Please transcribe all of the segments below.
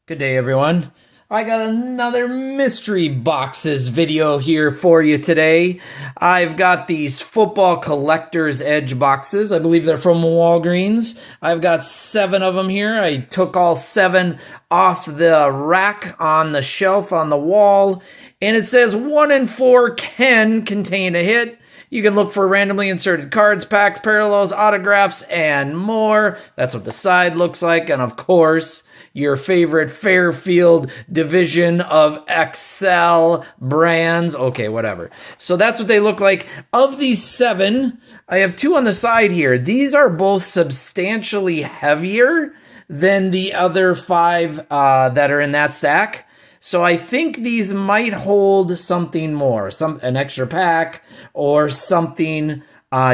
Good day, everyone. I got another mystery boxes video here for you today. I've got these football collector's edge boxes. I believe they're from Walgreens. I've got 7 of them here. I took all 7 off the rack on the shelf on the wall, and it says 1 in 4 can contain a hit. You can look for randomly inserted cards, packs, parallels, autographs, and more. That's what the side looks like. And of course, your favorite Fairfield division of Excel brands. Okay, whatever. So that's what they look like. Of these 7, I have 2 on the side here. These are both substantially heavier than the other 5 that are in that stack. So I think these might hold something more, an extra pack or something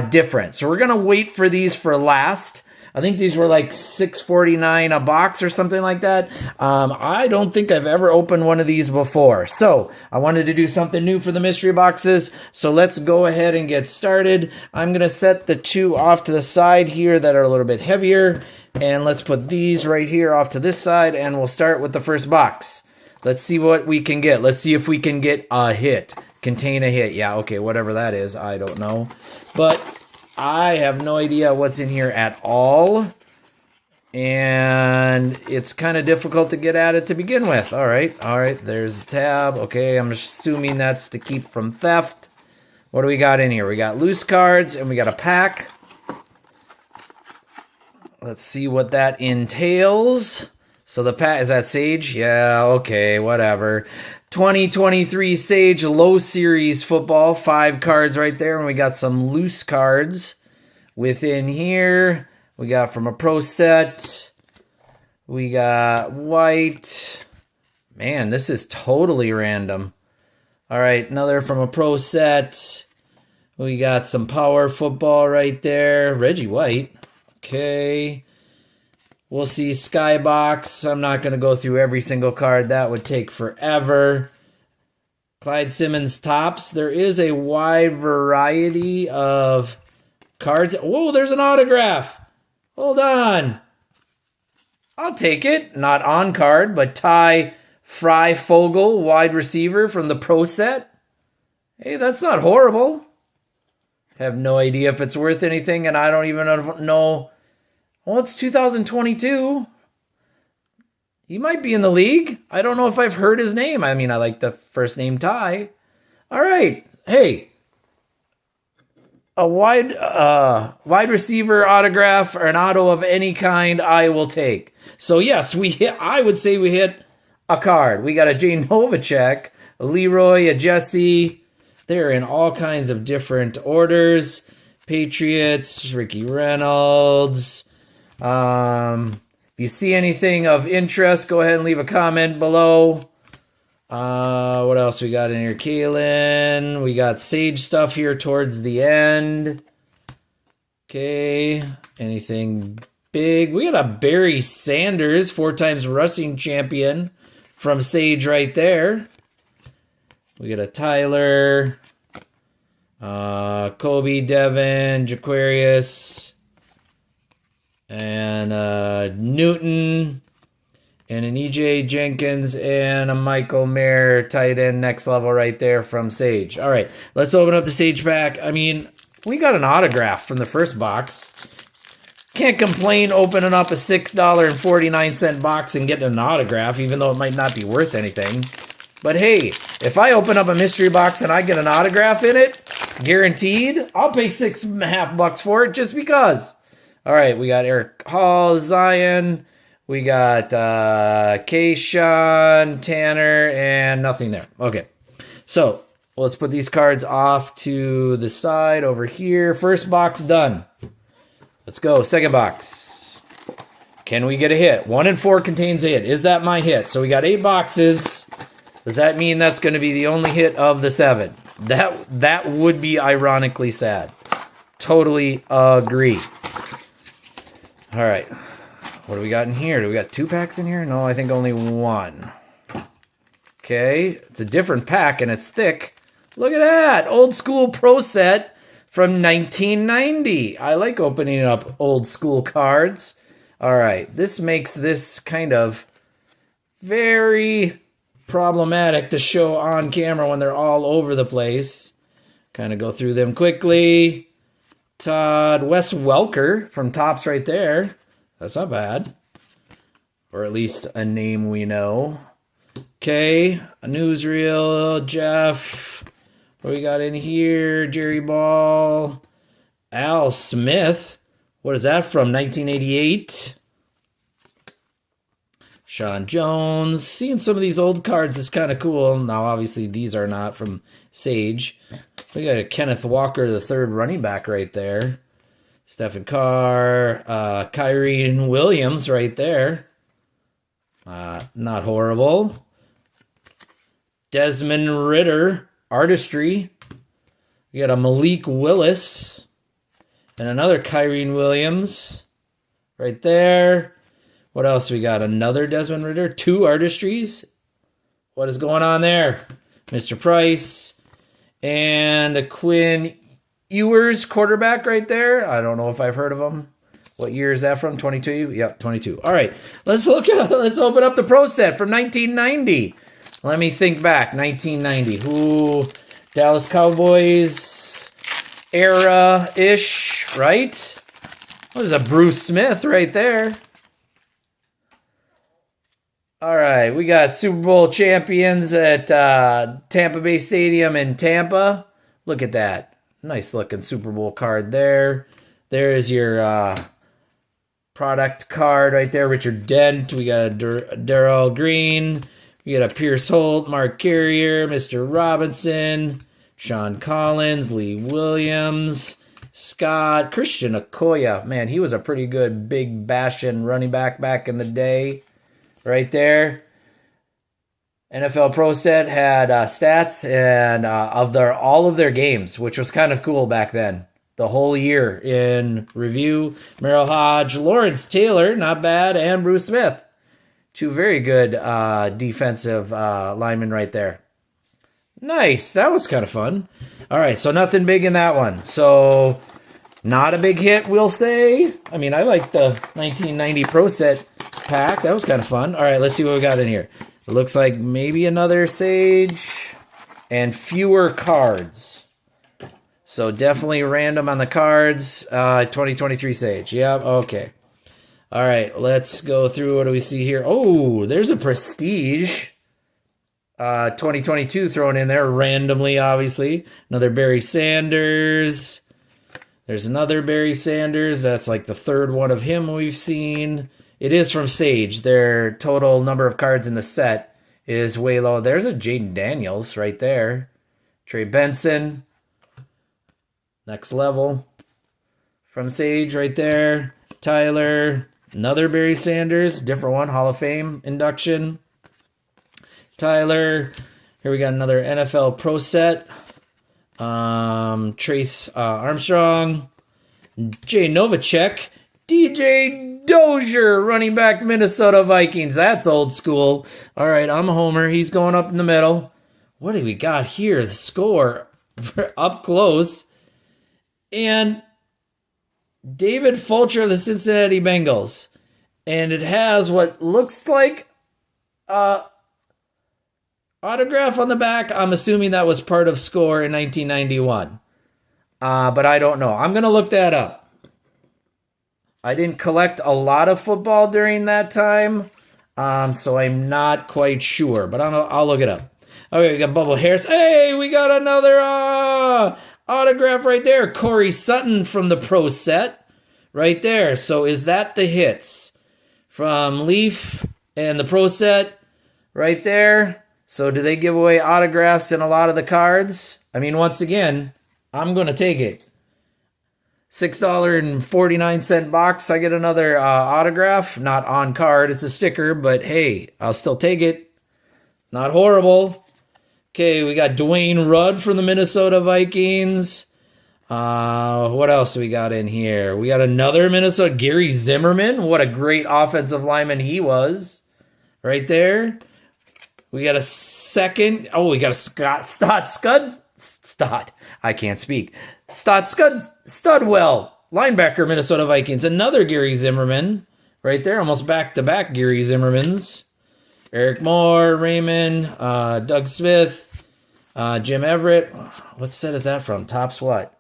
different. So we're going to wait for these for last. I think these were like $6.49 a box or something like that. I don't think I've ever opened one of these before. So I wanted to do something new for the mystery boxes. So let's go ahead and get started. I'm going to set the 2 off to the side here that are a little bit heavier. And let's put these right here off to this side. And we'll start with the first box. Let's see what we can get. Let's see if we can get a hit. Contain a hit. Yeah, okay, whatever that is. I don't know. But I have no idea what's in here at all. And it's kind of difficult to get at it to begin with. All right, there's the tab. Okay, I'm assuming that's to keep from theft. What do we got in here? We got loose cards and we got a pack. Let's see what that entails. So the pack, is that Sage? Yeah, okay, whatever. 2023 Sage Low Series Football, 5 cards right there. And we got some loose cards within here. We got from a pro set. We got white. Man, this is totally random. All right, another from a pro set. We got some power football right there. Reggie White. Okay. We'll see Skybox. I'm not going to go through every single card. That would take forever. Clyde Simmons Topps. There is a wide variety of cards. Whoa, there's an autograph. Hold on. I'll take it. Not on card, but Ty Freifogel, wide receiver from the Pro Set. Hey, that's not horrible. Have no idea if it's worth anything, and I don't even know. Well, it's 2022. He might be in the league. I don't know if I've heard his name. I mean, I like the first name Ty. All right. Hey, a wide receiver autograph or an auto of any kind, I will take. So yes, I would say we hit a card. We got a Jay Novacek, a Leroy, a Jesse. They're in all kinds of different orders. Patriots, Ricky Reynolds. If you see anything of interest, go ahead and leave a comment below. What else we got in here? Kalen. We got Sage stuff here towards the end. Okay. Anything big? We got a Barry Sanders, 4 times rushing champion from Sage right there. We got a Tyler. Kobe, Devin, Jaquarius. And Newton, and an EJ Jenkins, and a Michael Mayer tight end next level right there from Sage. All right, let's open up the Sage pack. I mean, we got an autograph from the first box. Can't complain opening up a $6.49 box and getting an autograph, even though it might not be worth anything. But hey, if I open up a mystery box and I get an autograph in it, guaranteed, I'll pay $6.50 for it just because. All right, we got Eric Hall, Zion. We got Kayshawn, Tanner, and nothing there. Okay, so let's put these cards off to the side over here. First box done. Let's go. Second box. Can we get a hit? 1 in 4 contains a hit. Is that my hit? So we got 8 boxes. Does that mean that's going to be the only hit of the 7? That would be ironically sad. Totally agree. All right, what do we got in here? Do we got 2 packs in here? No, I think only 1. Okay, it's a different pack and it's thick. Look at that, old school pro set from 1990. I like opening up old school cards. All right, this makes this kind of very problematic to show on camera when they're all over the place. Kind of go through them quickly. Todd Wes Welker from Topps right there. That's not bad. Or at least a name we know. Okay, a newsreel. Jeff. What we got in here? Jerry Ball. Al Smith. What is that from? 1988. Sean Jones. Seeing some of these old cards is kind of cool. Now, obviously, these are not from Sage. We got a Kenneth Walker, the third running back right there. Stephen Carr. Kyrie Williams right there. Not horrible. Desmond Ritter. Artistry. We got a Malik Willis. And another Kyrie Williams. Right there. What else we got? Another Desmond Ritter. 2 artistries. What is going on there? Mr. Price. And a Quinn Ewers quarterback right there. I don't know if I've heard of him. What year is that from? 22? Yep, 22. All right. Let's open up the Pro Set from 1990. Let me think back. 1990. Ooh, Dallas Cowboys era-ish, right? There's a Bruce Smith right there. All right, we got Super Bowl champions at Tampa Bay Stadium in Tampa. Look at that. Nice looking Super Bowl card there. There is your product card right there. Richard Dent. We got a Darrell Green. We got a Pierce Holt, Mark Carrier, Mr. Robinson, Sean Collins, Lee Williams, Scott, Christian Okoye. Man, he was a pretty good big bashing running back in the day. Right there. NFL Pro Set had stats and of all of their games, which was kind of cool back then. The whole year in review. Merrill Hodge, Lawrence Taylor, not bad, and Bruce Smith. 2 very good defensive linemen right there. Nice. That was kind of fun. All right, so nothing big in that one. So not a big hit, we'll say. I mean, I like the 1990 Pro Set pack. That was kind of fun. All right, let's see what we got in here. It looks like maybe another Sage and fewer cards. So definitely random on the cards. 2023 Sage. Yep, okay. All right, let's go through. What do we see here? Oh, there's a Prestige. 2022 thrown in there randomly, obviously. Another Barry Sanders. There's another Barry Sanders. That's like the third one of him we've seen. It is from Sage. Their total number of cards in the set is way low. There's a Jaden Daniels right there. Trey Benson. Next level. From Sage right there. Tyler. Another Barry Sanders. Different one. Hall of Fame induction. Tyler. Here we got another NFL Pro Set. Trace Armstrong. Jay Novacek. DJ Dozier, running back, Minnesota Vikings. That's old school. All right, I'm a homer. He's going up in the middle. What do we got here? The score up close. And David Fulcher of the Cincinnati Bengals. And it has what looks like autograph on the back. I'm assuming that was part of score in 1991. But I don't know. I'm going to look that up. I didn't collect a lot of football during that time, so I'm not quite sure. But I'll look it up. Okay, we got Bubble Harris. Hey, we got another autograph right there. Corey Sutton from the Pro Set right there. So is that the hits from Leaf and the Pro Set right there? So do they give away autographs in a lot of the cards? I mean, once again, I'm going to take it. $6.49 box. I get another autograph. Not on card. It's a sticker, but hey, I'll still take it. Not horrible. Okay, we got Dwayne Rudd from the Minnesota Vikings. What else do we got in here? We got another Minnesota, Gary Zimmerman. What a great offensive lineman he was. Right there. We got a second. Oh, we got a Stott. I can't speak. Studwell, linebacker, Minnesota Vikings. Another Gary Zimmerman right there. Almost back-to-back Gary Zimmermans. Eric Moore, Raymond, Doug Smith, Jim Everett. What set is that from? Topps what?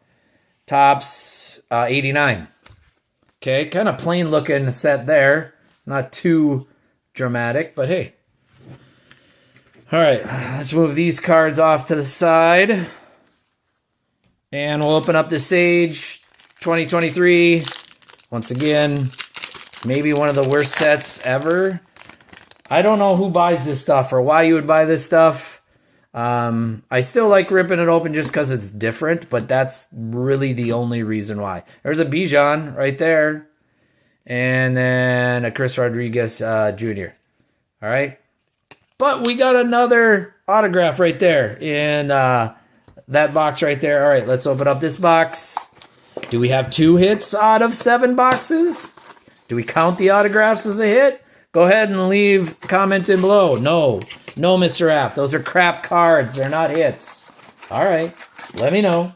Topps 89. Okay, kind of plain looking set there. Not too dramatic, but hey. All right, let's move these cards off to the side. And we'll open up the Sage 2023. Once again, maybe one of the worst sets ever. I don't know who buys this stuff or why you would buy this stuff. I still like ripping it open just because it's different, but that's really the only reason why. There's a Bijan right there. And then a Chris Rodriguez Jr. All right. But we got another autograph right there in that box right there. All right, let's open up this box. Do we have 2 hits out of 7 boxes? Do we count the autographs as a hit? Go ahead and leave a comment in below. No, Mr. Raph. Those are crap cards. They're not hits. All right, let me know.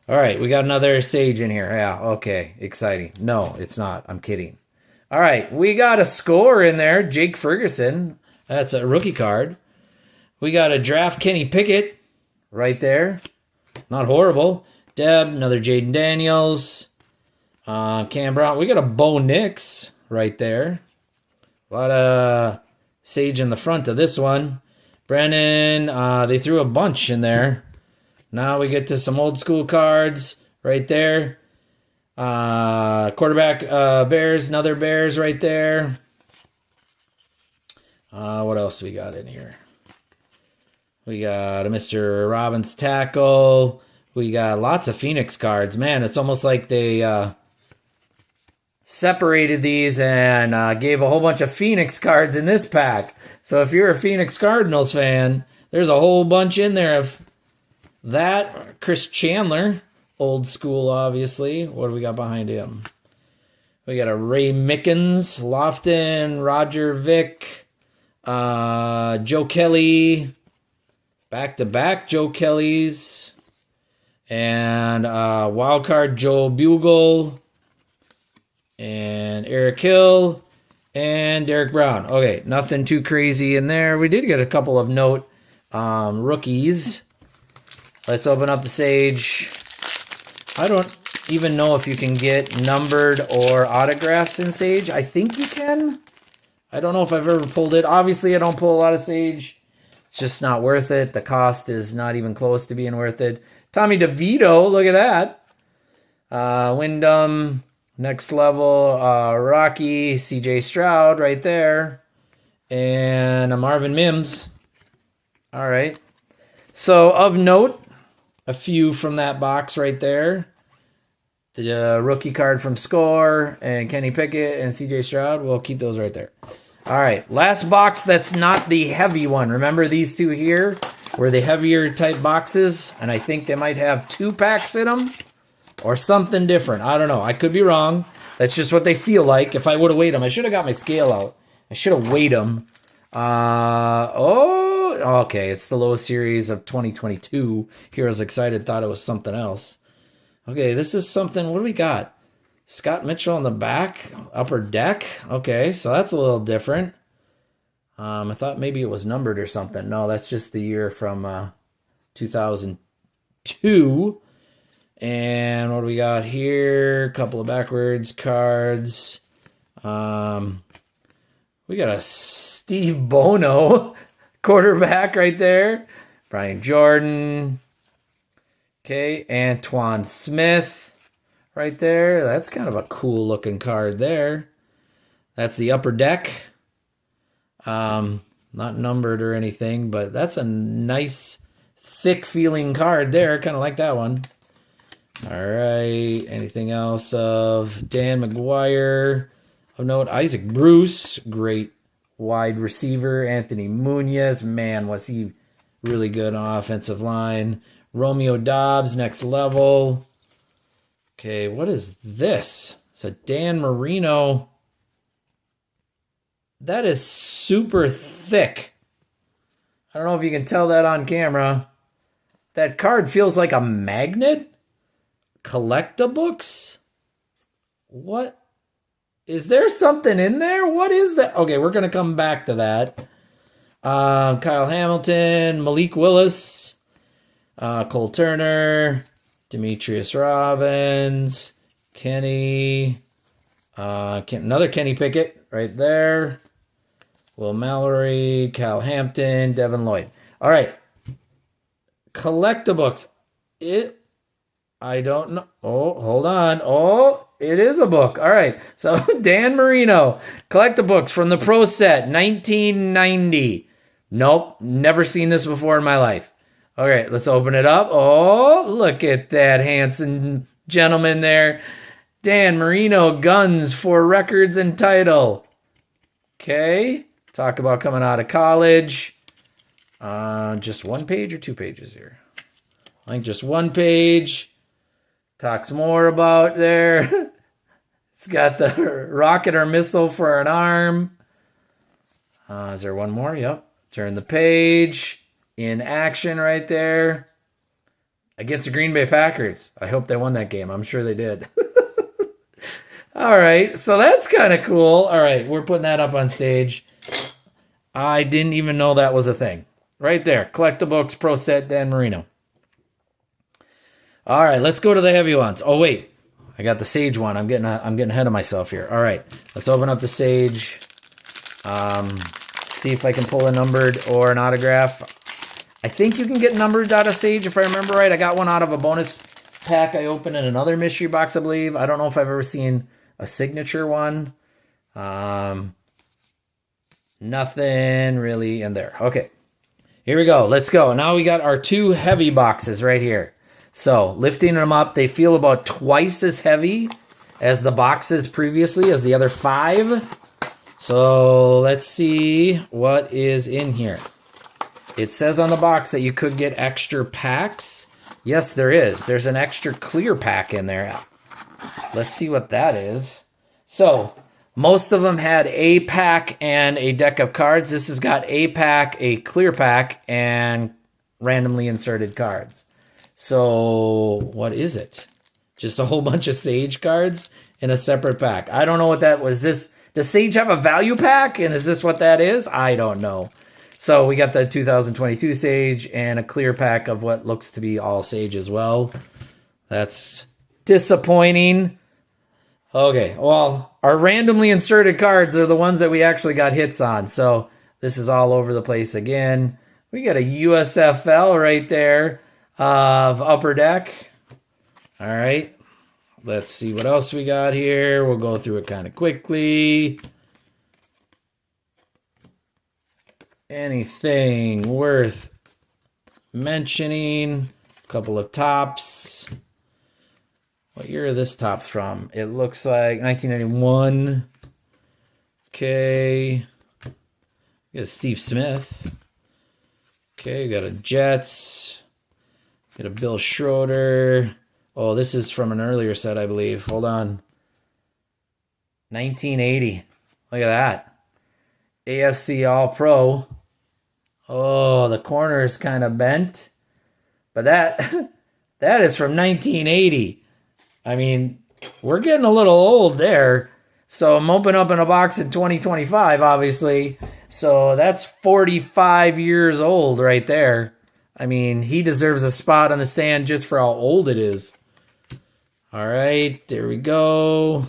All right, we got another Sage in here. Yeah, okay, exciting. No, it's not. I'm kidding. All right, we got a score in there. Jake Ferguson. That's a rookie card. We got a draft Kenny Pickett right there. Not horrible. Deb, another Jaden Daniels. Cam Brown. We got a Bo Nix right there. A lot of Sage in the front of this one. Brennan, they threw a bunch in there. Now we get to some old school cards right there. Quarterback Bears, another Bears right there. What else we got in here? We got a Mr. Robbins tackle. We got lots of Phoenix cards. Man, it's almost like they separated these and gave a whole bunch of Phoenix cards in this pack. So if you're a Phoenix Cardinals fan, there's a whole bunch in there of that. Chris Chandler, old school, obviously. What do we got behind him? We got a Ray Mickens, Lofton, Roger Vick, Joe Kelly, back-to-back Joe Kellys, and wildcard Joe Bugle, and Eric Hill, and Derek Brown. Okay, nothing too crazy in there. We did get a couple of note rookies. Let's open up the Sage. I don't even know if you can get numbered or autographs in Sage. I think you can. I don't know if I've ever pulled it. Obviously, I don't pull a lot of Sage. It's just not worth it. The cost is not even close to being worth it. Tommy DeVito, look at that. Wyndham, next level. Rocky, CJ Stroud right there. And a Marvin Mims. All right. So, of note, a few from that box right there. The rookie card from Score and Kenny Pickett and CJ Stroud. We'll keep those right there. All right, last box that's not the heavy one. Remember these two here were the heavier type boxes, and I think they might have 2 packs in them or something different. I don't know. I could be wrong. That's just what they feel like. If I would have weighed them, I should have got my scale out. I should have weighed them. Okay, it's the low series of 2022. Heroes Excited thought it was something else. Okay, this is something. What do we got? Scott Mitchell on the back, upper deck. Okay, so that's a little different. I thought maybe it was numbered or something. No, that's just the year from 2002. And what do we got here? A couple of backwards cards. We got a Steve Bono quarterback right there. Brian Jordan. Okay, Antoine Smith right there. That's kind of a cool looking card there. That's the upper deck. Not numbered or anything, but that's a nice thick feeling card there. Kind of like that one. All right. Anything else of Dan McGuire? Oh, note Isaac Bruce, great wide receiver. Anthony Munoz, man, was he really good on offensive line. Romeo Dobbs, next level. Okay, what is this? It's a Dan Marino. That is super thick. I don't know if you can tell that on camera. That card feels like a magnet. Collectables? What? Is there something in there? What is that? Okay, we're going to come back to that. Kyle Hamilton, Malik Willis, Cole Turner, Demetrius Robbins, Kenny, another Kenny Pickett right there. Will Mallory, Cal Hampton, Devin Lloyd. All right. Collectables. I don't know. Oh, hold on. Oh, it is a book. All right. So Dan Marino, Collectables from the Pro Set, 1990. Nope, never seen this before in my life. All right, let's open it up. Oh, look at that handsome gentleman there. Dan Marino, Guns for Records and Title. Okay. Talk about coming out of college. Just one page or two pages here? I think just one page. Talks more about there. It's got the rocket or missile for an arm. Is there one more? Yep. Turn the page. In action right there. Against the Green Bay Packers. I hope they won that game. I'm sure they did. All right. So that's kind of cool. All right. We're putting that up on stage. I didn't even know that was a thing. Right there. Collectables Pro Set Dan Marino. All right, let's go to the heavy ones. Oh wait, I got the Sage one. I'm getting ahead of myself here. All right, let's open up the Sage. See if I can pull a numbered or an autograph. I think you can get numbered out of Sage if I remember right. I got one out of a bonus pack I opened in another mystery box, I believe. I don't know if I've ever seen a signature one. Nothing really in there. Okay, here we go. Let's go. Now we got our two heavy boxes right here. So lifting them up, they feel about twice as heavy as the boxes previously, as the other 5. So let's see what is in here. It says on the box that you could get extra packs. Yes, there is. There's an extra clear pack in there. Let's see what that is. So most of them had a pack and a deck of cards. This has got a pack, a clear pack, and randomly inserted cards. So what is it? Just a whole bunch of Sage cards in a separate pack. I don't know what that was. Does Sage have a value pack? And is this what that is? I don't know. So we got the 2022 Sage and a clear pack of what looks to be all Sage as well. That's disappointing. Okay, well, our randomly inserted cards are the ones that we actually got hits on. So this is all over the place again. We got a USFL right there of Upper Deck. All right. Let's see what else we got here. We'll go through it kind of quickly. Anything worth mentioning? A couple of tops. What year are this tops from? It looks like 1991. Okay. We got Steve Smith. Okay, we got a Jets. Got a Bill Schroeder. Oh, this is from an earlier set, I believe. Hold on. 1980. Look at that. AFC All-Pro. Oh, the corner is kind of bent. But that is from 1980. I mean, we're getting a little old there. So I'm opening up in a box in 2025, obviously. So that's 45 years old right there. I mean, he deserves a spot on the stand just for how old it is. All right, there we go.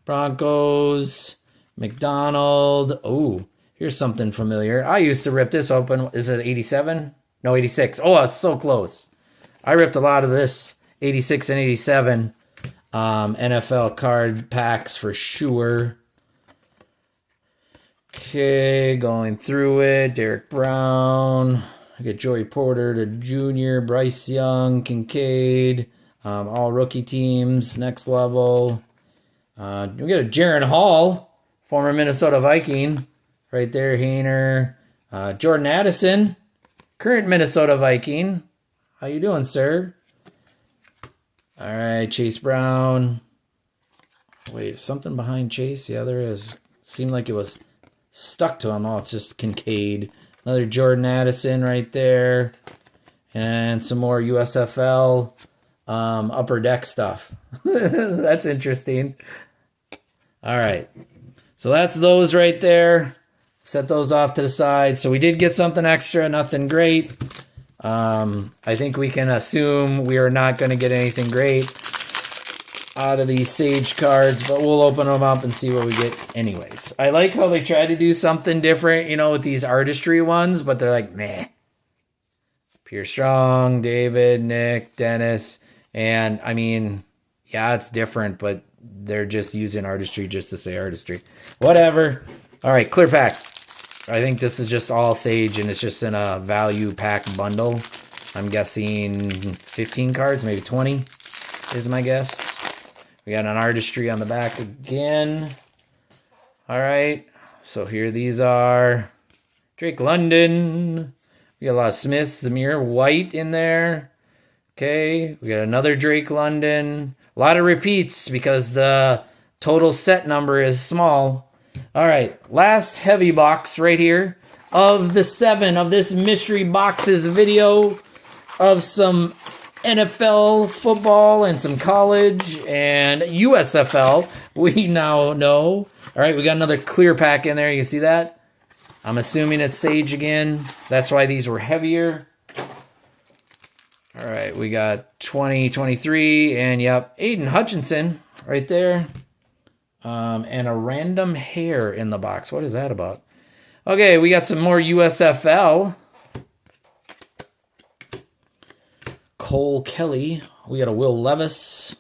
Broncos, McDonald. Oh, here's something familiar. I used to rip this open. Is it 87? No, 86. Oh, it's so close. I ripped a lot of this, 86 and 87. NFL card packs for sure. Okay, going through it. Derek Brown. I get Joey Porter to Junior, Bryce Young, Kincaid, all rookie teams, next level. We got a Jaron Hall, former Minnesota Viking, right there, Hayner. Jordan Addison, current Minnesota Viking. How you doing, sir? All right, Chase Brown. Wait, something behind Chase? Yeah, there is. Seemed like it was stuck to him. Oh, it's just Kincaid. Another Jordan Addison right there. And some more USFL Upper Deck stuff. That's interesting. All right. So that's those right there. Set those off to the side. So we did get something extra, nothing great. I think we can assume we are not going to get anything great out of these Sage cards, but we'll open them up and see what we get anyways. I like how they try to do something different, you know, with these artistry ones, but they're like, meh. Pierre Strong, David, Nick, Dennis, and I mean, yeah, it's different, but they're just using artistry just to say artistry. Whatever. All right, clear pack. I think this is just all Sage, and it's just in a value pack bundle. I'm guessing 15 cards, maybe 20 is my guess. We got an artistry on the back again. All right, so here these are. Drake London. We got a lot of Smiths, Zamir White in there. Okay, we got another Drake London. A lot of repeats because the total set number is small. All right, last heavy box right here of the 7 of this mystery boxes video of some NFL football and some college and USFL. We now know. All right, we got another clear pack in there. You see that? I'm assuming it's Sage again. That's why these were heavier. All right, we got 2023, and yep, Aiden Hutchinson right there. And a random hair in the box. What is that about? Okay, we got some more USFL. Cole Kelly. We got a Will Levis.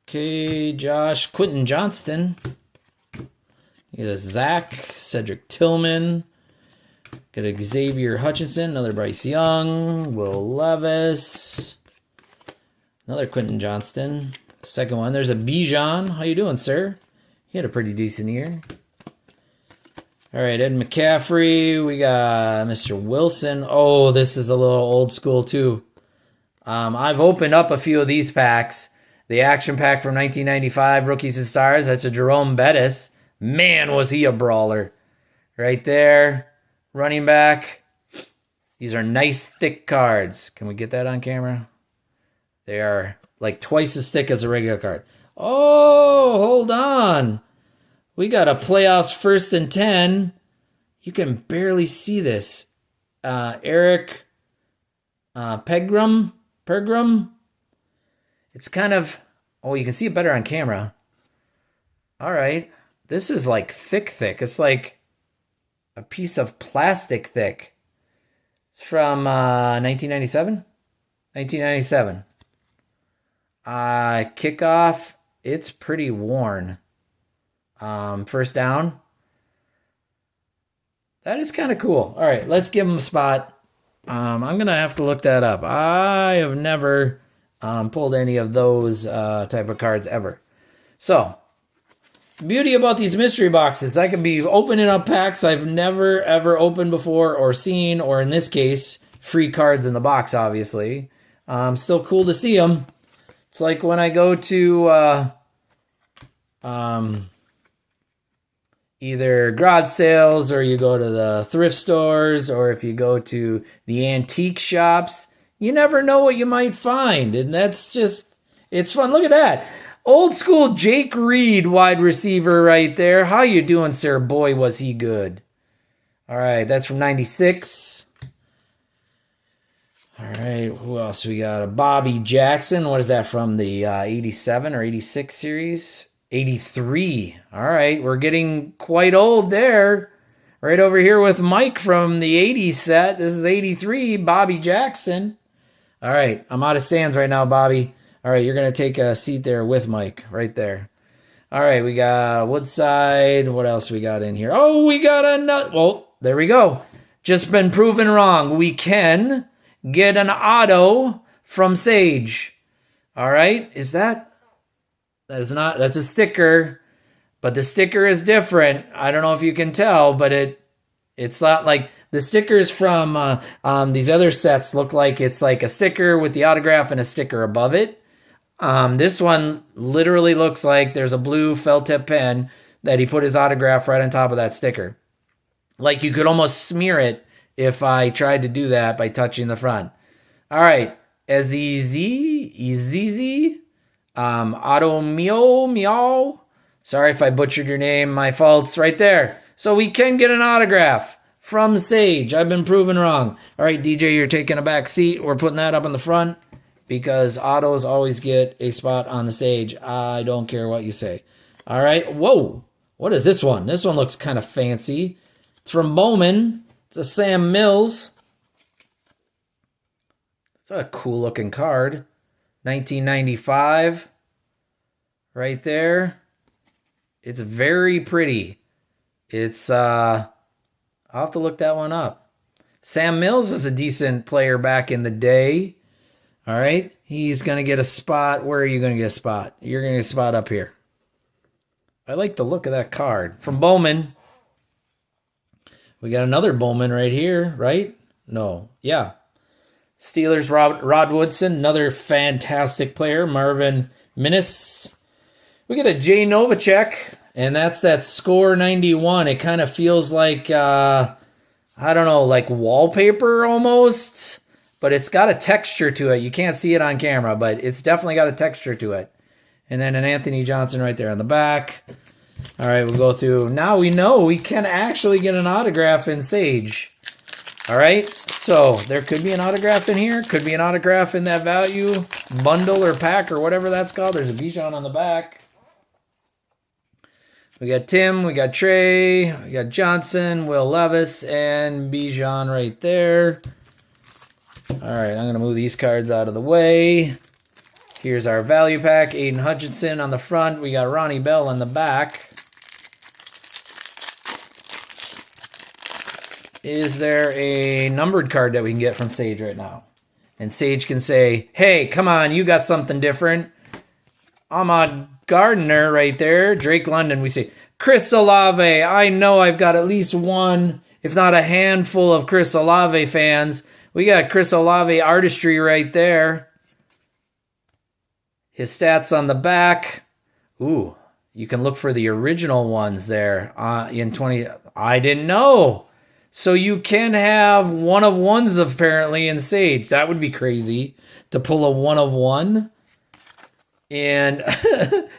Okay, Josh Quentin Johnston. You got a Zach, Cedric Tillman. Got a Xavier Hutchinson, another Bryce Young, Will Levis, another Quentin Johnston. Second one, there's a Bijan. How you doing, sir? He had a pretty decent year. All right, Ed McCaffrey. We got Mr. Wilson. Oh, this is a little old school too. I've opened up a few of these packs. The action pack from 1995, Rookies and Stars. That's a Jerome Bettis. Man, was he a brawler. Right there. Running back. These are nice, thick cards. Can we get that on camera? They are like twice as thick as a regular card. Oh, hold on. We got a playoffs 1st and 10. You can barely see this. Eric Pegram. It's kind of... Oh, you can see it better on camera. All right. This is like thick. It's like a piece of plastic thick. It's from 1997? 1997. Kickoff, it's pretty worn. First down. That is kind of cool. All right, let's give him a spot. I'm going to have to look that up. I have never pulled any of those type of cards ever. So, the beauty about these mystery boxes, I can be opening up packs I've never, ever opened before or seen, or in this case, free cards in the box, obviously. Still cool to see them. It's like when I go to either garage sales, or you go to the thrift stores, or if you go to the antique shops, you never know what you might find. And that's just, it's fun. Look at that. Old school Jake Reed wide receiver right there. How you doing, sir? Boy, was he good. All right, that's from 96. All right, who else we got? A Bobby Jackson. What is that from, the 87 or 86 series? 83. All right, we're getting quite old there. Right over here with Mike from the 80s set. This is 83, Bobby Jackson. All right, I'm out of stands right now, Bobby. All right, you're going to take a seat there with Mike right there. All right, we got Woodside. What else we got in here? Oh, we got another. Well, there we go. Just been proven wrong. We can get an auto from Sage. All right, is that? That is not. That's a sticker, but the sticker is different. I don't know if you can tell, but it's not like the stickers from these other sets look like it's like a sticker with the autograph and a sticker above it. This one literally looks like there's a blue felt tip pen that he put his autograph right on top of that sticker. Like you could almost smear it if I tried to do that by touching the front. All right. Ezizi, Auto Meow. Sorry if I butchered your name. My fault's right there. So we can get an autograph from Sage. I've been proven wrong. All right, DJ, you're taking a back seat. We're putting that up in the front because autos always get a spot on the stage. I don't care what you say. All right. Whoa. What is this one? This one looks kind of fancy. It's from Bowman. It's a Sam Mills. It's a cool looking card. 1995. Right there. It's very pretty. It's, I'll have to look that one up. Sam Mills was a decent player back in the day. All right. He's going to get a spot. Where are you going to get a spot? You're going to get a spot up here. I like the look of that card. From Bowman. We got another Bowman right here, right? No. Yeah. Steelers, Rod Woodson, another fantastic player. Marvin Minnis. We got a Jay Novacek, and that's that score 91. It kind of feels like, I don't know, like wallpaper almost, but it's got a texture to it. You can't see it on camera, but it's definitely got a texture to it. And then an Anthony Johnson right there on the back. All right, we'll go through. Now we know we can actually get an autograph in Sage. All right, so there could be an autograph in here. Could be an autograph in that value bundle or pack or whatever that's called. There's a Bijan on the back. We got Tim, we got Trey, we got Johnson, Will Levis, and Bijan right there. All right, I'm going to move these cards out of the way. Here's our value pack. Aiden Hutchinson on the front. We got Ronnie Bell on the back. Is there a numbered card that we can get from Sage right now? And Sage can say, hey, come on, you got something different. Ahmad Gardner right there. Drake London. We say, Chris Olave. I know I've got at least one, if not a handful of Chris Olave fans. We got Chris Olave artistry right there. His stats on the back. Ooh, you can look for the original ones there in 20. I didn't know. So you can have one of ones apparently in Sage. That would be crazy to pull a one of one. And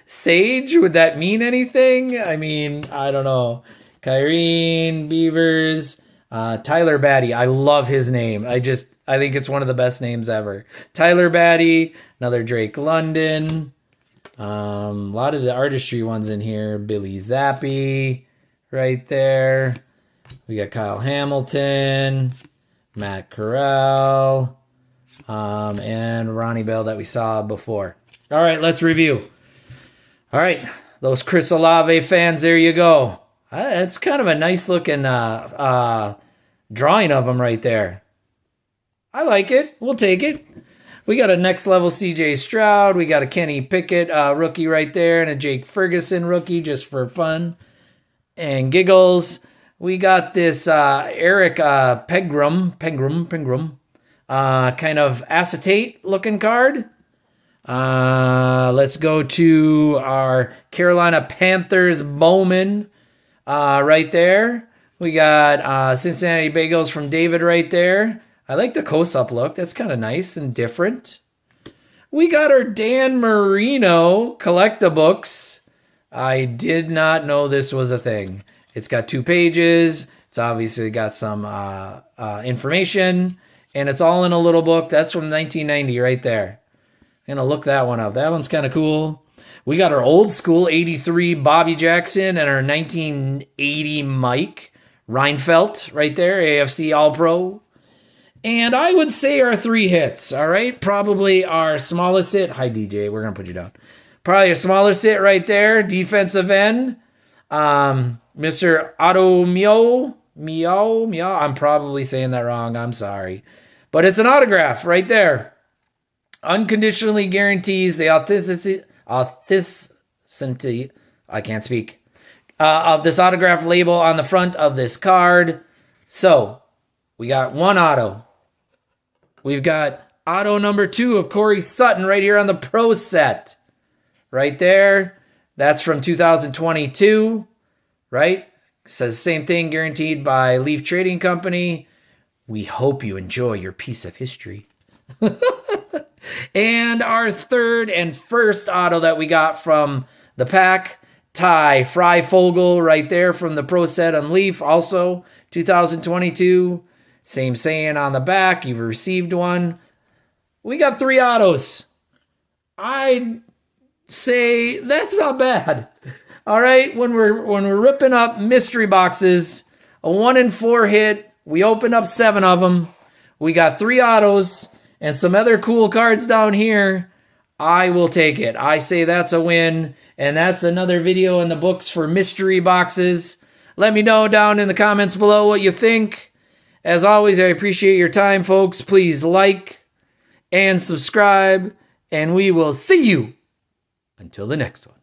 Sage, would that mean anything? I mean, I don't know. Kyrene, Beavers, Tyler Batty. I love his name. I think it's one of the best names ever. Tyler Batty, another Drake London. A lot of the artistry ones in here. Billy Zappi right there. We got Kyle Hamilton, Matt Corral, and Ronnie Bell that we saw before. All right, let's review. All right, those Chris Olave fans, there you go. It's kind of a nice looking drawing of them right there. I like it. We'll take it. We got a next level CJ Stroud. We got a Kenny Pickett rookie right there and a Jake Ferguson rookie just for fun and giggles. We got this Eric Pegram, kind of acetate looking card. Let's go to our Carolina Panthers Bowman right there. We got Cincinnati Bengals from David right there. I like the close-up look. That's kind of nice and different. We got our Dan Marino Collectables. I did not know this was a thing. It's got 2 pages. It's obviously got some information. And it's all in a little book. That's from 1990 right there. I'm going to look that one up. That one's kind of cool. We got our old school 83 Bobby Jackson and our 1980 Mike Reinfeldt right there. AFC All-Pro. And I would say our 3 hits, all right? Probably our smallest hit. Hi, DJ. We're going to put you down. Probably a smallest hit right there. Defensive end. Mr. Otto Meow. I'm probably saying that wrong. I'm sorry. But it's an autograph right there. Unconditionally guarantees the authenticity I can't speak, of this autograph label on the front of this card. So, we got one auto. We've got auto number 2 of Corey Sutton right here on the Pro set. Right there. That's from 2022. Right? Says same thing, guaranteed by Leaf Trading Company. We hope you enjoy your piece of history. And our third and first auto that we got from the pack Ty Freifogel right there from the Pro Set on Leaf, also 2022. Same saying on the back. You've received one. We got 3 autos. I'd say that's not bad. All right, when we're ripping up mystery boxes, a 1 in 4 hit. We opened up 7 of them. We got 3 autos and some other cool cards down here. I will take it. I say that's a win. And that's another video in the books for mystery boxes. Let me know down in the comments below what you think. As always, I appreciate your time, folks. Please like and subscribe. And we will see you until the next one.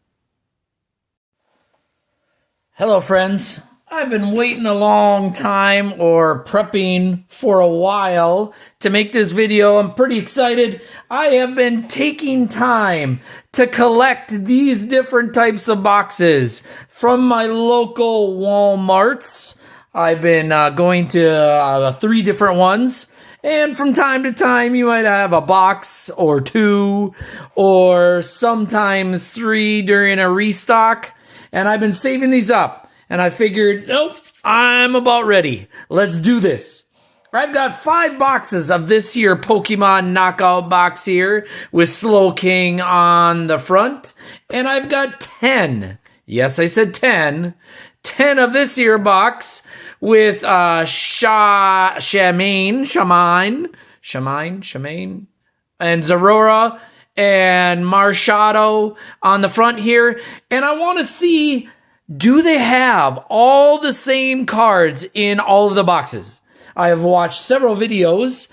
Hello, friends. I've been waiting a long time or prepping for a while to make this video. I'm pretty excited. I have been taking time to collect these different types of boxes from my local Walmarts. I've been going to 3 different ones. And from time to time, you might have a box or 2 or sometimes 3 during a restock. And I've been saving these up. And I figured, nope, I'm about ready. Let's do this. I've got 5 boxes of this here Pokemon knockout box here with Slow King on the front. And I've got 10. Yes, I said 10. 10 of this here box with Shamaine, and Zorora and Marshado on the front here. And I want to see, do they have all the same cards in all of the boxes? I have watched several videos,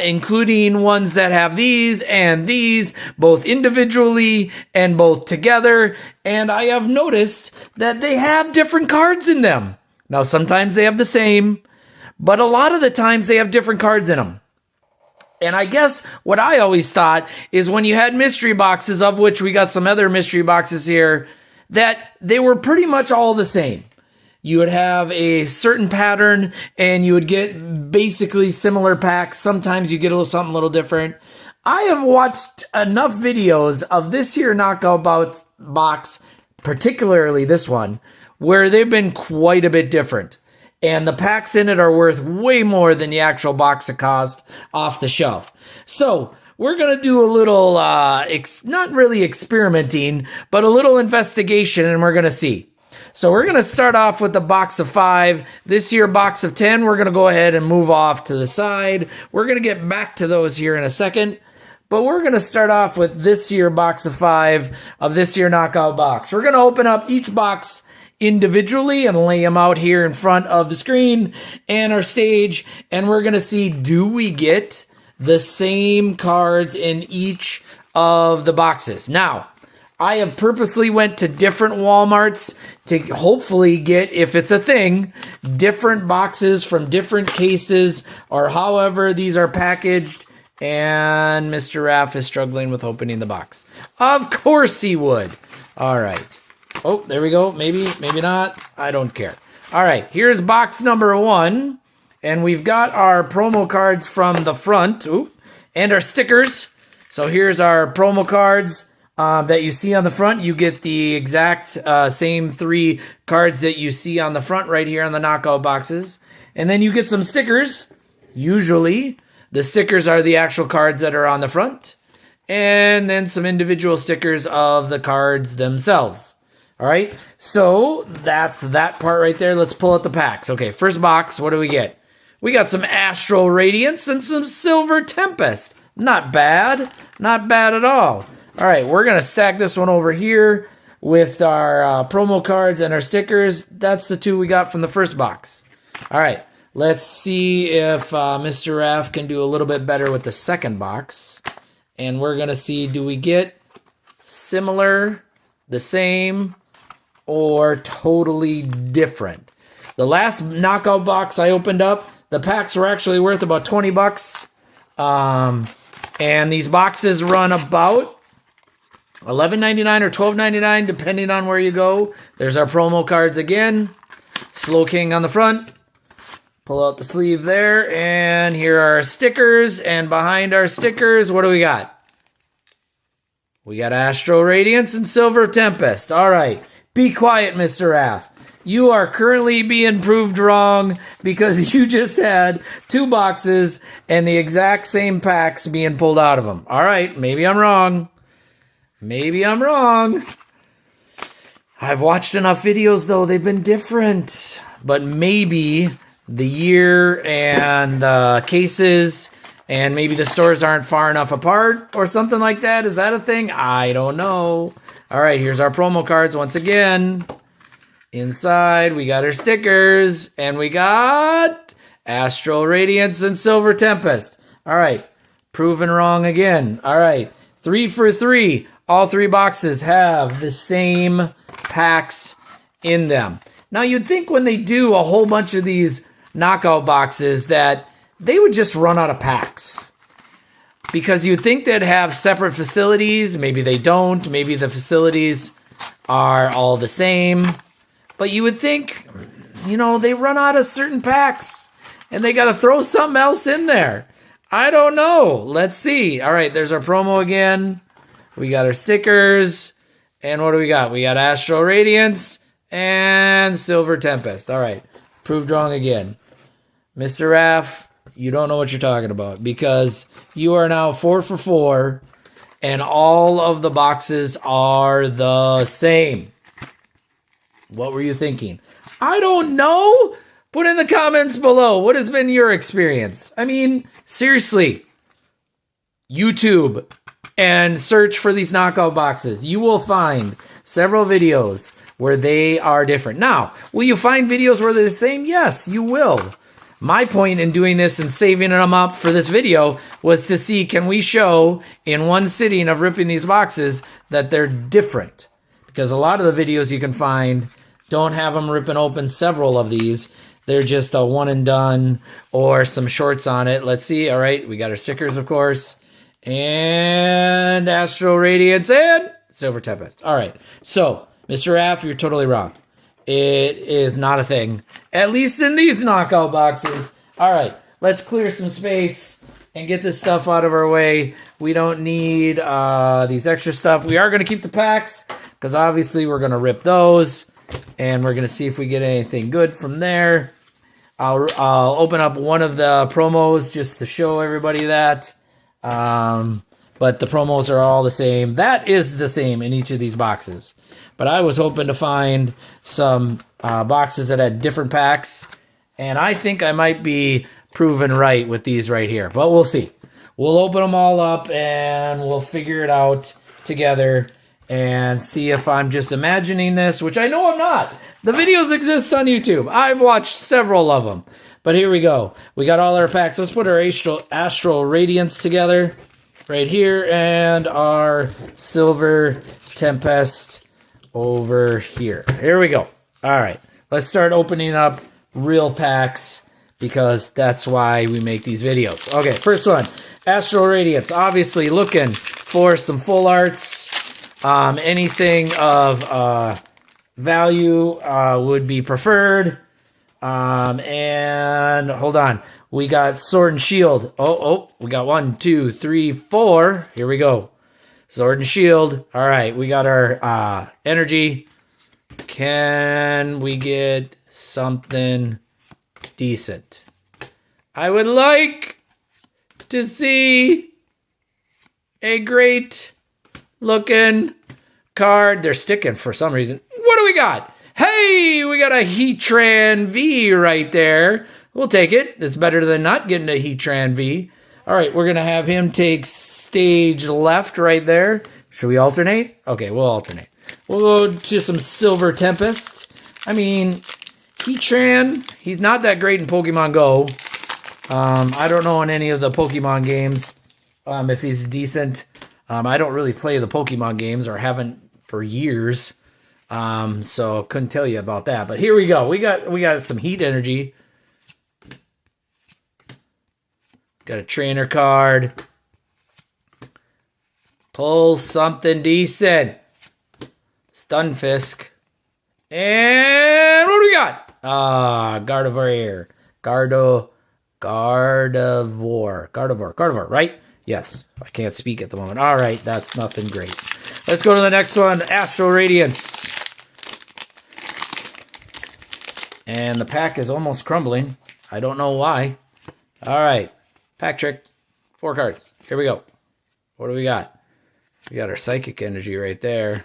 including ones that have these and these, both individually and both together. And I have noticed that they have different cards in them. Now, sometimes they have the same, but a lot of the times they have different cards in them. And I guess what I always thought is when you had mystery boxes, of which we got some other mystery boxes here, that they were pretty much all the same. You would have a certain pattern and you would get basically similar packs. Sometimes you get something a little different. I have watched enough videos of this here knockout box, particularly this one, where they've been quite a bit different. And the packs in it are worth way more than the actual box it cost off the shelf. So we're going to do a little, not really experimenting, but a little investigation, and we're going to see. So we're going to start off with the box of 5. This here box of 10, we're going to go ahead and move off to the side. We're going to get back to those here in a second. But we're going to start off with this here box of 5 of this here knockout box. We're going to open up each box individually and lay them out here in front of the screen and our stage. And we're going to see, do we get the same cards in each of the boxes? Now, I have purposely went to different Walmarts to hopefully get, if it's a thing, different boxes from different cases or however these are packaged. And Mr. Raph is struggling with opening the box. Of course he would. All right. Oh, there we go. Maybe, maybe not. I don't care. All right. Here's box number 1. And we've got our promo cards from the front. Ooh, and our stickers. So here's our promo cards that you see on the front. You get the exact same 3 cards that you see on the front right here on the knockout boxes. And then you get some stickers. Usually, the stickers are the actual cards that are on the front. And then some individual stickers of the cards themselves. All right, so that's that part right there. Let's pull out the packs. Okay, first box, what do we get? We got some Astral Radiance and some Silver Tempest. Not bad. Not bad at all. All right, we're going to stack this one over here with our promo cards and our stickers. That's the 2 we got from the first box. All right, let's see if Mr. Raph can do a little bit better with the second box. And we're going to see, do we get similar, the same, or totally different? The last knockout box I opened up, the packs were actually worth about $20. And these boxes run about $11.99 or $12.99, depending on where you go. There's our promo cards again. Slow King on the front. Pull out the sleeve there. And here are our stickers. And behind our stickers, what do we got? We got Astral Radiance and Silver Tempest. All right. Be quiet, Mr. Raph. You are currently being proved wrong because you just had 2 boxes and the exact same packs being pulled out of them. All right, maybe I'm wrong. Maybe I'm wrong. I've watched enough videos, though. They've been different. But maybe the year and the cases and maybe the stores aren't far enough apart or something like that. Is that a thing? I don't know. All right, here's our promo cards once again. Inside, we got our stickers, and we got Astral Radiance and Silver Tempest. All right, proven wrong again. All right, 3 for 3. All 3 boxes have the same packs in them. Now, you'd think when they do a whole bunch of these knockout boxes that they would just run out of packs. Because you'd think they'd have separate facilities. Maybe they don't. Maybe the facilities are all the same. But you would think, you know, they run out of certain packs and they got to throw something else in there. I don't know. Let's see. All right, there's our promo again. We got our stickers. And what do we got? We got Astral Radiance and Silver Tempest. All right, proved wrong again. Mr. Raph, you don't know what you're talking about because you are now 4 for 4 and all of the boxes are the same. What were you thinking? I don't know. Put in the comments below. What has been your experience? I mean, seriously, YouTube and search for these knockout boxes. You will find several videos where they are different. Now, will you find videos where they're the same? Yes, you will. My point in doing this and saving them up for this video was to see, can we show in one sitting of ripping these boxes that they're different? Because a lot of the videos you can find don't have them ripping open several of these. They're just a one and done or some shorts on it. Let's see. All right, we got our stickers, of course. And Astral Radiance and Silver Tempest. All right, so Mr. Raph, you're totally wrong. It is not a thing, at least in these knockout boxes. All right, let's clear some space and get this stuff out of our way. We don't need these extra stuff. We are going to keep the packs because obviously we're going to rip those, and we're going to see if we get anything good from there. I'll open up one of the promos just to show everybody that. But the promos are all the same. That is the same in each of these boxes. But I was hoping to find some boxes that had different packs. And I think I might be proven right with these right here. But we'll see. We'll open them all up and we'll figure it out together and see if I'm just imagining this, which I know I'm not. The videos exist on YouTube. I've watched several of them. But here we go. We got all our packs. Let's put our Astral Radiance together right here and our Silver Tempest over here. Here we go. All right. Let's start opening up real packs because that's why we make these videos. Okay, first one. Astral Radiance. Obviously looking for some full arts. Anything of value would be preferred. And hold on. We got Sword and Shield. Oh, we got 1, 2, 3, 4. Here we go. Sword and Shield. All right, we got our energy. Can we get something decent? I would like to see a great looking card. They're sticking for some reason. What do we got? Hey, we got a Heatran V right there. We'll take it. It's better than not getting a Heatran V. All right, we're going to have him take stage left right there. Should we alternate? Okay, we'll alternate. We'll go to some Silver Tempest. I mean, Heatran, he's not that great in Pokemon Go. I don't know in any of the Pokemon games if he's decent. I don't really play the Pokemon games or haven't for years. So couldn't tell you about that. But here we go. We got some heat energy. Got a trainer card. Pull something decent. Stunfisk. And what do we got? Gardevoir. Gardevoir, right? Yes. I can't speak at the moment. All right, that's nothing great. Let's go to the next one. Astral Radiance. And the pack is almost crumbling. I don't know why. All right. Pack trick. 4 cards. Here we go. What do we got? We got our Psychic Energy right there.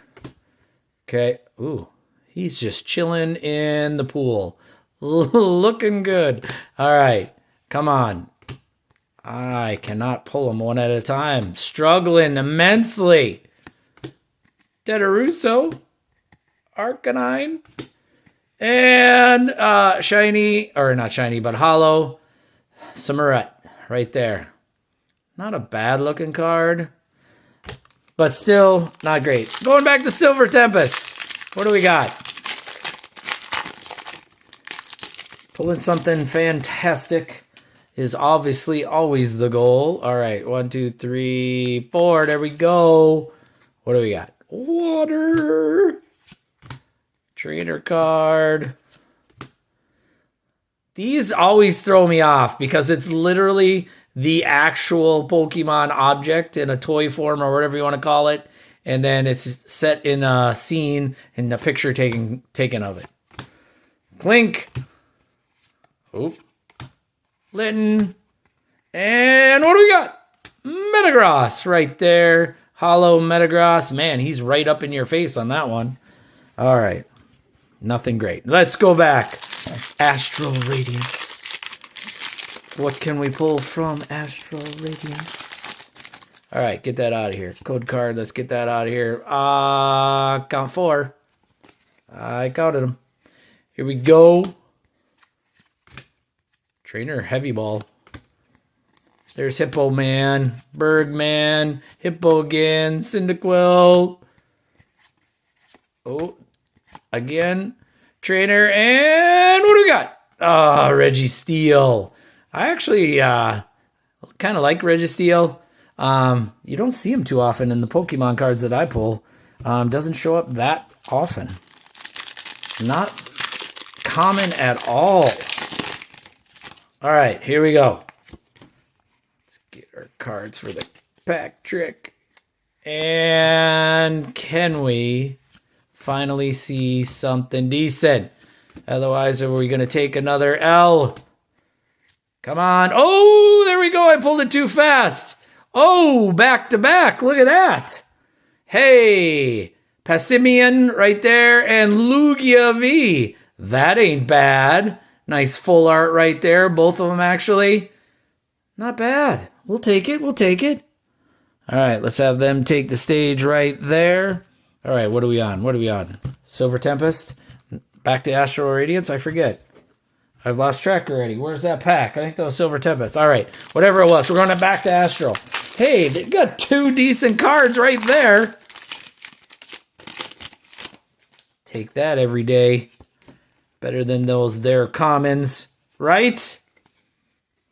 Okay. Ooh. He's just chilling in the pool. Looking good. All right. Come on. I cannot pull them one at a time. Struggling immensely. Tedderuso. Arcanine. And shiny, or not shiny, but hollow Samurott right there. Not a bad looking card, but still not great. Going back to Silver Tempest. What do we got? Pulling something fantastic is obviously always the goal. All right, 1, 2, 3, 4. There we go. What do we got? Water. Trainer card. These always throw me off because it's literally the actual Pokemon object in a toy form or whatever you want to call it. And then it's set in a scene and a picture taken of it. Clink. Oop. Litten. And what do we got? Metagross right there. Hollow Metagross. Man, he's right up in your face on that one. All right. Nothing great. Let's go back. Astral Radiance. What can we pull from Astral Radiance? All right, get that out of here. Code card, let's get that out of here. Count 4. I counted them. Here we go. Trainer Heavy Ball. There's Hippo Man, Bergman, Hippo again, Cyndaquil. Oh, again, Trainer, and what do we got? Registeel. I actually kind of like Registeel. You don't see him too often in the Pokemon cards that I pull. Doesn't show up that often. Not common at all. All right, here we go. Let's get our cards for the pack trick. And can we finally see something decent? Otherwise, are we going to take another L? Come on. Oh, there we go. I pulled it too fast. Oh, back to back. Look at that. Hey, Passimian right there and Lugia V. That ain't bad. Nice full art right there. Both of them actually. Not bad. We'll take it. We'll take it. All right, let's have them take the stage right there. All right, what are we on? What are we on? Silver Tempest? Back to Astral Radiance? I forget. I've lost track already. Where's that pack? I think that was Silver Tempest. All right, whatever it was, we're going back to Astral. Hey, they got 2 decent cards right there. Take that every day. Better than those there commons, right?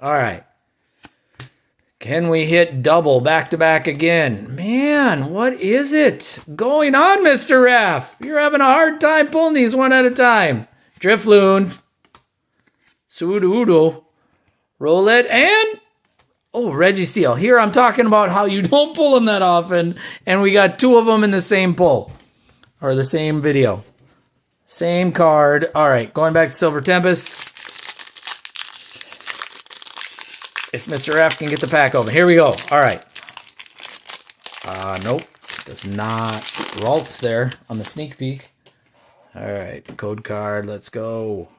All right. Can we hit double back-to-back again? Man, what is it going on, Mr. Raph? You're having a hard time pulling these one at a time. Drifloon. Sudowoodo. Rowlet. And, oh, Registeel. Here I'm talking about how you don't pull them that often. And we got 2 of them in the same pull. Or the same video. Same card. All right, going back to Silver Tempest. If Mr. Raph can get the pack open. Here we go. All right. Nope. Does not. Ralt's there on the sneak peek. All right. Code card. Let's go.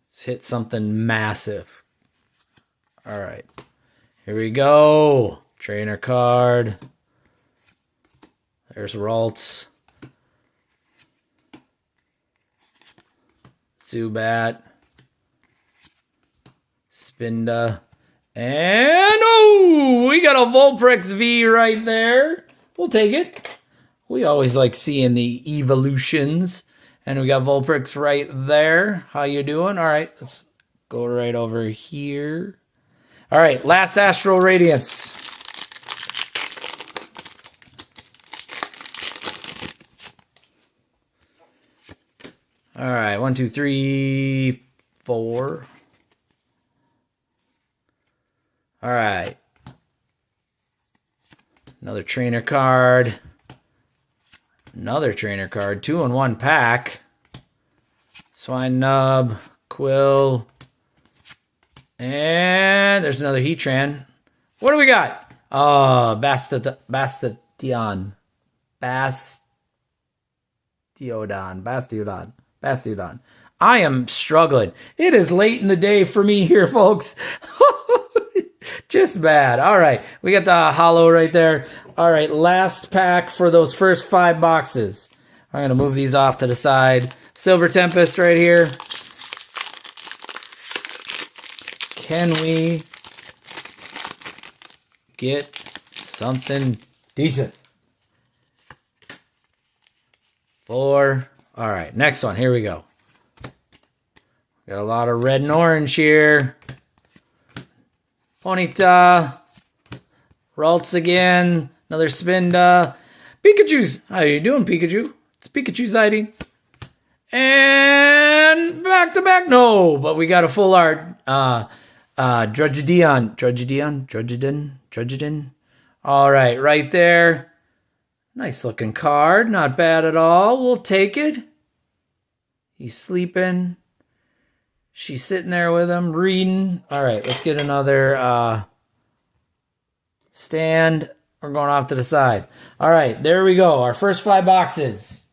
Let's hit something massive. All right. Here we go. Trainer card. There's Ralt's. Zubat. Spinda. And, oh, we got a Vulprix V right there. We'll take it. We always like seeing the evolutions. And we got Vulprix right there. How you doing? All right, let's go right over here. All right, last Astral Radiance. All right, 1, 2, 3, 4. All right. Another trainer card. Another trainer card. 2 in 1 pack. Swine Nub, Quill, and there's another Heatran. What do we got? Oh, Bastiodon. I am struggling. It is late in the day for me here, folks. Just bad. All right. We got the hollow right there. All right. Last pack for those first 5 boxes. I'm going to move these off to the side. Silver Tempest right here. Can we get something decent? 4. All right. Next one. Here we go. Got a lot of red and orange here. Ponyta. Ralts again. Another Spinda. Pikachu's. How you doing, Pikachu? It's Pikachu's hiding. And back to back. No, but we got a full art. Drudgedon. All right, right there. Nice looking card. Not bad at all. We'll take it. He's sleeping. She's sitting there with him, reading. All right, let's get another stand. We're going off to the side. All right, there we go. Our first 5 boxes.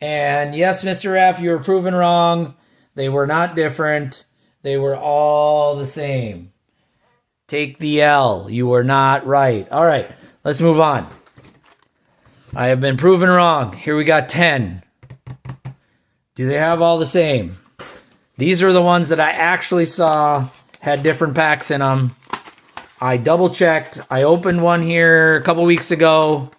And yes, Mr. Raph, you were proven wrong. They were not different. They were all the same. Take the L. You were not right. All right, let's move on. I have been proven wrong. Here we got 10. Do they have all the same? These are the ones that I actually saw had different packs in them. I double checked. I opened one here a couple weeks ago,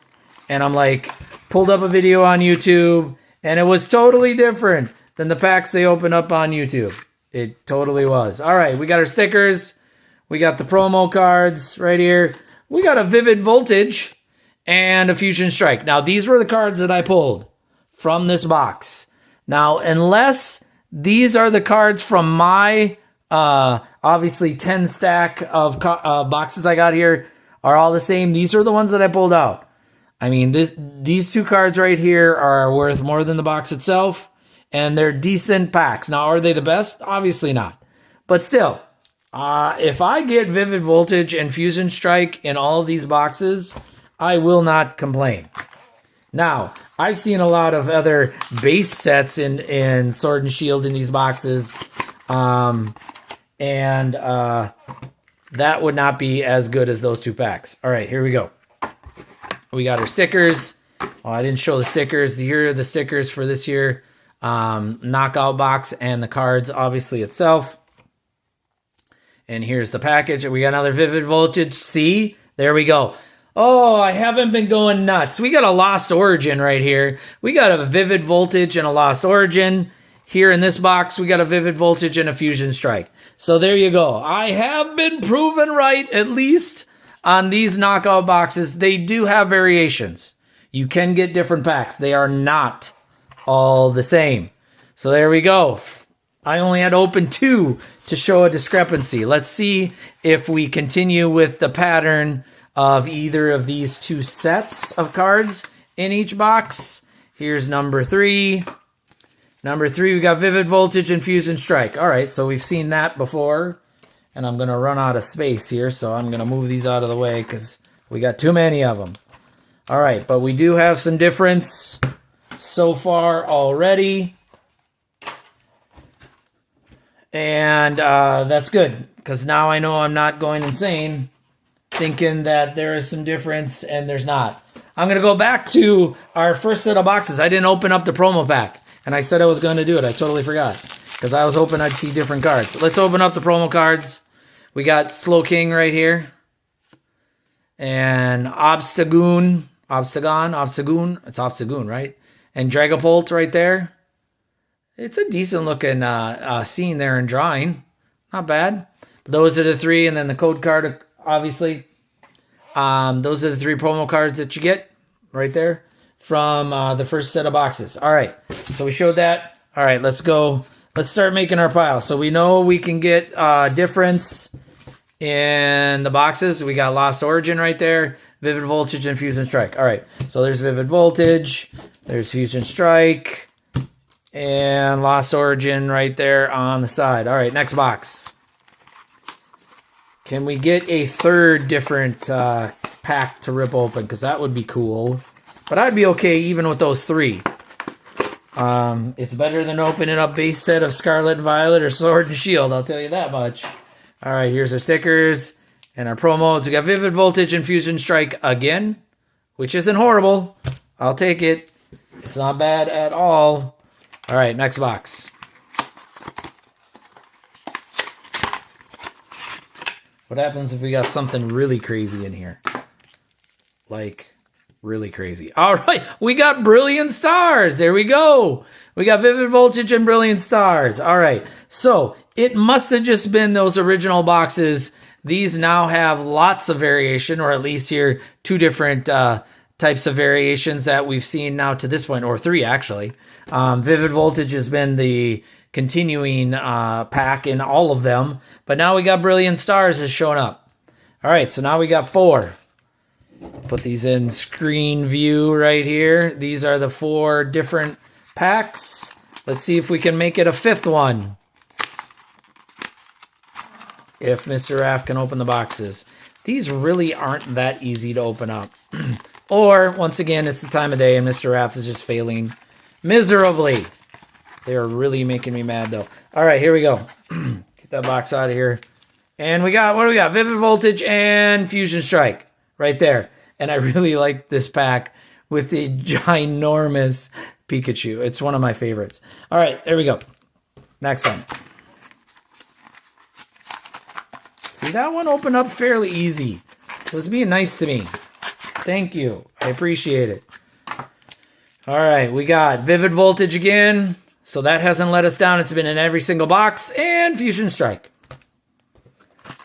and I'm like, pulled up a video on YouTube, and it was totally different than the packs they open up on YouTube. It totally was. All right, we got our stickers. We got the promo cards right here. We got a Vivid Voltage and a Fusion Strike. Now, these were the cards that I pulled from this box. Now, unless these are the cards from my, obviously, 10 stack of boxes I got here are all the same. These are the ones that I pulled out. I mean, these 2 cards right here are worth more than the box itself, and they're decent packs. Now, are they the best? Obviously not. But still, if I get Vivid Voltage and Fusion Strike in all of these boxes, I will not complain. Now, I've seen a lot of other base sets in Sword and Shield in these boxes, and that would not be as good as those 2 packs. All right, here we go. We got our stickers. Oh, I didn't show the stickers. Here are the stickers for this year. Knockout box and the cards, obviously, itself. And here's the package. We got another Vivid Voltage. See? There we go. Oh, I haven't been going nuts. We got a Lost Origin right here. We got a Vivid Voltage and a Lost Origin. Here in this box, we got a Vivid Voltage and a Fusion Strike. So there you go. I have been proven right, at least on these knockout boxes. They do have variations. You can get different packs. They are not all the same. So there we go. I only had to open 2 to show a discrepancy. Let's see if we continue with the pattern of either of these 2 sets of cards in each box. Here's number 3. Number 3, we got Vivid Voltage and Fusion Strike. All right, so we've seen that before. And I'm going to run out of space here, so I'm going to move these out of the way because we got too many of them. All right, but we do have some difference so far already. And that's good, because now I know I'm not going insane thinking that there is some difference, and there's not. I'm going to go back to our first set of boxes. I didn't open up the promo pack, and I said I was going to do it. I totally forgot, because I was hoping I'd see different cards. Let's open up the promo cards. We got Slow King right here, and Obstagoon. It's Obstagoon, right? And Dragapult right there. It's a decent looking scene there in drawing. Not bad. Those are the 3, and then the code card, obviously. Those are the 3 promo cards that you get right there from the first set of boxes. All right, so we showed that. All right, let's go. Let's start making our pile. So we know we can get difference in the boxes. We got Lost Origin right there, Vivid Voltage, and Fusion Strike. All right, so there's Vivid Voltage. There's Fusion Strike. And Lost Origin right there on the side. All right, next box. Can we get a third different pack to rip open? Because that would be cool. But I'd be okay even with those 3. It's better than opening up base set of Scarlet and Violet or Sword and Shield, I'll tell you that much. All right, here's our stickers and our promos. We got Vivid Voltage and Fusion Strike again, which isn't horrible. I'll take it. It's not bad at all. All right, next box. What happens if we got something really crazy in here? Like... really crazy. All right, we got Brilliant Stars. There we go. We got Vivid Voltage and Brilliant Stars. All right, so it must have just been those original boxes. These now have lots of variation, or at least here 2 different types of variations that we've seen now to this point, or 3 actually. Vivid Voltage has been the continuing pack in all of them, but now we got Brilliant Stars has shown up. All right, so now we got 4. Put these in screen view right here. These are the 4 different packs. Let's see if we can make it a 5th one. If Mr. Raph can open the boxes. These really aren't that easy to open up. Or, once again, it's the time of day and Mr. Raph is just failing miserably. They are really making me mad, though. All right, here we go. Get that box out of here. And we got, what do we got? Vivid Voltage and Fusion Strike. Right there. And I really like this pack with the ginormous Pikachu. It's one of my favorites. All right, there we go. Next one. See, that one opened up fairly easy. It was being nice to me. Thank you. I appreciate it. All right, we got Vivid Voltage again. So that hasn't let us down. It's been in every single box. And Fusion Strike.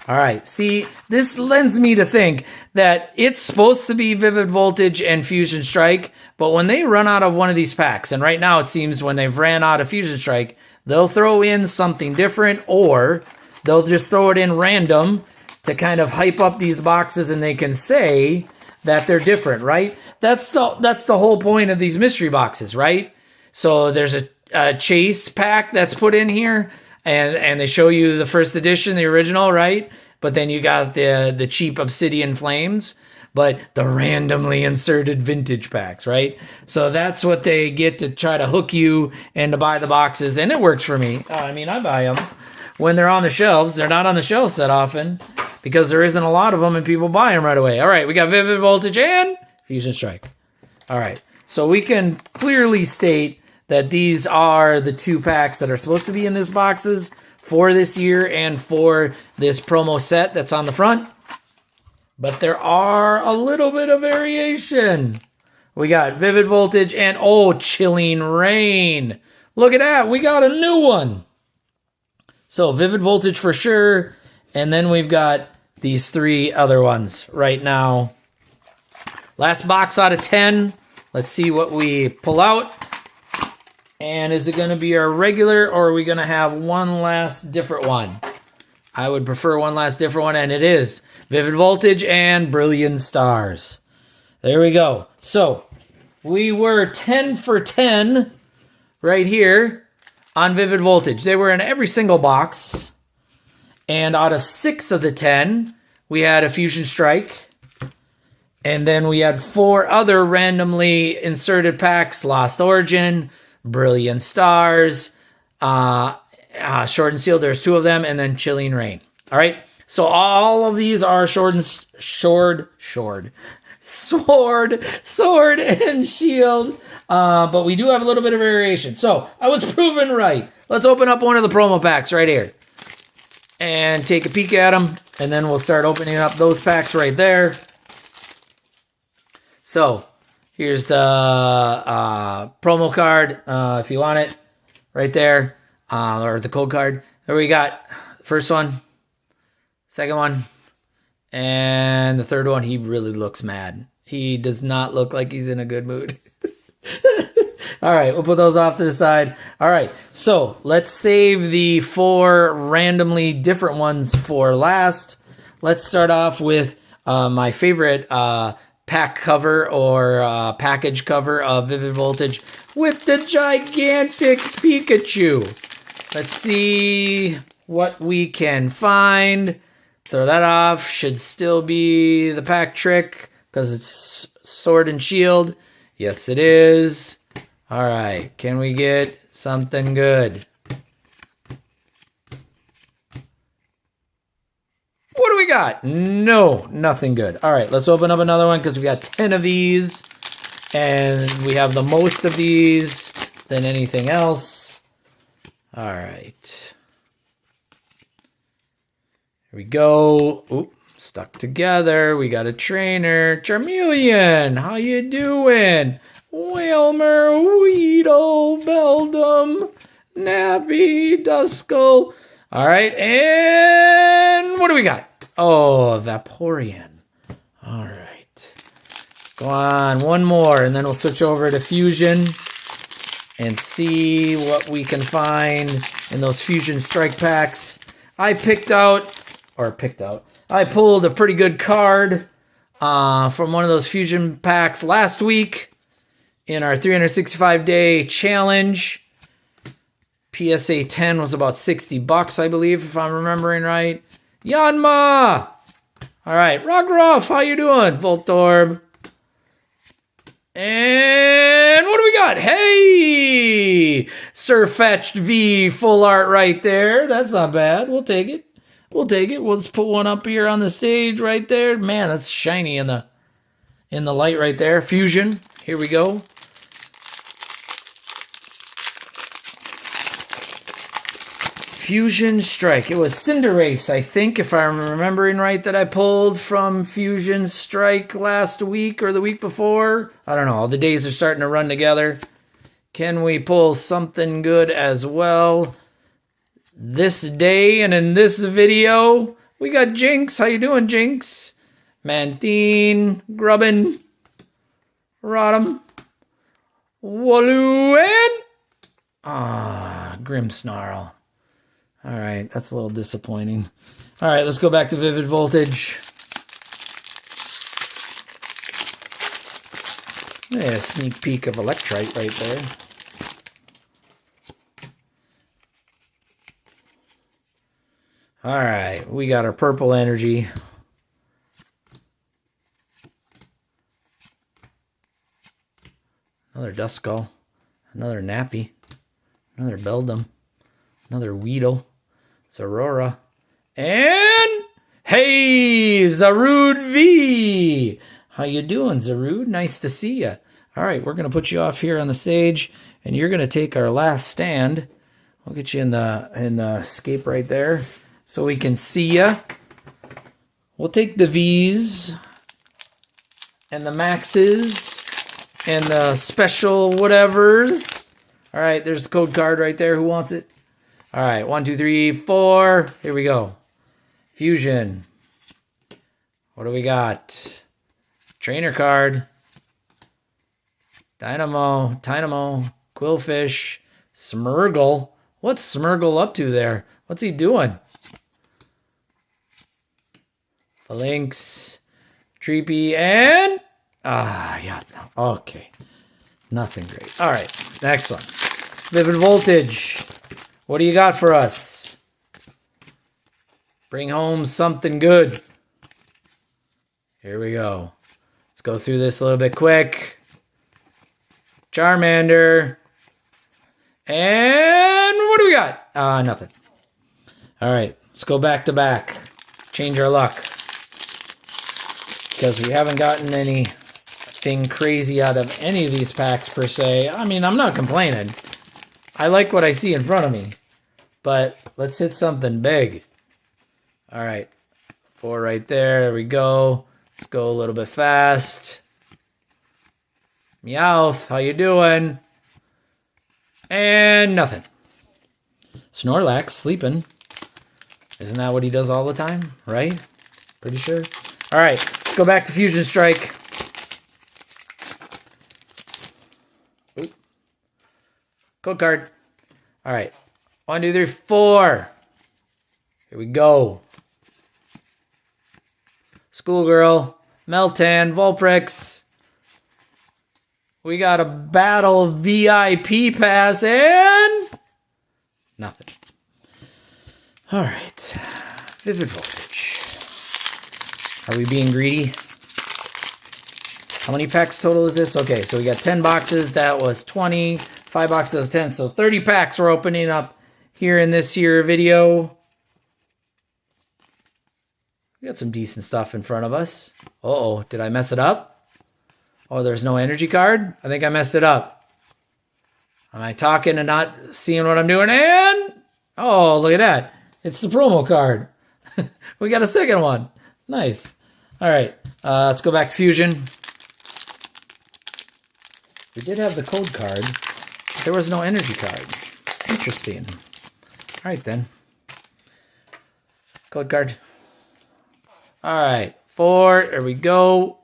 All right, see, this lends me to think that it's supposed to be Vivid Voltage and Fusion Strike, but when they run out of one of these packs, and right now it seems when they've ran out of Fusion Strike, they'll throw in something different, or they'll just throw it in random to kind of hype up these boxes and they can say that they're different, right? That's the whole point of these mystery boxes, right? So there's a chase pack that's put in here, and they show you the first edition, the original, right? But then you got the cheap Obsidian Flames, but the randomly inserted vintage packs, right? So that's what they get to try to hook you and to buy the boxes, and it works for me. I mean, I buy them when they're on the shelves. They're not on the shelves that often because there isn't a lot of them and people buy them right away. All right, we got Vivid Voltage and Fusion Strike. All right, so we can clearly state that these are the 2 packs that are supposed to be in these boxes for this year and for this promo set that's on the front. But there are a little bit of variation. We got Vivid Voltage and, oh, Chilling Rain. Look at that. We got a new one. So Vivid Voltage for sure. And then we've got these 3 other ones right now. Last box out of 10. Let's see what we pull out. And is it going to be our regular, or are we going to have one last different one? I would prefer one last different one, and it is Vivid Voltage and Brilliant Stars. There we go. So we were 10 for 10 right here on Vivid Voltage. They were in every single box. And out of 6 of the 10, we had a Fusion Strike. And then we had 4 other randomly inserted packs: Lost Origin, Brilliant Stars, Short and Sealed. There's 2 of them, and then Chilling Rain. All right. So all of these are Sword and Shield. But we do have a little bit of variation. So I was proven right. Let's open up one of the promo packs right here and take a peek at them, and then we'll start opening up those packs right there. So here's the promo card, if you want it, right there, or the code card. There we got first one, second one, and the third one. He really looks mad. He does not look like he's in a good mood. All right, we'll put those off to the side. All right, so let's save the 4 randomly different ones for last. Let's start off with my favorite pack cover or package cover of Vivid Voltage with the gigantic Pikachu. Let's see what we can find. Throw that off. Should still be the pack trick because it's Sword and Shield. Yes, it is. All right. Can we get something good? What do we got? No, nothing good. All right, let's open up another one because we got 10 of these. And we have the most of these than anything else. All right. Here we go. Oop, stuck together. We got a trainer. Charmeleon, how you doing? Whalmer, Weedle, Beldum, Nappy, Duskull. All right, and what do we got? Oh, Vaporeon. All right. Go on, one more, and then we'll switch over to Fusion and see what we can find in those Fusion Strike packs. I pulled a pretty good card from one of those Fusion packs last week in our 365-day challenge. PSA 10 was about $60, I believe, if I'm remembering right. Yanma! All right, Rockruff, how you doing? Voltorb. And what do we got? Hey! Sirfetch'd V full art right there. That's not bad. We'll take it. We'll take it. We'll just put one up here on the stage right there. Man, that's shiny in the light right there. Fusion. Here we go. Fusion Strike. It was Cinderace, I think, if I'm remembering right, that I pulled from Fusion Strike last week or the week before. I don't know. All the days are starting to run together. Can we pull something good as well this day and in this video? We got Jinx. How you doing, Jinx? Mantine, Grubbin, Rotom, Waloo, and Grimmsnarl. All right, that's a little disappointing. All right, let's go back to Vivid Voltage. Yeah, a sneak peek of Electrite right there. All right, we got our purple energy. Another Duskull. Another Nappy. Another Beldum. Another Weedle. Zorora. And hey, Zarude V. How you doing, Zarude? Nice to see you. All right, we're going to put you off here on the stage, and you're going to take our last stand. We'll get you in the escape right there so we can see you. We'll take the V's and the Maxes and the special whatevers. All right, there's the code card right there. Who wants it? All right, 1, 2, 3, 4. Here we go. Fusion. What do we got? Trainer card. Dynamo, Quillfish, Smeargle. What's Smeargle up to there? What's he doing? Phalanx, Treepy, and yeah, okay. Nothing great. All right, next one. Vivid Voltage. What do you got for us? Bring home something good. Here we go. Let's go through this a little bit quick. Charmander. And what do we got? Nothing. All right, let's go back to back. Change our luck. Because we haven't gotten anything crazy out of any of these packs per se. I mean, I'm not complaining. I like what I see in front of me. But let's hit something big. All right. 4 right there. There we go. Let's go a little bit fast. Meowth, how you doing? And nothing. Snorlax, sleeping. Isn't that what he does all the time? Right? Pretty sure. All right. Let's go back to Fusion Strike. Oop. Code card. All right. 1, 2, 3, 4. Here we go. Schoolgirl. Meltan, Vulprix. We got a Battle VIP pass and nothing. All right. Vivid Voltage. Are we being greedy? How many packs total is this? Okay, so we got 10 boxes. That was 20. 5 boxes was 10. So 30 packs we're opening up here in this here video. We got some decent stuff in front of us. Uh-oh, did I mess it up? Oh, there's no energy card? I think I messed it up. Am I talking and not seeing what I'm doing? And, oh, look at that. It's the promo card. We got a second one. Nice. All right, let's go back to Fusion. We did have the code card, but there was no energy card. Interesting. All right, then. Code card. All right, 4. There we go.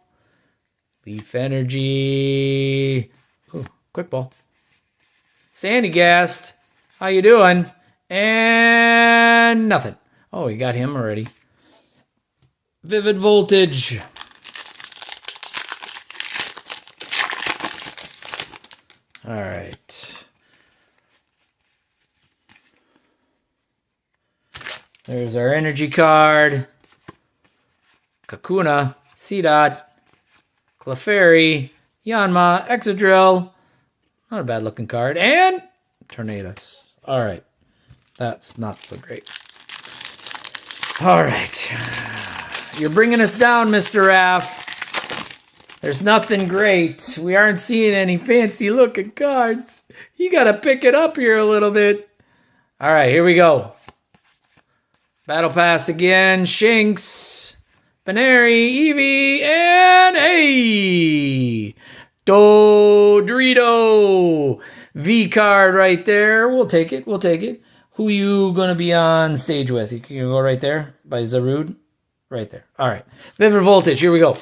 Leaf Energy. Ooh, quick ball. Sandy Gast. How you doing? And nothing. Oh, we got him already. Vivid Voltage. All right. There's our energy card. Kakuna, C-Dot, Clefairy, Yanma, Exadrill. Not a bad looking card. And Tornadus. All right. That's not so great. All right. You're bringing us down, Mr. Raph. There's nothing great. We aren't seeing any fancy looking cards. You got to pick it up here a little bit. All right, here we go. Battle Pass again. Shinx, Baneri, Eevee, and a Dorito V card right there. We'll take it. We'll take it. Who you going to be on stage with? You can go right there by Zarude. Right there. All right. Vivid Voltage. Here we go.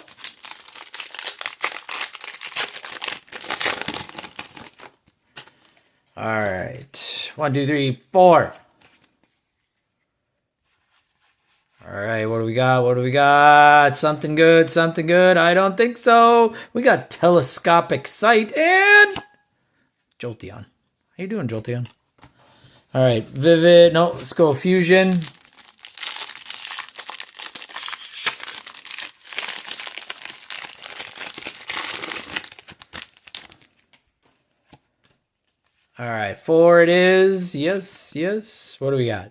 All right. 1, 2, 3, 4. All right. What do we got? What do we got? Something good. Something good. I don't think so. We got Telescopic Sight and Jolteon. How you doing, Jolteon? All right. Vivid. No, let's go Fusion. All right, 4 it is. Yes, yes. What do we got?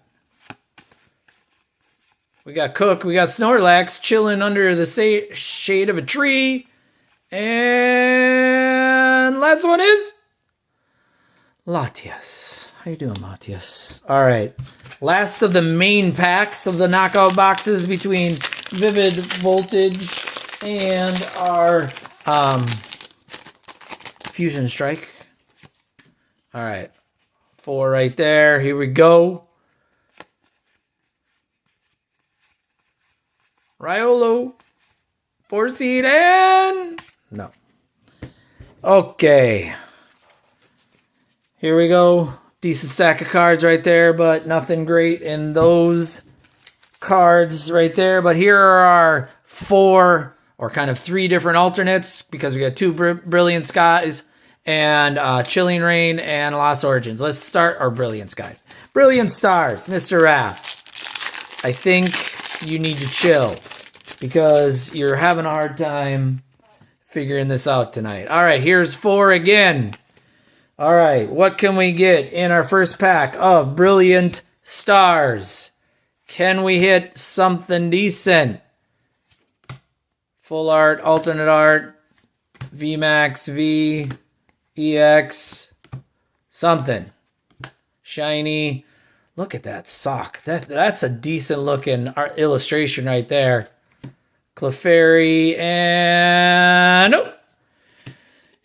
We got Cook. We got Snorlax chilling under the shade of a tree. And last one is Latias. How you doing, Latias? All right. Last of the main packs of the knockout boxes between Vivid Voltage and our Fusion Strike. All right, 4 right there. Here we go. Riolo, 4 seed, and no. Okay. Here we go. Decent stack of cards right there, but nothing great in those cards right there. But here are our 4 or kind of 3 different alternates because we got 2 Brilliant Skies and Chilling Rain and Lost Origins. Let's start our Brilliant Skies. Brilliant Stars, Mr. Raph. I think you need to chill because you're having a hard time figuring this out tonight. All right, here's 4 again. All right, what can we get in our first pack of Brilliant Stars? Can we hit something decent? Full art, alternate art, VMAX, V, EX, something. Shiny. Look at that sock. That's a decent looking art illustration right there. Clefairy and nope.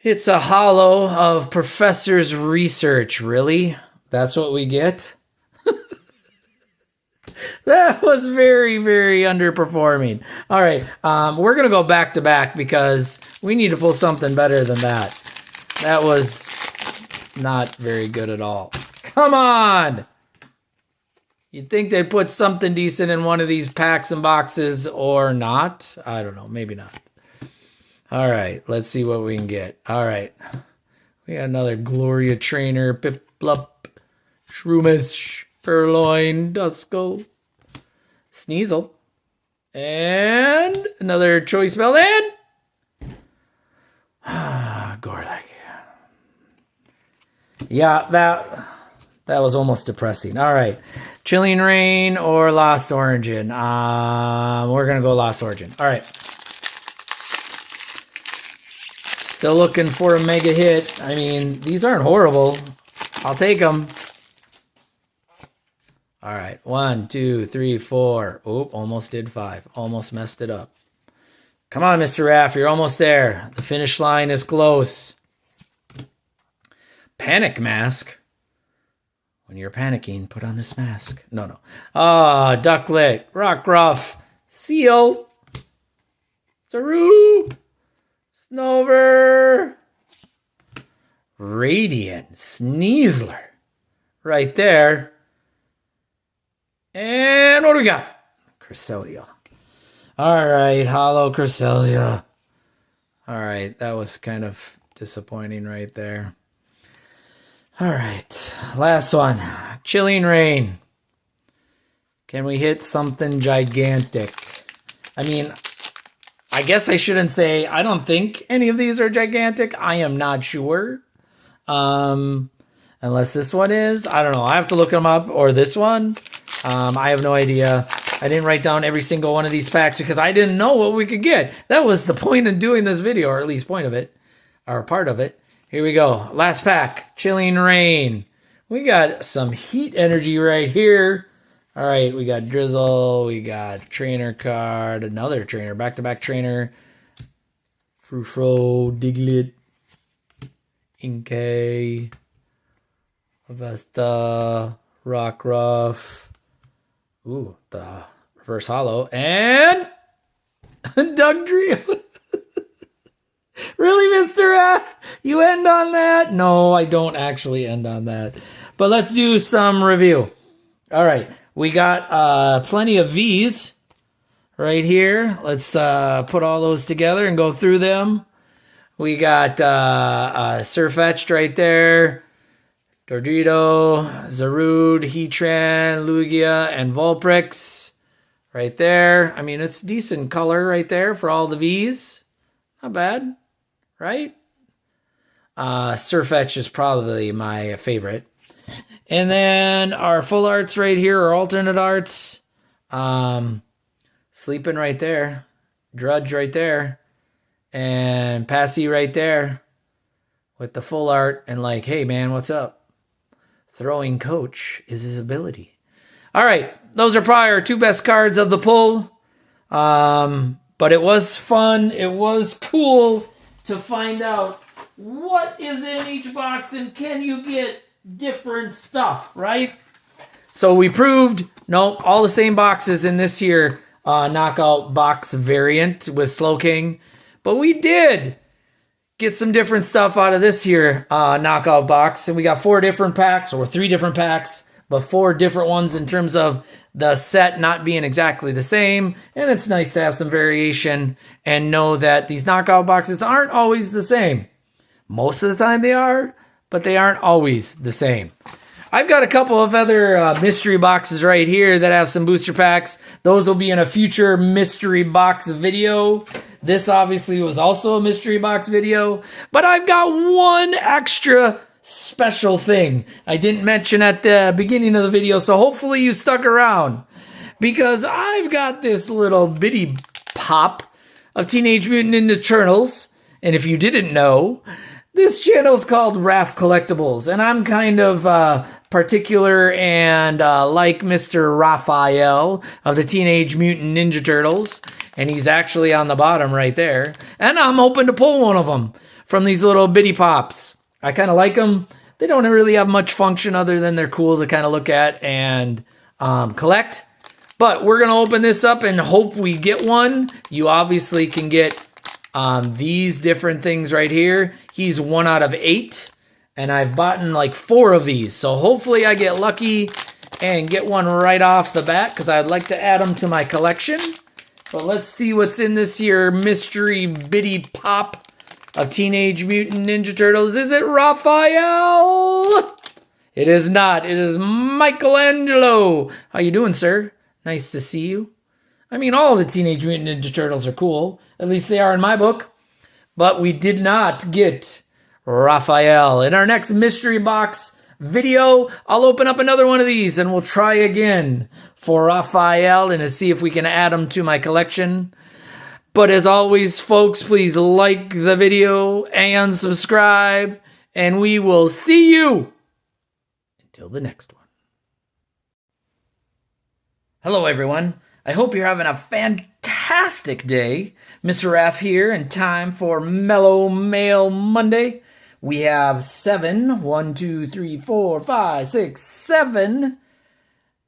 It's a holo of Professor's Research. Really? That's what we get? That was very, very underperforming. All right, we're going to go back to back because we need to pull something better than that. That was not very good at all. Come on! You'd think they'd put something decent in one of these packs and boxes or not. I don't know, maybe not. All right, let's see what we can get. All right. We got another Gloria Trainer, Piplup, Shroomish, Furloin, Duskull, Sneasel, and another Choice Belt, and Gorlek. Yeah, that was almost depressing. All right, Chilling Rain or Lost Origin. We're gonna go Lost Origin. All right. Still looking for a mega hit. I mean, these aren't horrible. I'll take them. All right. 1, 2, 3, 4. Oop, almost did 5. Almost messed it up. Come on, Mr. Raph. You're almost there. The finish line is close. Panic mask. When you're panicking, put on this mask. No. Ducklet. Rockruff. Seal. Saru. Snover. Radiant. Sneasler. Right there. And what do we got? Cresselia. All right, Hollow Cresselia. All right, that was kind of disappointing right there. All right, last one. Chilling Rain. Can we hit something gigantic? I mean, I guess I shouldn't say I don't think any of these are gigantic. I am not sure. Unless this one is. I don't know. I have to look them up. Or this one. I have no idea. I didn't write down every single one of these packs because I didn't know what we could get. That was the point of doing this video, or at least point of it, or part of it. Here we go. Last pack. Chilling Rain. We got some heat energy right here. All right, we got Drizzle. We got trainer card. Another trainer. Back-to-back trainer. Frufro. Diglett. Inkay. Avesta. Rockruff. Ooh, the reverse hollow. And Doug Trio. Really, Mr. F? You end on that? No, I don't actually end on that. But let's do some review. All right. We got plenty of V's right here. Let's put all those together and go through them. We got Surfetched right there. Dordito, Zarude, Heatran, Lugia, and Vulprix right there. I mean, it's decent color right there for all the V's. Not bad, right? Surfetch is probably my favorite. And then our full arts right here, or alternate arts. Sleeping right there. Drudge right there. And Passy right there. With the full art and like, hey man, what's up? Throwing Coach is his ability. All right, those are probably our two best cards of the pull. But it was fun. It was cool to find out what is in each box and can you get different stuff, right? So we proved, no, all the same boxes in this here knockout box variant with Slowking. But we did get some different stuff out of this here knockout box. And we got 4 different packs, or 3 different packs, but 4 different ones in terms of the set not being exactly the same. And it's nice to have some variation and know that these knockout boxes aren't always the same. Most of the time they are, but they aren't always the same. I've got a couple of other mystery boxes right here that have some booster packs. Those will be in a future mystery box video. This obviously was also a mystery box video, but I've got one extra special thing I didn't mention at the beginning of the video, so hopefully you stuck around, because I've got this little bitty pop of Teenage Mutant Ninja Turtles, and if you didn't know, this channel is called Raph Collectables, and I'm kind of particular and like Mr. Raphael of the Teenage Mutant Ninja Turtles, and he's actually on the bottom right there, and I'm hoping to pull one of them from these little bitty pops. I kind of like them. They don't really have much function other than they're cool to kind of look at and collect, but we're going to open this up and hope we get one. You obviously can get these different things right here. He's 1 out of 8, and I've bought like 4 of these. So hopefully I get lucky and get one right off the bat, because I'd like to add them to my collection. But let's see what's in this here mystery bitty pop of Teenage Mutant Ninja Turtles. Is it Raphael? It is not. It is Michelangelo. How you doing, sir? Nice to see you. I mean, all the Teenage Mutant Ninja Turtles are cool. At least they are in my book. But we did not get Raphael. In our next mystery box video, I'll open up another one of these and we'll try again for Raphael and to see if we can add him to my collection. But as always, folks, please like the video and subscribe, and we will see you until the next one. Hello, everyone. I hope you're having a fantastic day. Mr. Raph here, and time for Mello Mail Monday. We have 7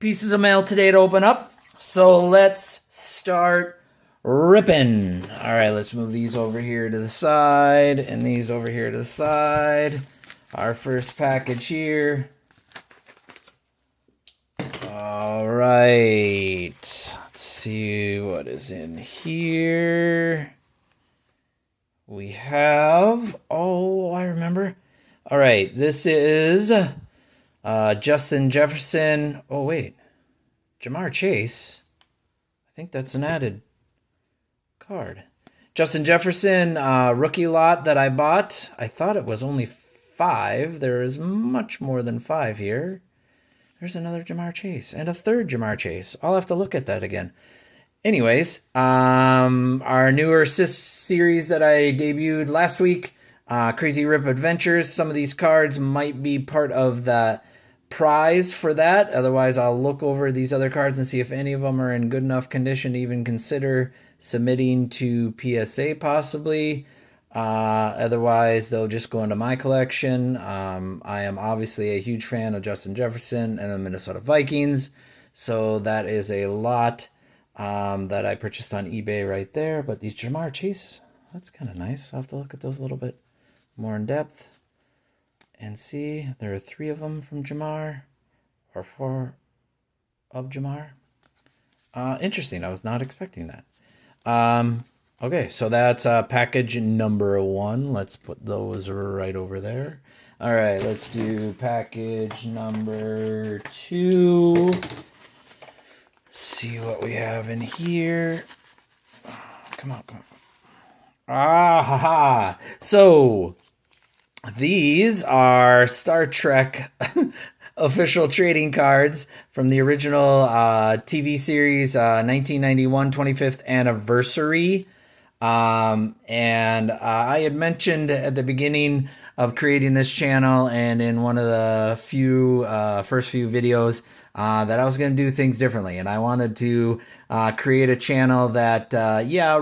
pieces of mail today to open up. So let's start ripping. All right, let's move these over here to the side and these over here to the side. Our first package here. All right, let's see what is in here. We have, oh, I remember. All right, this is Justin Jefferson. Oh, wait, Jamar Chase. I think that's an added card. Justin Jefferson rookie lot that I bought. I thought it was only 5. There is much more than 5 here. There's another Jamar Chase and a third Jamar Chase. I'll have to look at that again. Anyways, our newer series that I debuted last week, Crazy Rip Adventures. Some of these cards might be part of the prize for that. Otherwise, I'll look over these other cards and see if any of them are in good enough condition to even consider submitting to PSA possibly. Otherwise, they'll just go into my collection. I am obviously a huge fan of Justin Jefferson and the Minnesota Vikings. So that is a lot that I purchased on eBay right there. But these Jamar Chase, that's kind of nice. I'll have to look at those a little bit more in depth and see. There are 3 of them from Jamar, or 4 of Jamar. Interesting. I was not expecting that. Okay, so that's package number 1. Let's put those right over there. All right, let's do package number 2. See what we have in here. Come on, come on. Ah, ha, ha. So, these are Star Trek official trading cards from the original TV series 1991 25th anniversary. And I had mentioned at the beginning of creating this channel and in one of the first few videos that I was going to do things differently. And I wanted to create a channel that,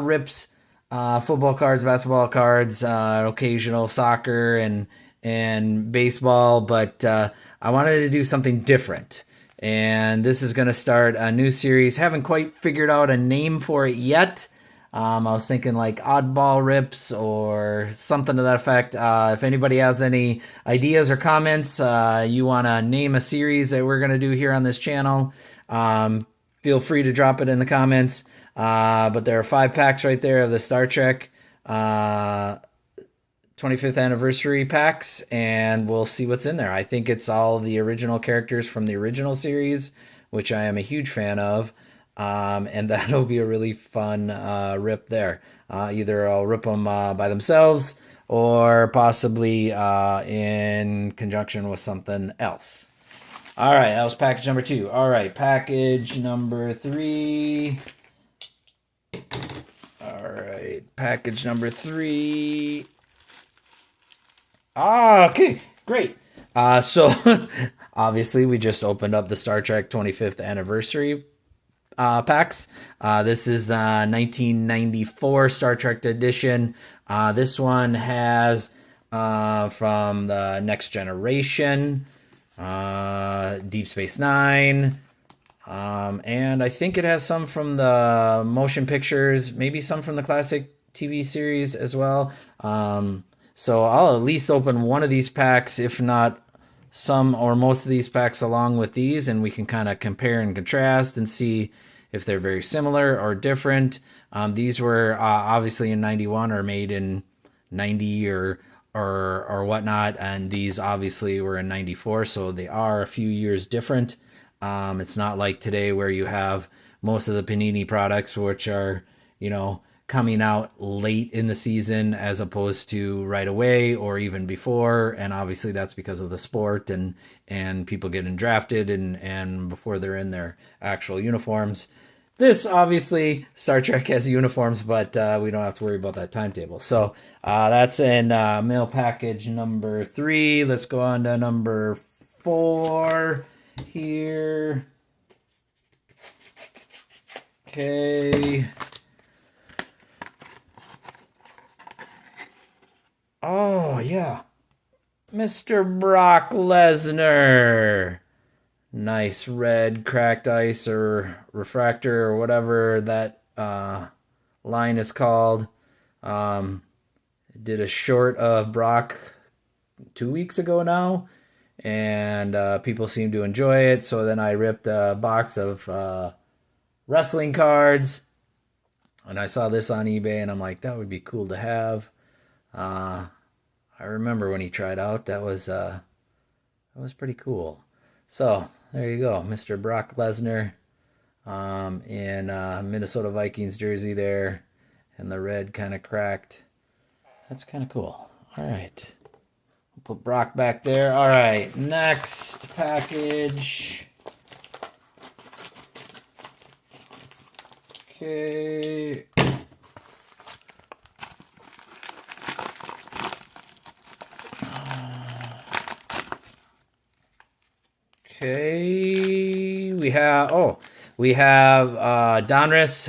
rips football cards, basketball cards, occasional soccer and baseball, but I wanted to do something different. And this is going to start a new series. Haven't quite figured out a name for it yet. I was thinking like oddball rips or something to that effect. If anybody has any ideas or comments, you want to name a series that we're going to do here on this channel, feel free to drop it in the comments. But there are 5 packs right there of the Star Trek 25th anniversary packs, and we'll see what's in there. I think it's all the original characters from the original series, which I am a huge fan of. And that'll be a really fun rip there. Either I'll rip them by themselves or possibly in conjunction with something else. All right, that was package number 2. All right, package number 3. All right, package number 3. Okay, great. So obviously we just opened up the Star Trek 25th anniversary packs. This is the 1994 Star Trek edition. This one has from the Next Generation, Deep Space Nine, and I think it has some from the motion pictures, maybe some from the classic TV series as well. So I'll at least open one of these packs, if not some or most of these packs along with these, and we can kind of compare and contrast and see if they're very similar or different. These were obviously in 91 or made in 90 or whatnot, and these obviously were in 94, so they are a few years different. It's not like today where you have most of the Panini products, which are, coming out late in the season as opposed to right away or even before. And obviously that's because of the sport and people getting drafted and before they're in their actual uniforms. This obviously Star Trek has uniforms, but we don't have to worry about that timetable. So that's in mail package number 3. Let's go on to number 4 here. Okay. Oh, yeah. Mr. Brock Lesnar. Nice red cracked ice or refractor or whatever that line is called. Did a short of Brock 2 weeks ago now, and people seem to enjoy it. So then I ripped a box of wrestling cards, and I saw this on eBay, and I'm like, that would be cool to have. I remember when he tried out. That was pretty cool. So there you go, Mr. Brock Lesnar in Minnesota Vikings jersey there, and the red kind of cracked. That's kind of cool. All right, we'll put Brock back there. All right, next package. Okay. Okay, we have Donruss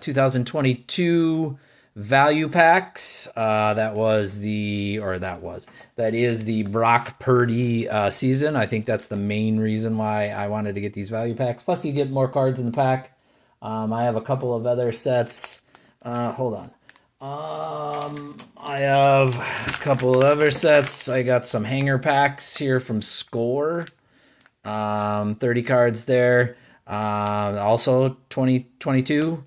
2022 value packs. That is the Brock Purdy season. I think that's the main reason why I wanted to get these value packs. Plus, you get more cards in the pack. I have a couple of other sets. Hold on. I have a couple of other sets. I got some hanger packs here from Score. 30 cards there. Also 2022.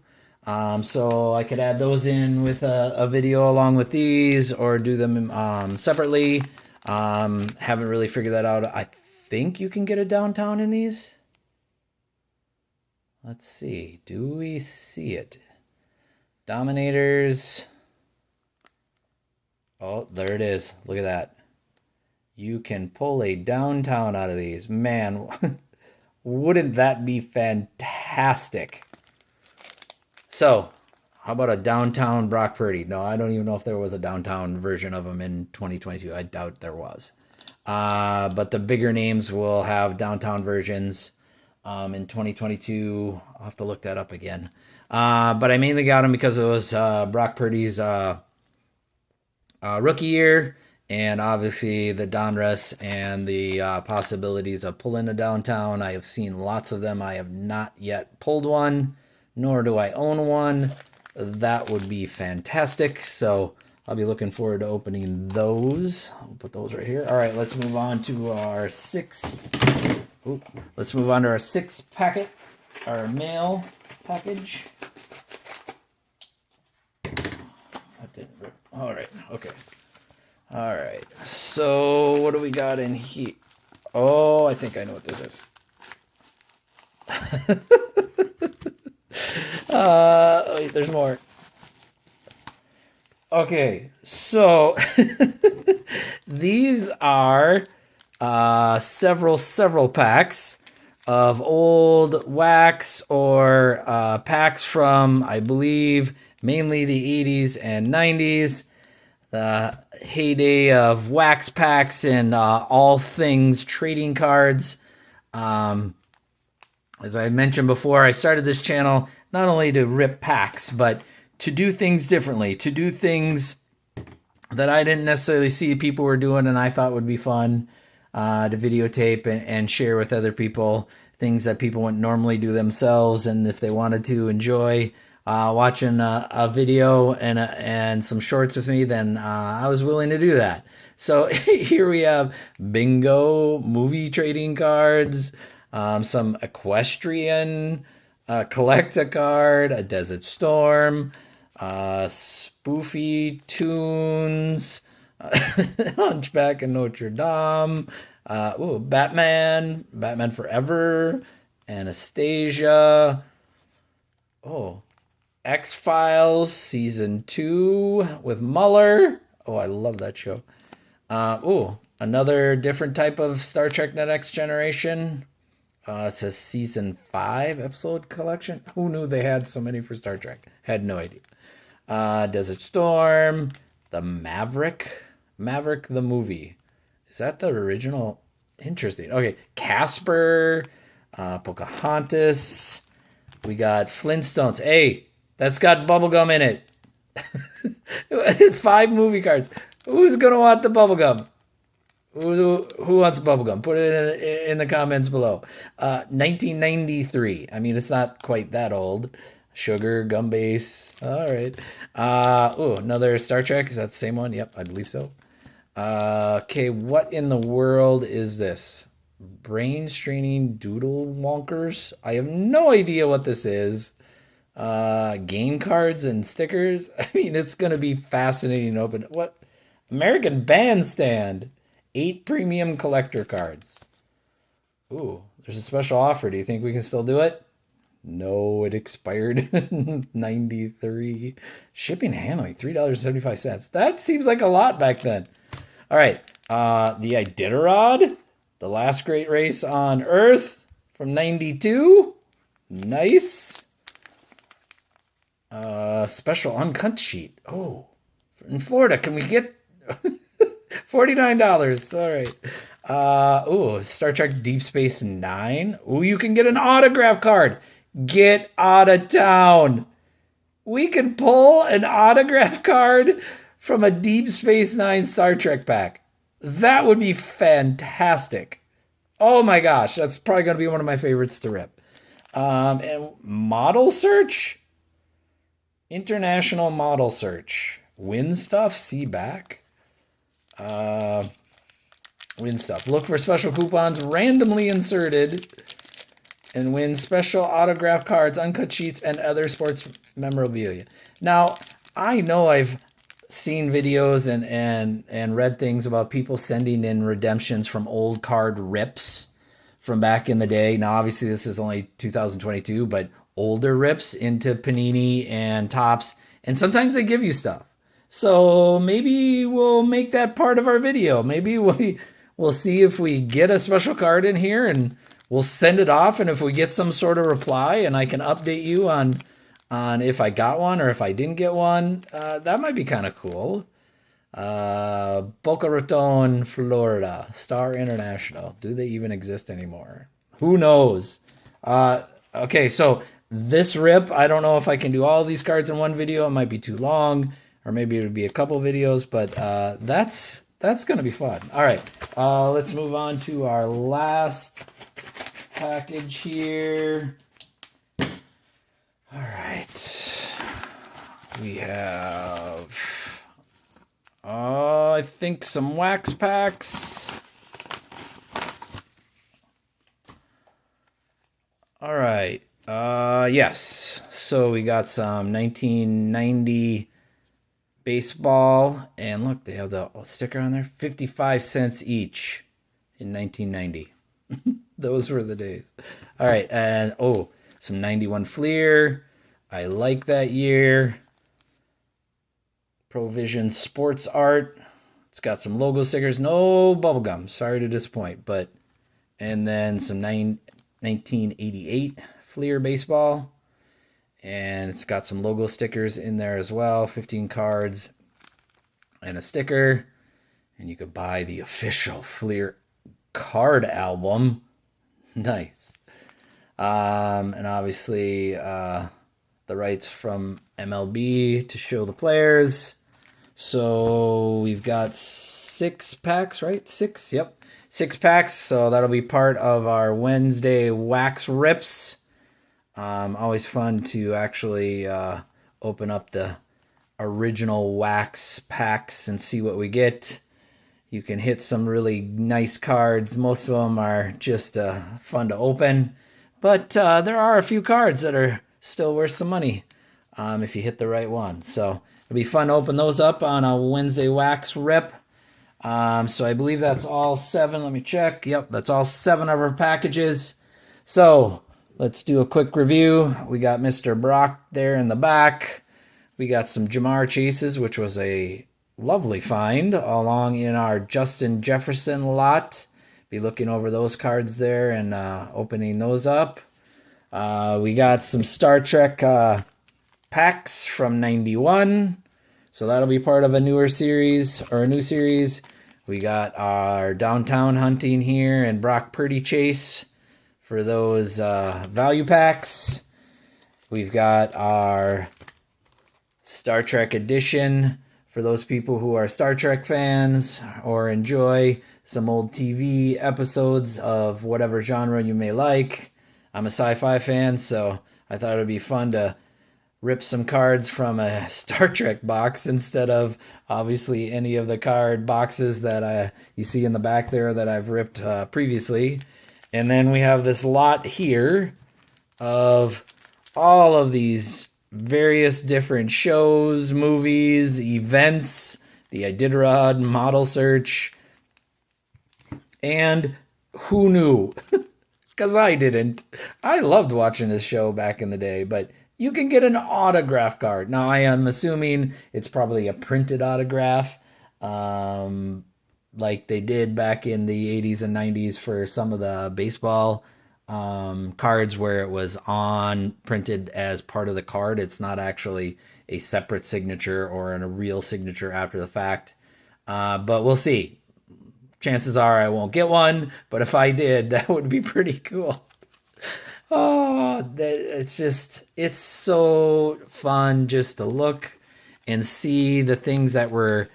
So I could add those in with a video along with these, or do them separately. Haven't really figured that out. I think you can get a downtown in these. Let's see. Do we see it? Dominators. Oh, there it is. Look at that. You can pull a downtown out of these. Man, wouldn't that be fantastic? So, how about a downtown Brock Purdy? No, I don't even know if there was a downtown version of him in 2022. I doubt there was. But the bigger names will have downtown versions in 2022. I'll have to look that up again. But I mainly got him because it was Brock Purdy's rookie year. And obviously the Donruss and the possibilities of pulling a downtown. I have seen lots of them. I have not yet pulled one, nor do I own one. That would be fantastic. So I'll be looking forward to opening those. I'll put those right here. All right, let's move on to our sixth packet, our mail package. That didn't rip. All right, okay. All right, so what do we got in here? Oh, I think I know what this is. Wait, there's more. Okay, so these are several packs of old wax or packs from, I believe, mainly the 80s and 90s. The heyday of wax packs and all things trading cards. As I mentioned before, I started this channel not only to rip packs, but to do things differently, to do things that I didn't necessarily see people were doing and I thought would be fun to videotape and share with other people, things that people wouldn't normally do themselves, and if they wanted to enjoy watching a video and some shorts with me, then I was willing to do that. So here we have bingo movie trading cards, some equestrian A collect a card, a Desert Storm, Spoofy Tunes, Hunchback of Notre Dame, Batman Forever, Anastasia. Oh, X-Files Season 2 with Mueller. Oh, I love that show. Another different type of Star Trek Next Generation. It says Season 5 episode collection. Who knew they had so many for Star Trek? Had no idea. Desert Storm. The Maverick. Maverick the movie. Is that the original? Interesting. Okay. Casper. Pocahontas. We got Flintstones. Hey, that's got bubblegum in it. 5 movie cards. Who's going to want the bubblegum? Who wants bubblegum? Put it in the comments below. 1993. I mean, it's not quite that old. Sugar, gum base. All right. Another Star Trek. Is that the same one? Yep, I believe so. Okay, what in the world is this? Brain straining doodle wonkers? I have no idea what this is. Game cards and stickers. I mean, it's going to be fascinating to open. What? American Bandstand. 8 premium collector cards. Ooh, there's a special offer. Do you think we can still do it? No, it expired. 93. Shipping and handling, $3.75. That seems like a lot back then. All right. The Iditarod. The last great race on Earth from 92. Nice. Special uncut sheet. Oh, in Florida, can we get... $49. All right. Star Trek Deep Space Nine. You can get an autograph card. Get out of town. We can pull an autograph card from a Deep Space Nine Star Trek pack. That would be fantastic. Oh my gosh, that's probably going to be one of my favorites to rip. And model search. International model search. Win stuff. See back. Win stuff. Look for special coupons randomly inserted and win special autograph cards, uncut sheets, and other sports memorabilia. Now, I know I've seen videos and read things about people sending in redemptions from old card rips from back in the day. Now, obviously, this is only 2022, but older rips into Panini and Topps, and sometimes they give you stuff. So maybe we'll make that part of our video. Maybe we'll see if we get a special card in here and we'll send it off. And if we get some sort of reply and I can update you on if I got one or if I didn't get one, that might be kind of cool. Boca Raton, Florida, Star International. Do they even exist anymore? Who knows? Okay, so this rip, I don't know if I can do all these cards in one video. It might be too long. Or maybe it would be a couple videos, but that's going to be fun. All right, let's move on to our last package here. All right, we have, I think some wax packs. All right, yes. So we got some 1990 baseball, and look, they have the sticker on there. 55 cents each in 1990. Those were the days. All right, and some 91 Fleer. I like that year. Provision Sports Art. It's got some logo stickers. No bubblegum. Sorry to disappoint, but and then some 1988 Fleer baseball. And it's got some logo stickers in there as well. 15 cards and a sticker. And you could buy the official Fleer card album. Nice. And obviously the rights from MLB to show the players. So we've got 6 packs, right? 6, yep. 6 packs. So that'll be part of our Wednesday wax rips. Always fun to actually open up the original wax packs and see what we get. You can hit some really nice cards. Most of them are just fun to open, But there are a few cards that are still worth some money if you hit the right one. So it'll be fun to open those up on a Wednesday Wax Rip. So I believe that's all 7. Let me check. Yep, that's all 7 of our packages. So let's do a quick review. We got Mr. Brock there in the back. We got some Jamar Chases, which was a lovely find, along in our Justin Jefferson lot. Be looking over those cards there and opening those up. We got some Star Trek packs from 91. So that'll be part of a newer series, or a new series. We got our Downtown Hunting here and Brock Purdy Chase for those value packs. We've got our Star Trek edition for those people who are Star Trek fans or enjoy some old TV episodes of whatever genre you may like. I'm a sci-fi fan, so I thought it would be fun to rip some cards from a Star Trek box instead of obviously any of the card boxes that you see in the back there that I've ripped previously. And then we have this lot here of all of these various different shows, movies, events, the Iditarod model search, and who knew? Because I didn't. I loved watching this show back in the day, but you can get an autograph card. Now, I am assuming it's probably a printed autograph, like they did back in the 80s and 90s for some of the baseball cards where it was printed as part of the card. It's not actually a separate signature or a real signature after the fact. But we'll see. Chances are I won't get one, but if I did, that would be pretty cool. Oh, it's so fun just to look and see the things that were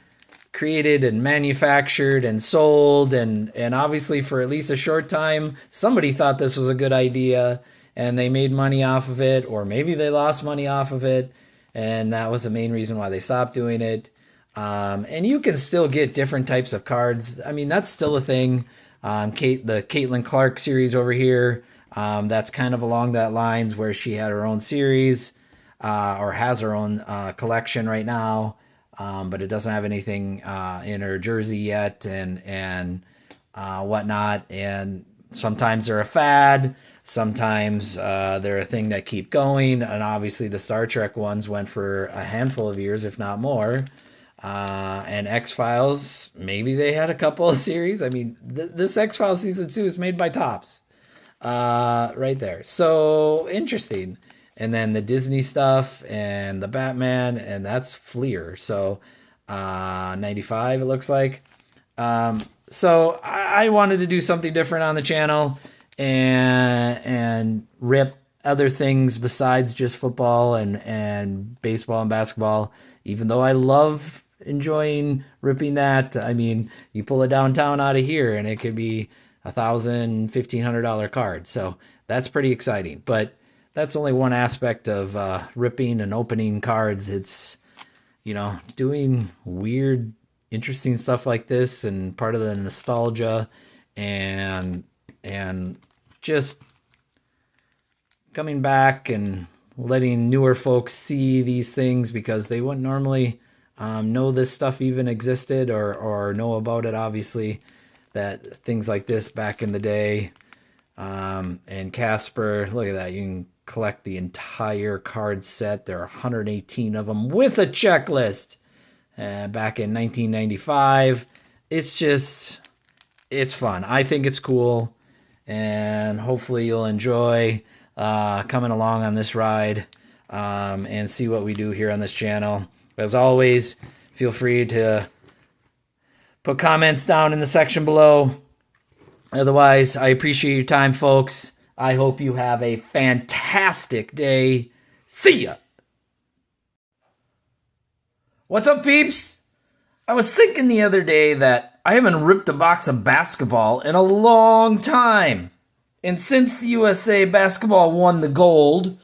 created and manufactured and sold. And obviously for at least a short time, somebody thought this was a good idea and they made money off of it, or maybe they lost money off of it. And that was the main reason why they stopped doing it. And you can still get different types of cards. I mean, that's still a thing. The Caitlin Clark series over here, that's kind of along that lines where she had her own series or has her own collection right now, but it doesn't have anything in her jersey yet and whatnot. And sometimes they're a fad. Sometimes they're a thing that keep going. And obviously the Star Trek ones went for a handful of years, if not more. And X-Files, maybe they had a couple of series. I mean, this X-Files season 2 is made by Topps. Right there. So interesting. And then the Disney stuff and the Batman, and that's Fleer. So 95 it looks like. So I wanted to do something different on the channel and rip other things besides just football and baseball and basketball, even though I love enjoying ripping that. I mean, you pull a Downtown out of here and it could be $1,000, $1,500 card. So that's pretty exciting. But that's only one aspect of ripping and opening cards. It's, doing weird, interesting stuff like this and part of the nostalgia and just coming back and letting newer folks see these things because they wouldn't normally know this stuff even existed or know about it, obviously, that things like this back in the day. And Casper, look at that. You can collect the entire card set. There are 118 of them with a checklist back in 1995. It's fun. I think it's cool. And hopefully you'll enjoy coming along on this ride and see what we do here on this channel. As always, feel free to put comments down in the section below. Otherwise, I appreciate your time, folks. I hope you have a fantastic day. See ya. What's up, peeps? I was thinking the other day that I haven't ripped a box of basketball in a long time. And since USA Basketball won the gold,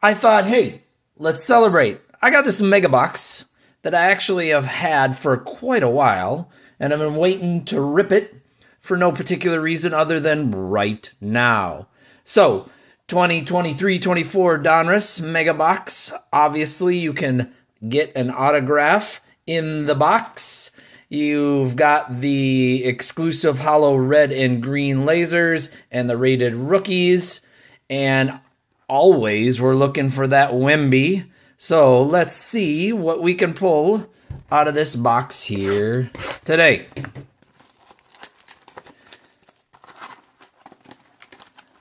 I thought, hey, let's celebrate. I got this mega box that I actually have had for quite a while, and I've been waiting to rip it for no particular reason other than right now. So, 2023-24 Donruss Mega Box. Obviously, you can get an autograph in the box. You've got the exclusive hollow red and green lasers and the rated rookies. And always we're looking for that Wemby. So let's see what we can pull out of this box here today.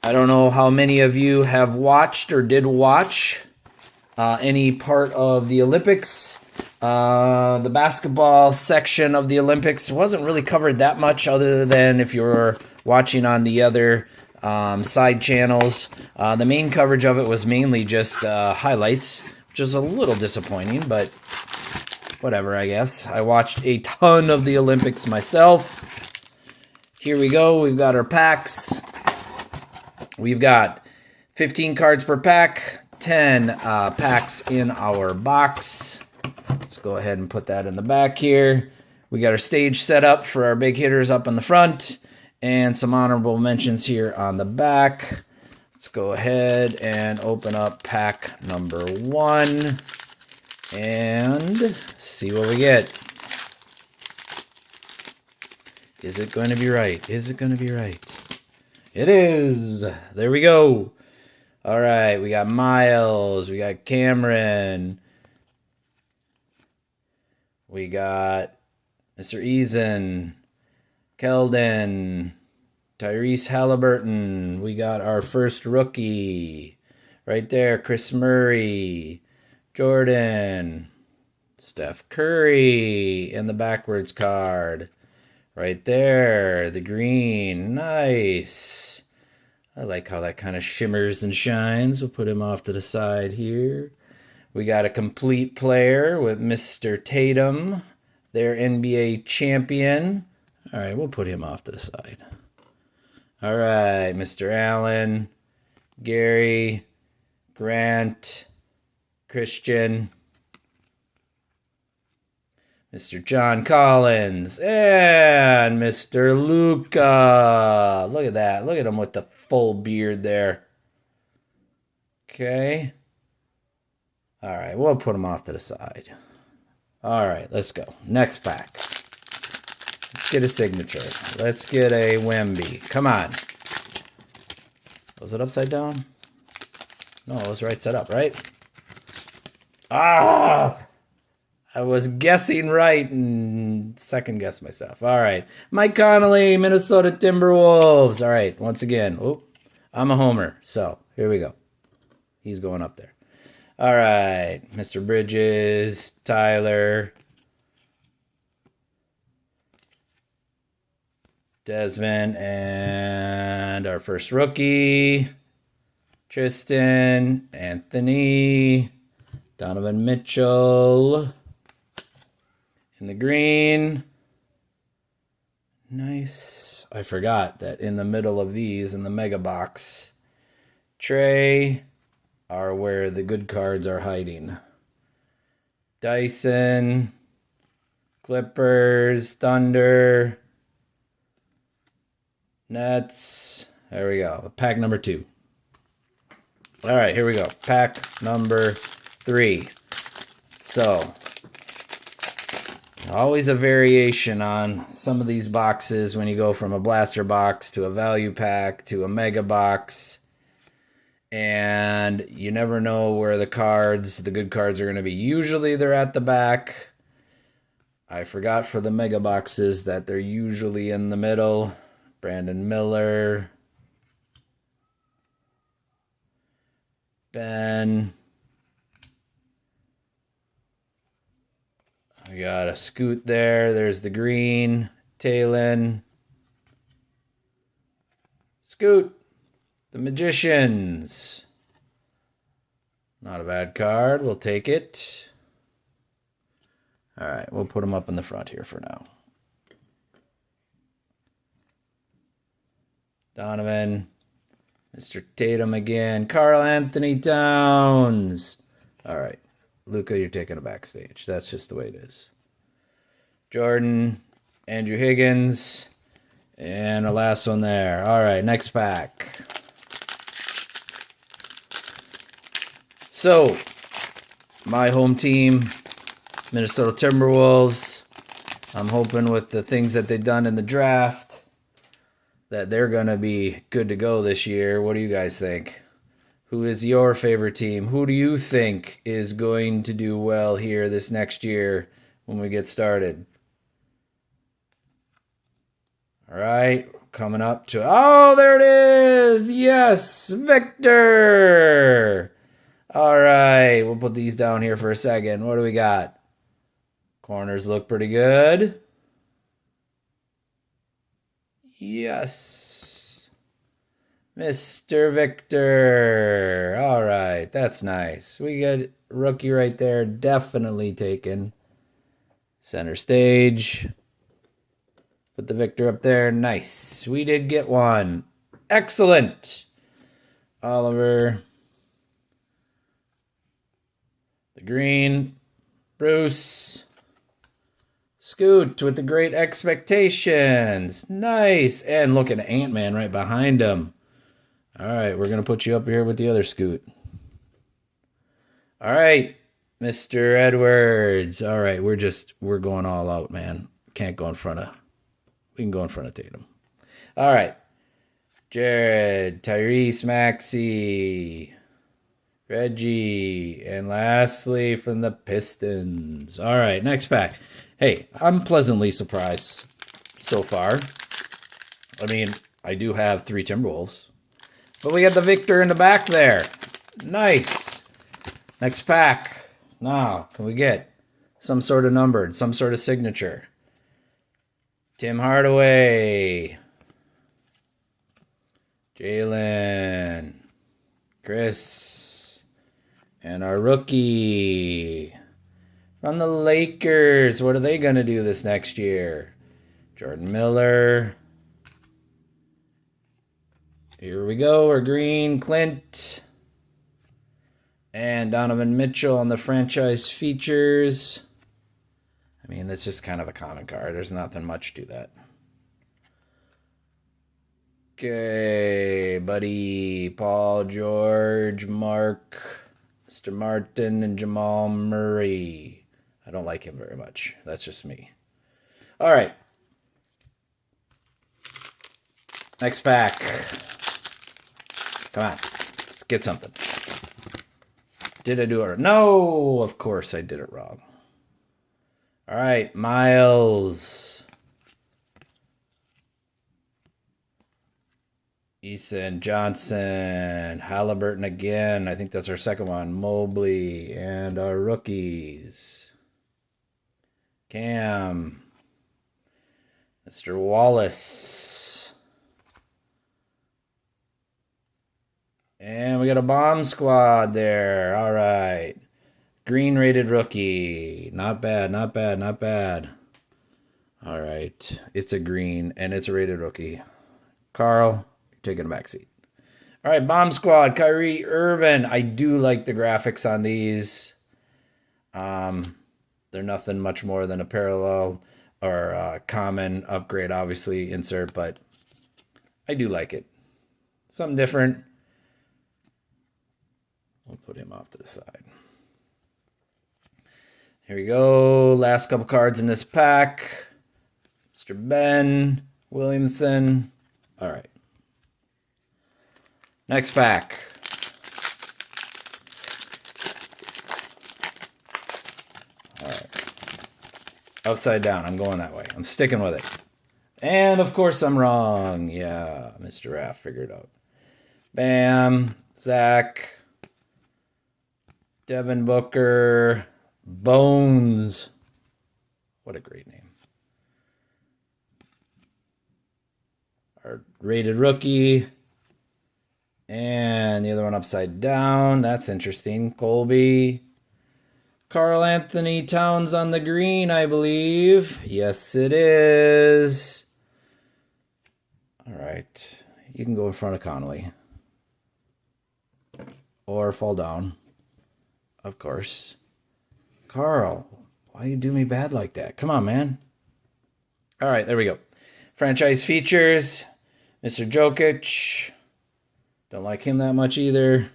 I don't know how many of you have watched or did watch any part of the Olympics. The basketball section of the Olympics wasn't really covered that much, other than if you're watching on the other side channels. The main coverage of it was mainly just highlights, which is a little disappointing, but whatever, I guess. I watched a ton of the Olympics myself. Here we go. We've got our packs. We've got 15 cards per pack, 10 packs in our box. Let's go ahead and put that in the back here. We got our stage set up for our big hitters up in the front, and some honorable mentions here on the back. Let's go ahead and open up pack number 1 and see what we get. Is it going to be right? Is it going to be right? It is. There we go. All right, we got Miles, we got Cameron, we got Mr. Eason, Keldon, Tyrese Halliburton. We got our first rookie right there, Chris Murray, Jordan, Steph Curry in the backwards card. Right there, the green, nice. I like how that kind of shimmers and shines. We'll put him off to the side here. We got a complete player with Mr. Tatum, their NBA champion. All right, we'll put him off to the side. All right, Mr. Allen, Gary, Grant, Christian, Mr. John Collins, and Mr. Luca. Look at that. Look at him with the full beard there. Okay. All right, we'll put him off to the side. All right, let's go. Next pack. Let's get a signature. Let's get a Wemby. Come on. Was it upside down? No, it was right side up, right? Ah! I was guessing right and second guessed myself. All right. Mike Connolly, Minnesota Timberwolves. All right. Once again, I'm a homer. So here we go. He's going up there. All right. Mr. Bridges, Tyler, Desmond, and our first rookie, Tristan, Anthony, Donovan Mitchell. In the green. Nice. I forgot that in the middle of these, in the mega box tray, are where the good cards are hiding. Dyson, Clippers, Thunder, Nets. There we go. Pack number 2. All right, here we go. Pack number 3. So, always a variation on some of these boxes when you go from a blaster box to a value pack to a mega box. And you never know where the good cards are going to be. Usually they're at the back. I forgot for the mega boxes that they're usually in the middle. Brandon Miller, Ben. We got a Scoot there. There's the green. Talon. Scoot. The Magicians. Not a bad card. We'll take it. All right. We'll put them up in the front here for now. Donovan. Mr. Tatum again. Karl Anthony Towns. All right. Luca, you're taking a backstage. That's just the way it is. Jordan, Andrew Higgins, and the last one there. All right, next pack. So, my home team, Minnesota Timberwolves. I'm hoping with the things that they've done in the draft that they're going to be good to go this year. What do you guys think? Who is your favorite team? Who do you think is going to do well here this next year when we get started? All right, coming up to... Oh, there it is! Yes, Victor! All right, we'll put these down here for a second. What do we got? Corners look pretty good. Yes. Mr. Victor. All right, that's nice. We get rookie right there, definitely taken. Center stage. Put the Victor up there. Nice. We did get one. Excellent. Oliver. The green. Bruce. Scoot with the great expectations. Nice. And look at Ant-Man right behind him. All right, we're going to put you up here with the other Scoot. All right, Mr. Edwards. All right, we're going all out, man. Can't go in front of... We can go in front of Tatum. All right. Jared, Tyrese Maxey, Reggie, and lastly from the Pistons. All right, next pack. Hey, I'm pleasantly surprised so far. I mean, I do have 3 Timberwolves. But we got the Victor in the back there. Nice. Next pack. Now, can we get some sort of numbered, some sort of signature? Tim Hardaway, Jalen, Chris, and our rookie from the Lakers. What are they going to do this next year? Jordan Miller. Here we go. Our green, Clint. And Donovan Mitchell on the franchise features. I mean, that's just kind of a common card. There's nothing much to that. Okay, buddy. Paul George, Mark, Mr. Martin, and Jamal Murray. I don't like him very much. That's just me. All right. Next pack. Come on. Let's get something. Did I do it? No, of course I did it wrong. All right, Miles. Eason, Johnson, Halliburton again. I think that's our second one. Mobley and our rookies. Cam. Mr. Wallace. And we got a bomb squad there. All right. Green rated rookie. Not bad, not bad, not bad. All right. It's a green and it's a rated rookie. Carl, you're taking a back seat. All right, bomb squad. Kyrie Irving. I do like the graphics on these. They're nothing much more than a parallel or common upgrade, obviously, insert, but I do like it. Something different. We'll put him off to the side. Here we go. Last couple cards in this pack. Mr. Ben Williamson. All right. Next pack. All right. Upside down. I'm going that way. I'm sticking with it. And, of course, I'm wrong. Yeah, Mr. Raph figured out. Bam. Zach. Devin Booker. Bones. What a great name. Our rated rookie. And the other one upside down. That's interesting. Colby. Karl Anthony Towns on the green, I believe. Yes, it is. All right. You can go in front of Connolly. Or fall down. Of course. Carl, why you do me bad like that? Come on, man. All right, there we go. Franchise features. Mr. Jokic. Don't like him that much either.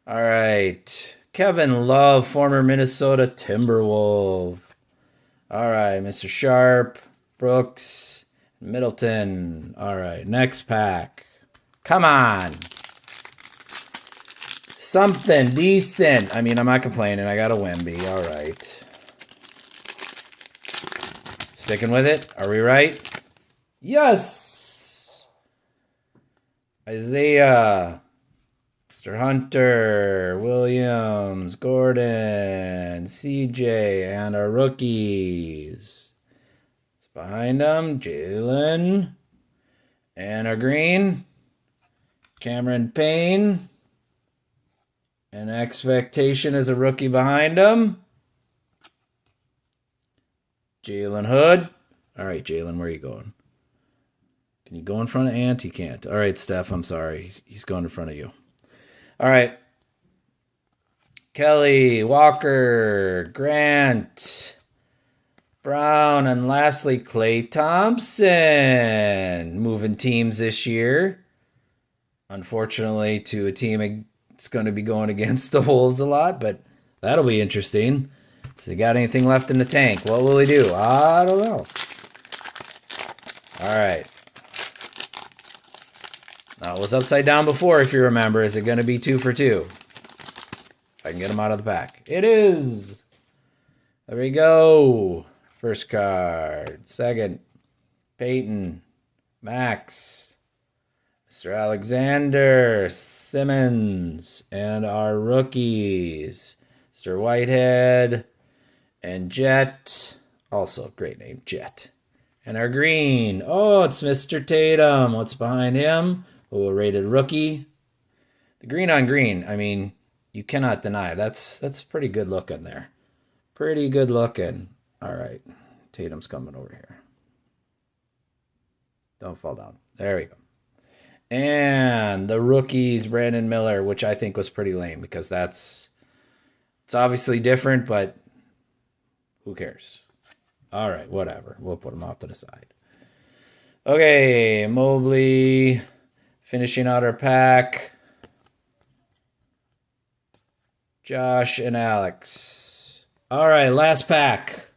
All right. Kevin Love, former Minnesota Timberwolf. All right, Mr. Sharp, Brooks, Middleton. All right, next pack. Come on. Something decent. I mean, I'm not complaining. I got a Wemby. All right. Sticking with it. Are we right? Yes. Isaiah. Mr. Hunter. Williams. Gordon. CJ. And our rookies. It's behind them. Jalen. And our green. Cameron Payne. And expectation is a rookie behind him. Jalen Hood. All right, Jalen, where are you going? Can you go in front of Ant? He can't. All right, Steph, I'm sorry. He's going in front of you. All right. Kelly, Walker, Grant, Brown, and lastly, Klay Thompson. Moving teams this year. Unfortunately, to a team it's going to be going against the Wolves a lot, but that'll be interesting. So you got anything left in the tank? What will he do? I don't know. All right. Now, it was upside down before, if you remember. Is it going to be 2 for 2? If I can get him out of the pack. It is. There we go. First card. Second. Peyton. Max. Mr. Alexander. Simmons. And our rookies. Mr. Whitehead. And Jet. Also, great name, Jet. And our green. Oh, it's Mr. Tatum. What's behind him? Oh, a rated rookie. The green on green, I mean, you cannot deny. That's pretty good looking there. Pretty good looking. All right. Tatum's coming over here. Don't fall down. There we go. And the rookies, Brandon Miller, which I think was pretty lame because it's obviously different, but who cares? All right, whatever. We'll put them off to the side. Okay, Mobley finishing out our pack. Josh and Alex. All right, last pack.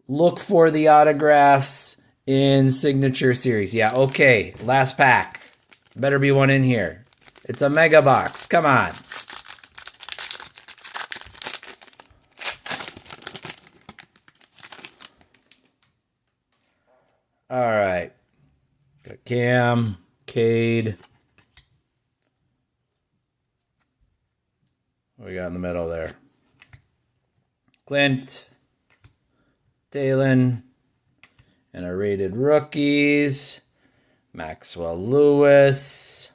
Look for the autographs in Signature Series. Yeah, okay, last pack. Better be one in here. It's a mega box. Come on. All right. Got Cam, Cade. What we got in the middle there? Clint, Dalen, and our rated rookies. Maxwell Lewis,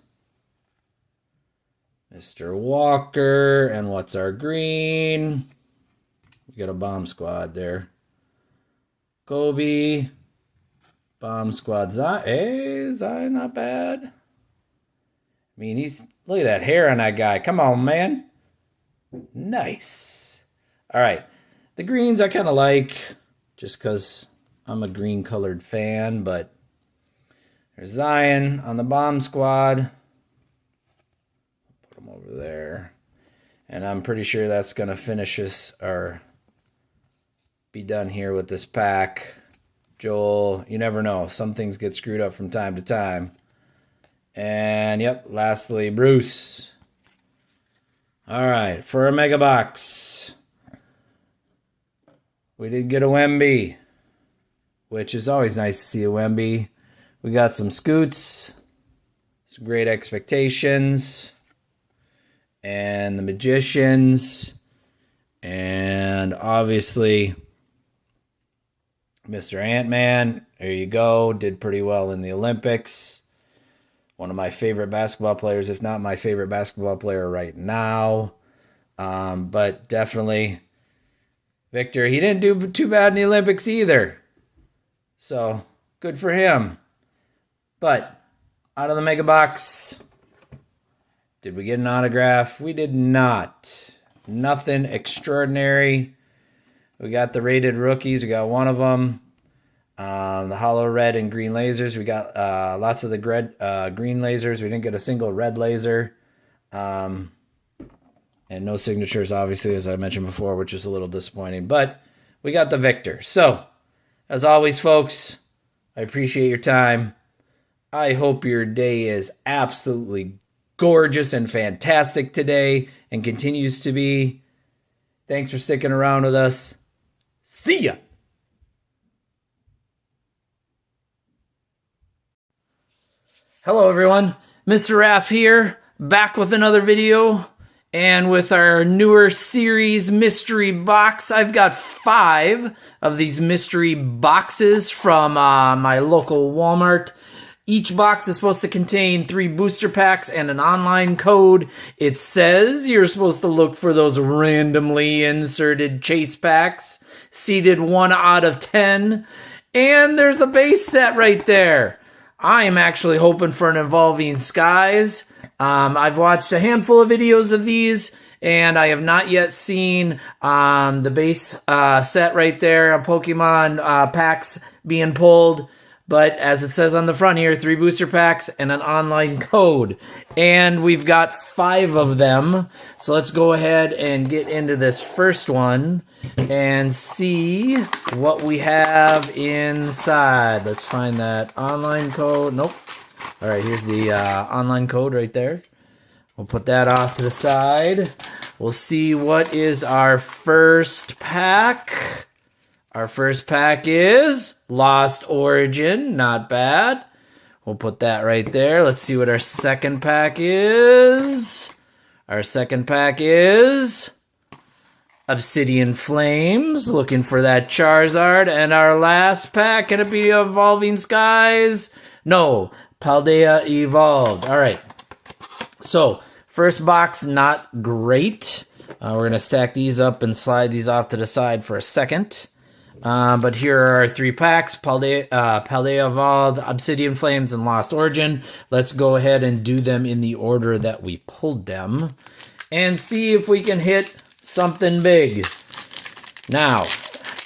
Mr. Walker, and what's our green? We got a bomb squad there. Kobe. Bomb squad. Hey, Zion, not bad. I mean, look at that hair on that guy. Come on, man. Nice. All right. The greens I kind of like just because I'm a green colored fan, but there's Zion on the bomb squad. Put him over there. And I'm pretty sure that's going to finish us or be done here with this pack. Joel, you never know. Some things get screwed up from time to time. And, yep, lastly, Bruce. All right, for a mega box, we did get a Wemby, which is always nice to see a Wemby. We got some Scoots, some Great Expectations, and the Magicians, and obviously Mr. Ant-Man, there you go. Did pretty well in the Olympics. One of my favorite basketball players, if not my favorite basketball player right now. But definitely, Victor, he didn't do too bad in the Olympics either. So, good for him. But, out of the mega box, did we get an autograph? We did not. Nothing extraordinary. We got the rated rookies. We got one of them. The hollow red and green lasers. We got lots of the green lasers. We didn't get a single red laser. And no signatures, obviously, as I mentioned before, which is a little disappointing. But we got the victor. So, as always, folks, I appreciate your time. I hope your day is absolutely gorgeous and fantastic today and continues to be. Thanks for sticking around with us. See ya! Hello, everyone. Mr. Raph here, back with another video. And with our newer series, Mystery Box, I've got 5 of these mystery boxes from my local Walmart. Each box is supposed to contain 3 booster packs and an online code. It says you're supposed to look for those randomly inserted chase packs, seeded 1 out of 10. And there's a base set right there. I am actually hoping for an Evolving Skies. I've watched a handful of videos of these, and I have not yet seen the base set right there, Pokemon packs being pulled. But as it says on the front here, 3 booster packs and an online code. And we've got 5 of them. So let's go ahead and get into this first one and see what we have inside. Let's find that online code. Nope. All right, here's the online code right there. We'll put that off to the side. We'll see what is our first pack. Our first pack is Lost Origin. Not bad. We'll put that right there. Let's see what our second pack is. Our second pack is Obsidian Flames. Looking for that Charizard. And our last pack, can it be Evolving Skies? No, Paldea Evolved. All right. So, first box, not great. We're going to stack these up and slide these off to the side for a second. But here are our 3 packs, Paldea Evolved, Obsidian Flames, and Lost Origin. Let's go ahead and do them in the order that we pulled them and see if we can hit something big. Now,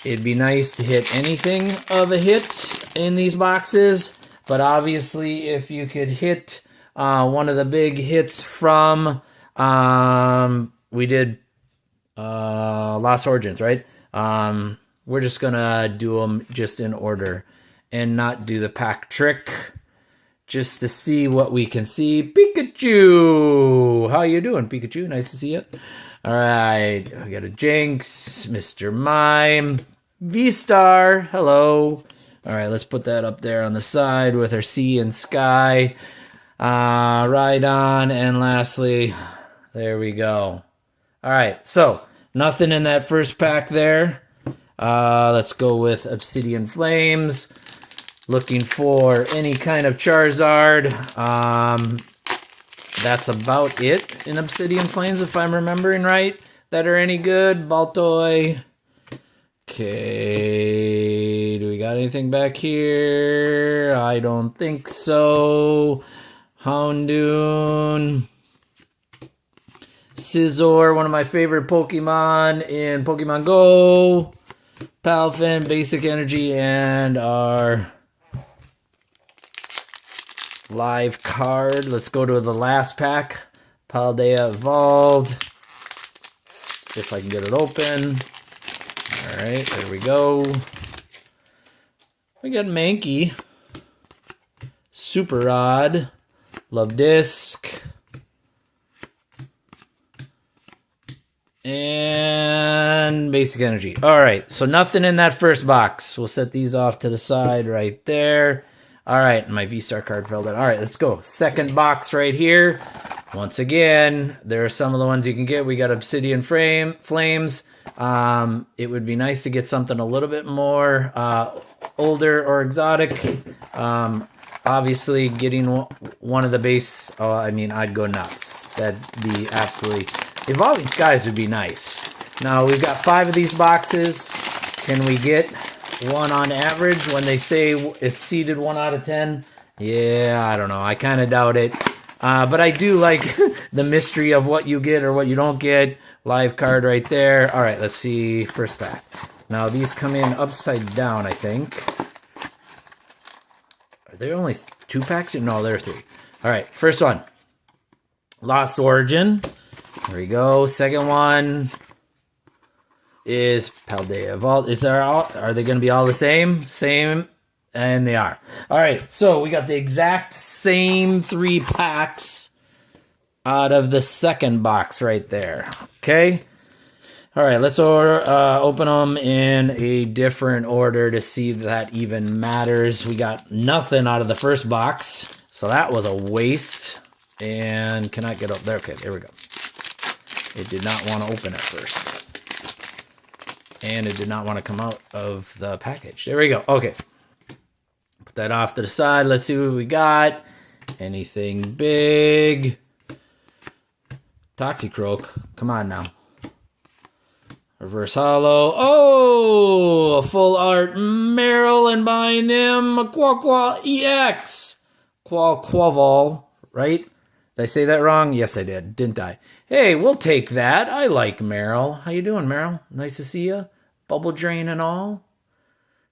it'd be nice to hit anything of a hit in these boxes, but obviously if you could hit one of the big hits from, we did Lost Origins, right? We're just going to do them just in order and not do the pack trick just to see what we can see. Pikachu! How you doing, Pikachu? Nice to see you. All right. We got a Jinx, Mr. Mime, V-Star. Hello. All right, let's put that up there on the side with our sea and sky. Rhydon, and lastly, there we go. All right, so nothing in that first pack there. Let's go with Obsidian Flames. Looking for any kind of Charizard. That's about it in Obsidian Flames, if I'm remembering right, that are any good. Baltoy. Okay, do we got anything back here? I don't think so. Houndoom. Scizor, one of my favorite Pokemon in Pokemon Go. Palfin, Basic Energy, and our live card. Let's go to the last pack. Paldea Evolved. If I can get it open. All right, there we go. We got Mankey. Super Rod. Love Disc. And Basic Energy. All right, so nothing in that first box. We'll set these off to the side right there. All right, my V-Star card fell down. All right, let's go. Second box right here. Once again, there are some of the ones you can get. We got Obsidian Flames. It would be nice to get something a little bit more older or exotic. Obviously, getting one of the base, I'd go nuts. That'd be absolutely... Evolving Skies would be nice. Now, we've got 5 of these boxes. Can we get one on average when they say it's seeded 1 out of 10? Yeah, I don't know. I kind of doubt it. But I do like the mystery of what you get or what you don't get. Live card right there. All right, let's see. First pack. Now, these come in upside down, I think. Are there only 2 packs? No, there are 3. All right, first one. Lost Origin. There we go. Second one is Paldea Vault. Are they going to be all the same? Same, and they are. All right, so we got the exact same 3 packs out of the second box right there. Okay. All right, let's open them in a different order to see if that even matters. We got nothing out of the first box, so that was a waste. And can I get up there? Okay, there we go. It did not want to open at first. And it did not want to come out of the package. There we go. Okay. Put that off to the side. Let's see what we got. Anything big? Toxicroak. Come on now. Reverse Hollow. Oh! A full art Meryl, and behind him a Quaquaval EX. Quaquaval, right? Did I say that wrong? Yes, I did. Didn't I? Hey, we'll take that. I like Meryl. How you doing, Meryl? Nice to see you. Bubble Drain and all.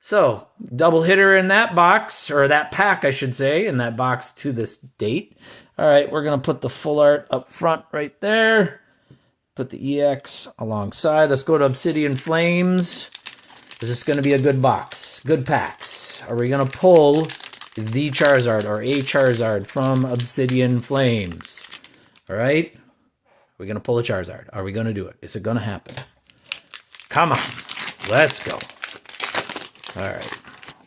So, double hitter in that box, or that pack, I should say, in that box to this date. All right, we're going to put the full art up front right there. Put the EX alongside. Let's go to Obsidian Flames. Is this going to be a good box? Good packs. Are we going to pull the Charizard or a Charizard from Obsidian Flames? All right. We're going to pull a Charizard. Are we going to do it? Is it going to happen? Come on. Let's go. All right.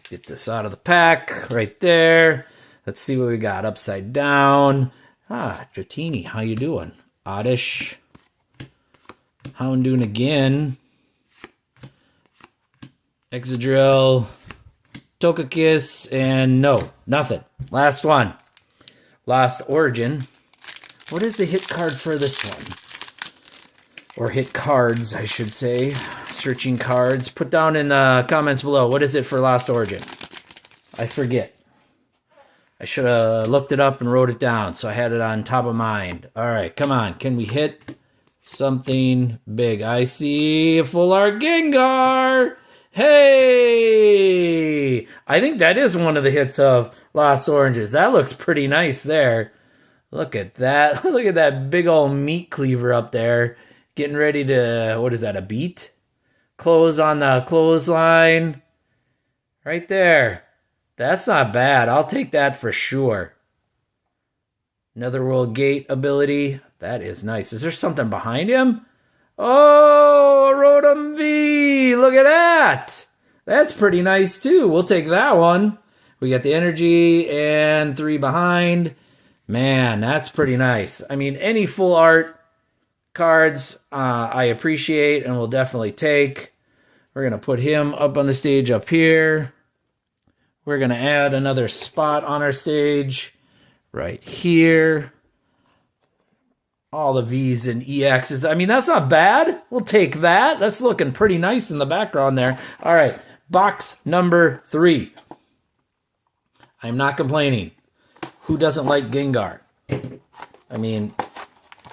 Get this out of the pack right there. Let's see what we got. Upside down. Dratini, how you doing? Oddish. Houndoom again. Excadrill. Togekiss. And no, nothing. Last one. Lost Origin. What is the hit card for this one? Or hit cards, I should say. Searching cards. Put down in the comments below. What is it for Lost Origin? I forget. I should have looked it up and wrote it down so I had it on top of mind. All right, come on. Can we hit something big? I see a full art Gengar. Hey! I think that is one of the hits of Lost Oranges. That looks pretty nice there. Look at that. Look at that big old meat cleaver up there. Getting ready to, what is that, a beat? Close on the clothesline. Right there. That's not bad. I'll take that for sure. Netherworld Gate ability. That is nice. Is there something behind him? Oh, a Rotom V. Look at that. That's pretty nice too. We'll take that one. We got the energy and 3 behind. Man, that's pretty nice. I mean, any full art cards I appreciate and will definitely take. We're going to put him up on the stage up here. We're going to add another spot on our stage right here. All the V's and EXs. I mean, that's not bad. We'll take that. That's looking pretty nice in the background there. All right, box number 3. I'm not complaining. Who doesn't like Gengar? I mean,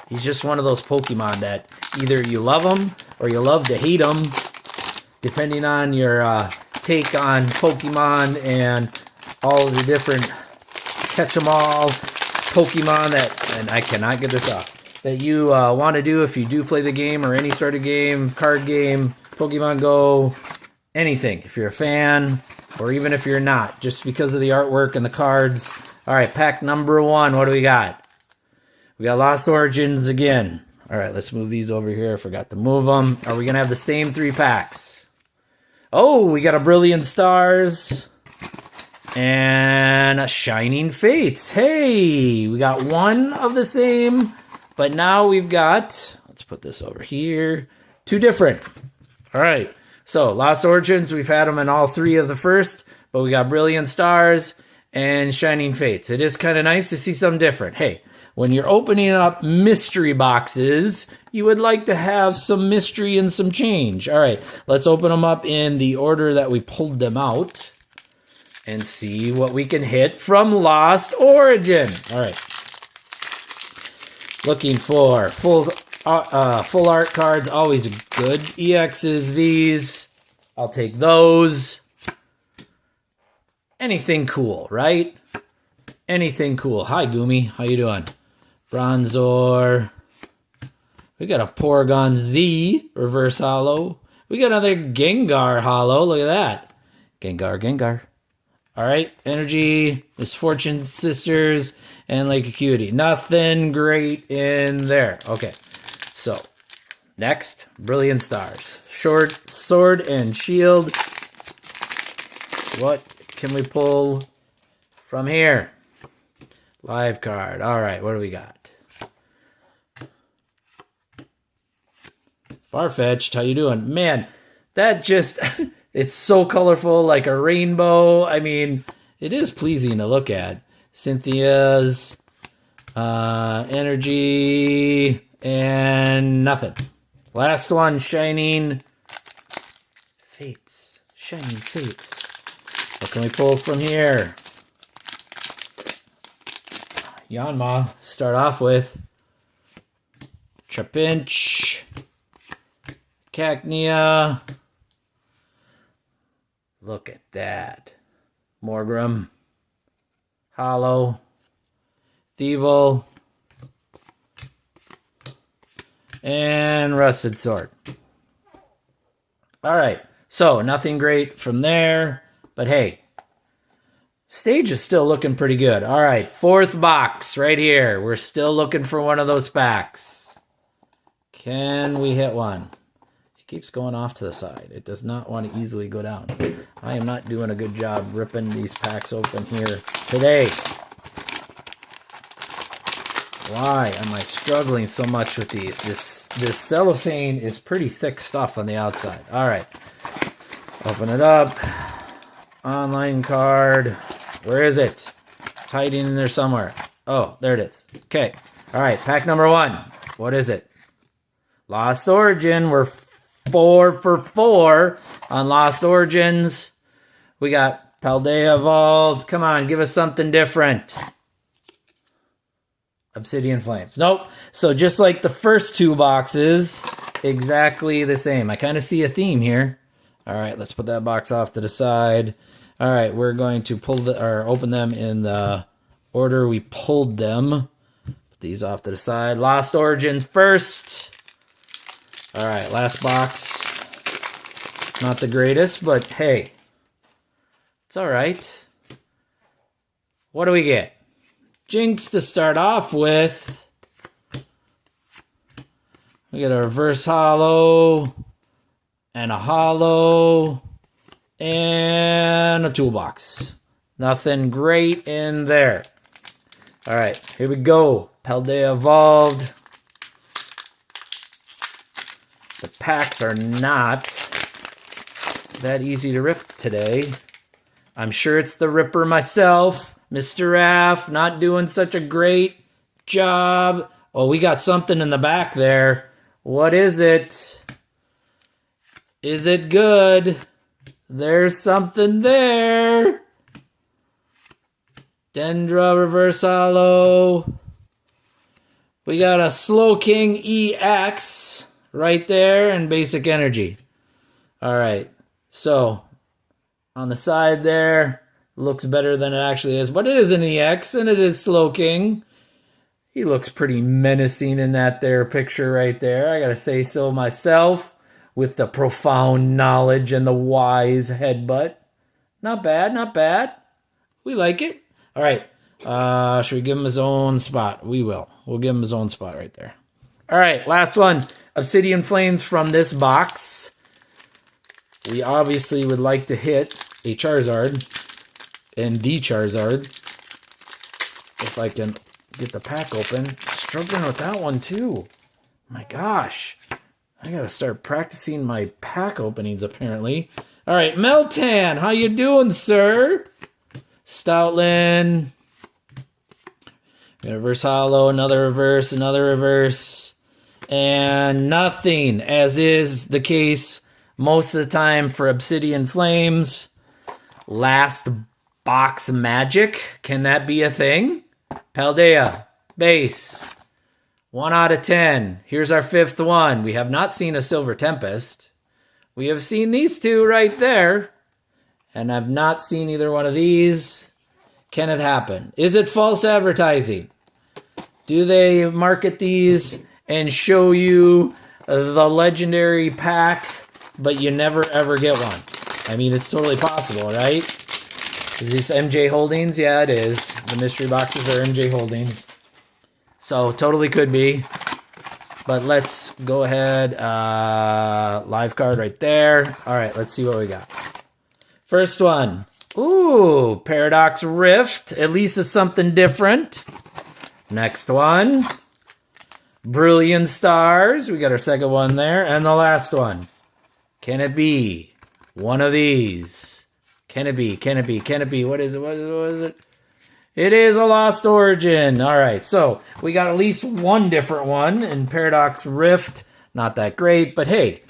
he's just one of those Pokemon that either you love him or you love to hate him, depending on your take on Pokemon and all of the different catch-em-all Pokemon that, and I cannot get this off, that you want to do if you do play the game or any sort of game, card game, Pokemon Go, anything. If you're a fan or even if you're not, just because of the artwork and the cards. All right, pack number 1. What do we got? We got Lost Origins again. All right, let's move these over here. I forgot to move them. Are we going to have the same 3 packs? Oh, we got a Brilliant Stars and a Shining Fates. Hey, we got one of the same, but now we've got, let's put this over here, 2 different. All right, so Lost Origins, we've had them in all 3 of the first, but we got Brilliant Stars and Shining Fates. It is kind of nice to see something different. Hey, when you're opening up mystery boxes, you would like to have some mystery and some change. All right, let's open them up in the order that we pulled them out and see what we can hit from Lost Origin. All right. Looking for full art cards, always good. EXs, Vs, I'll take those. Anything cool, right? Anything cool. Hi, Goomy. How you doing? Bronzor. We got a Porygon Z reverse holo. We got another Gengar holo. Look at that. Gengar. All right. Energy, Misfortune Sisters, and Lake Acuity. Nothing great in there. Okay. So, next, Brilliant Stars. Short Sword and Shield. What can we pull from here? Live card. All right. What do we got? Farfetch'd, how you doing? Man, that just, it's so colorful, like a rainbow. I mean, it is pleasing to look at. Cynthia's, energy, and nothing. Last one, Shining Fates. Shining Fates. What can we pull from here? Yanma, start off with. Trapinch. Cacnea. Look at that. Morgrem. Hollow. Thievel. And Rusted Sword. All right. So, nothing great from there. But hey, stage is still looking pretty good. All right. Fourth box right here. We're still looking for one of those packs. Can we hit one? Keeps going off to the side. It does not want to easily go down. I am not doing a good job ripping these packs open here today. Why am I struggling so much with these? This cellophane is pretty thick stuff on the outside. All right. Open it up. Online card. Where is it? It's hiding in there somewhere. Oh, there it is. Okay. All right. Pack number 1. What is it? Lost Origin. We're 4 for 4 on Lost Origins. We got Paldea Evolved. Come on, give us something different. Obsidian Flames. Nope. So just like the first 2 boxes, exactly the same. I kind of see a theme here. All right, let's put that box off to the side. All right, we're going to open them in the order we pulled them. Put these off to the side. Lost Origins first. All right, last box. Not the greatest, but hey, it's all right. What do we get? Jinx to start off with. We get a reverse holo, and a holo, and a toolbox. Nothing great in there. All right, here we go. Paldea Evolved. The packs are not that easy to rip today. I'm sure it's the ripper myself, Mr. Raph, not doing such a great job. Oh, we got something in the back there. What is it? Is it good? There's something there. Dendra reverse holo. We got a Slowking EX. Right there, and basic energy. All right, so on the side there, looks better than it actually is, but it is an EX, and it is Slowking. He looks pretty menacing in that there picture right there. I gotta say so myself, with the profound knowledge and the wise headbutt. Not bad, not bad. We like it. All right, should we give him his own spot? We will. We'll give him his own spot right there. All right, last one. Obsidian Flames from this box. We obviously would like to hit a Charizard and the Charizard. If I can get the pack open. Struggling with that one too. My gosh. I gotta start practicing my pack openings apparently. All right, Meltan, how you doing, sir? Stoutland. Reverse holo, another reverse, and nothing, as is the case most of the time for Obsidian Flames. Last box magic, can that be a thing? Paldea, base, 1 out of 10. Here's our 5th one. We have not seen a Silver Tempest. We have seen these 2 right there, and I've not seen either one of these. Can it happen? Is it false advertising? Do they market these and show you the legendary pack, but you never ever get one? I mean, it's totally possible, right? Is this MJ Holdings? Yeah, it is. The mystery boxes are MJ Holdings. So, totally could be. But let's go ahead. Live card right there. All right, let's see what we got. First one. Ooh, Paradox Rift. At least it's something different. Next one. Brilliant Stars. We got our second one there. And the last one. Can it be one of these? Can it be? Can it be? Can it be? What is it? What is it? It is a Lost Origin. All right, so we got at least one different one in Paradox Rift. Not that great, but hey,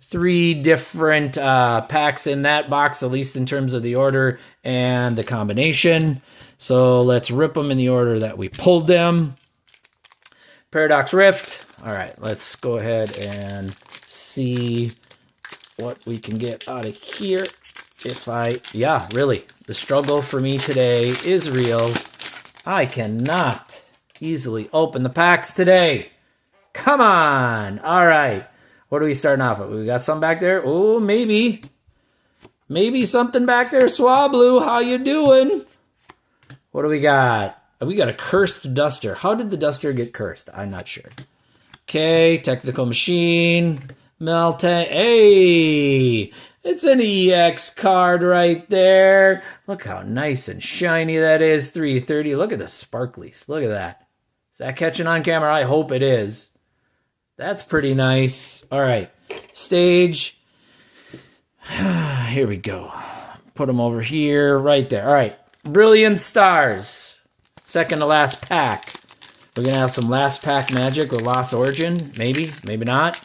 3 different packs in that box, at least in terms of the order and the combination. So let's rip them in the order that we pulled them. Paradox Rift. All right, let's go ahead and see what we can get out of here. Yeah, really, the struggle for me today is real. I cannot easily open the packs today. Come on. All right. What are we starting off with? We got some back there? Oh, maybe. Maybe something back there. Swablu, how you doing? What do we got? We got a cursed duster. How did the duster get cursed? I'm not sure. Okay, technical machine. Melton. Hey, it's an EX card right there. Look how nice and shiny that is. 330. Look at the sparklies. Look at that. Is that catching on camera? I hope it is. That's pretty nice. All right. Stage. Here we go. Put them over here. Right there. All right. Brilliant Stars. Second to last pack. We're going to have some last pack magic with Lost Origin. Maybe. Maybe not.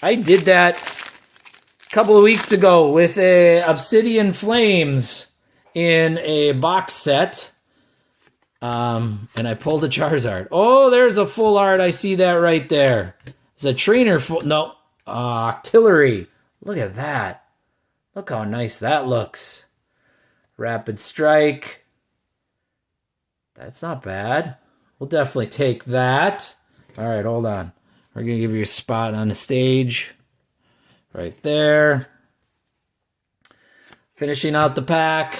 I did that a couple of weeks ago with a Obsidian Flames in a box set. And I pulled a Charizard. Oh, there's a full art. I see that right there. It's a trainer full. No. Octillery. Look at that. Look how nice that looks. Rapid Strike. That's not bad. We'll definitely take that. All right, hold on. We're going to give you a spot on the stage. Right there. Finishing out the pack.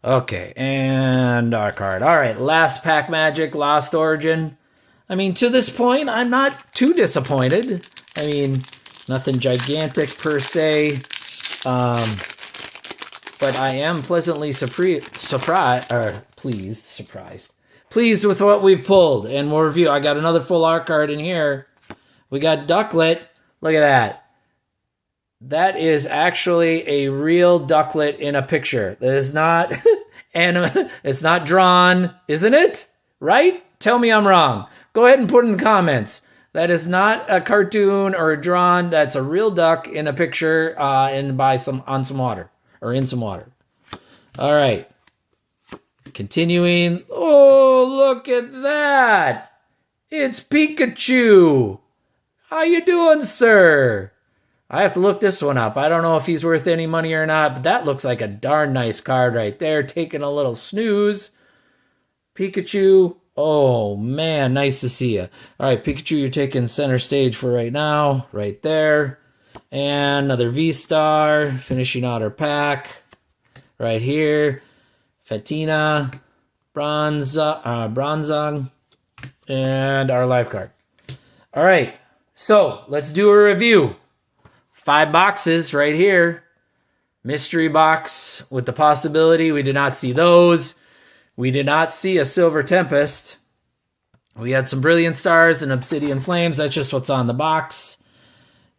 Okay, and our card. All right, last pack magic, Lost Origin. I mean, to this point, I'm not too disappointed. I mean, nothing gigantic per se. But I am pleasantly surprised. Pleased with what we've pulled. And we'll review. I got another full art card in here. We got Ducklet. Look at that. That is actually a real Ducklet in a picture. That is not it's not drawn, isn't it? Right? Tell me I'm wrong. Go ahead and put in the comments. That is not a cartoon or a drawn. That's a real duck in a picture on some water or in some water. All right. Continuing. Oh, look at that. It's Pikachu. How you doing, sir? I have to look this one up. I don't know if he's worth any money or not, but that looks like a darn nice card right there. Taking a little snooze. Pikachu. Oh, man, nice to see you. All right, Pikachu, you're taking center stage for right now. Right there. And another V-Star. Finishing out our pack. Right here. Fatina. Bronzong. And our live card. All right, so let's do a review. 5 boxes right here. Mystery box with the possibility. We did not see those. We did not see a Silver Tempest. We had some Brilliant Stars and Obsidian Flames. That's just what's on the box.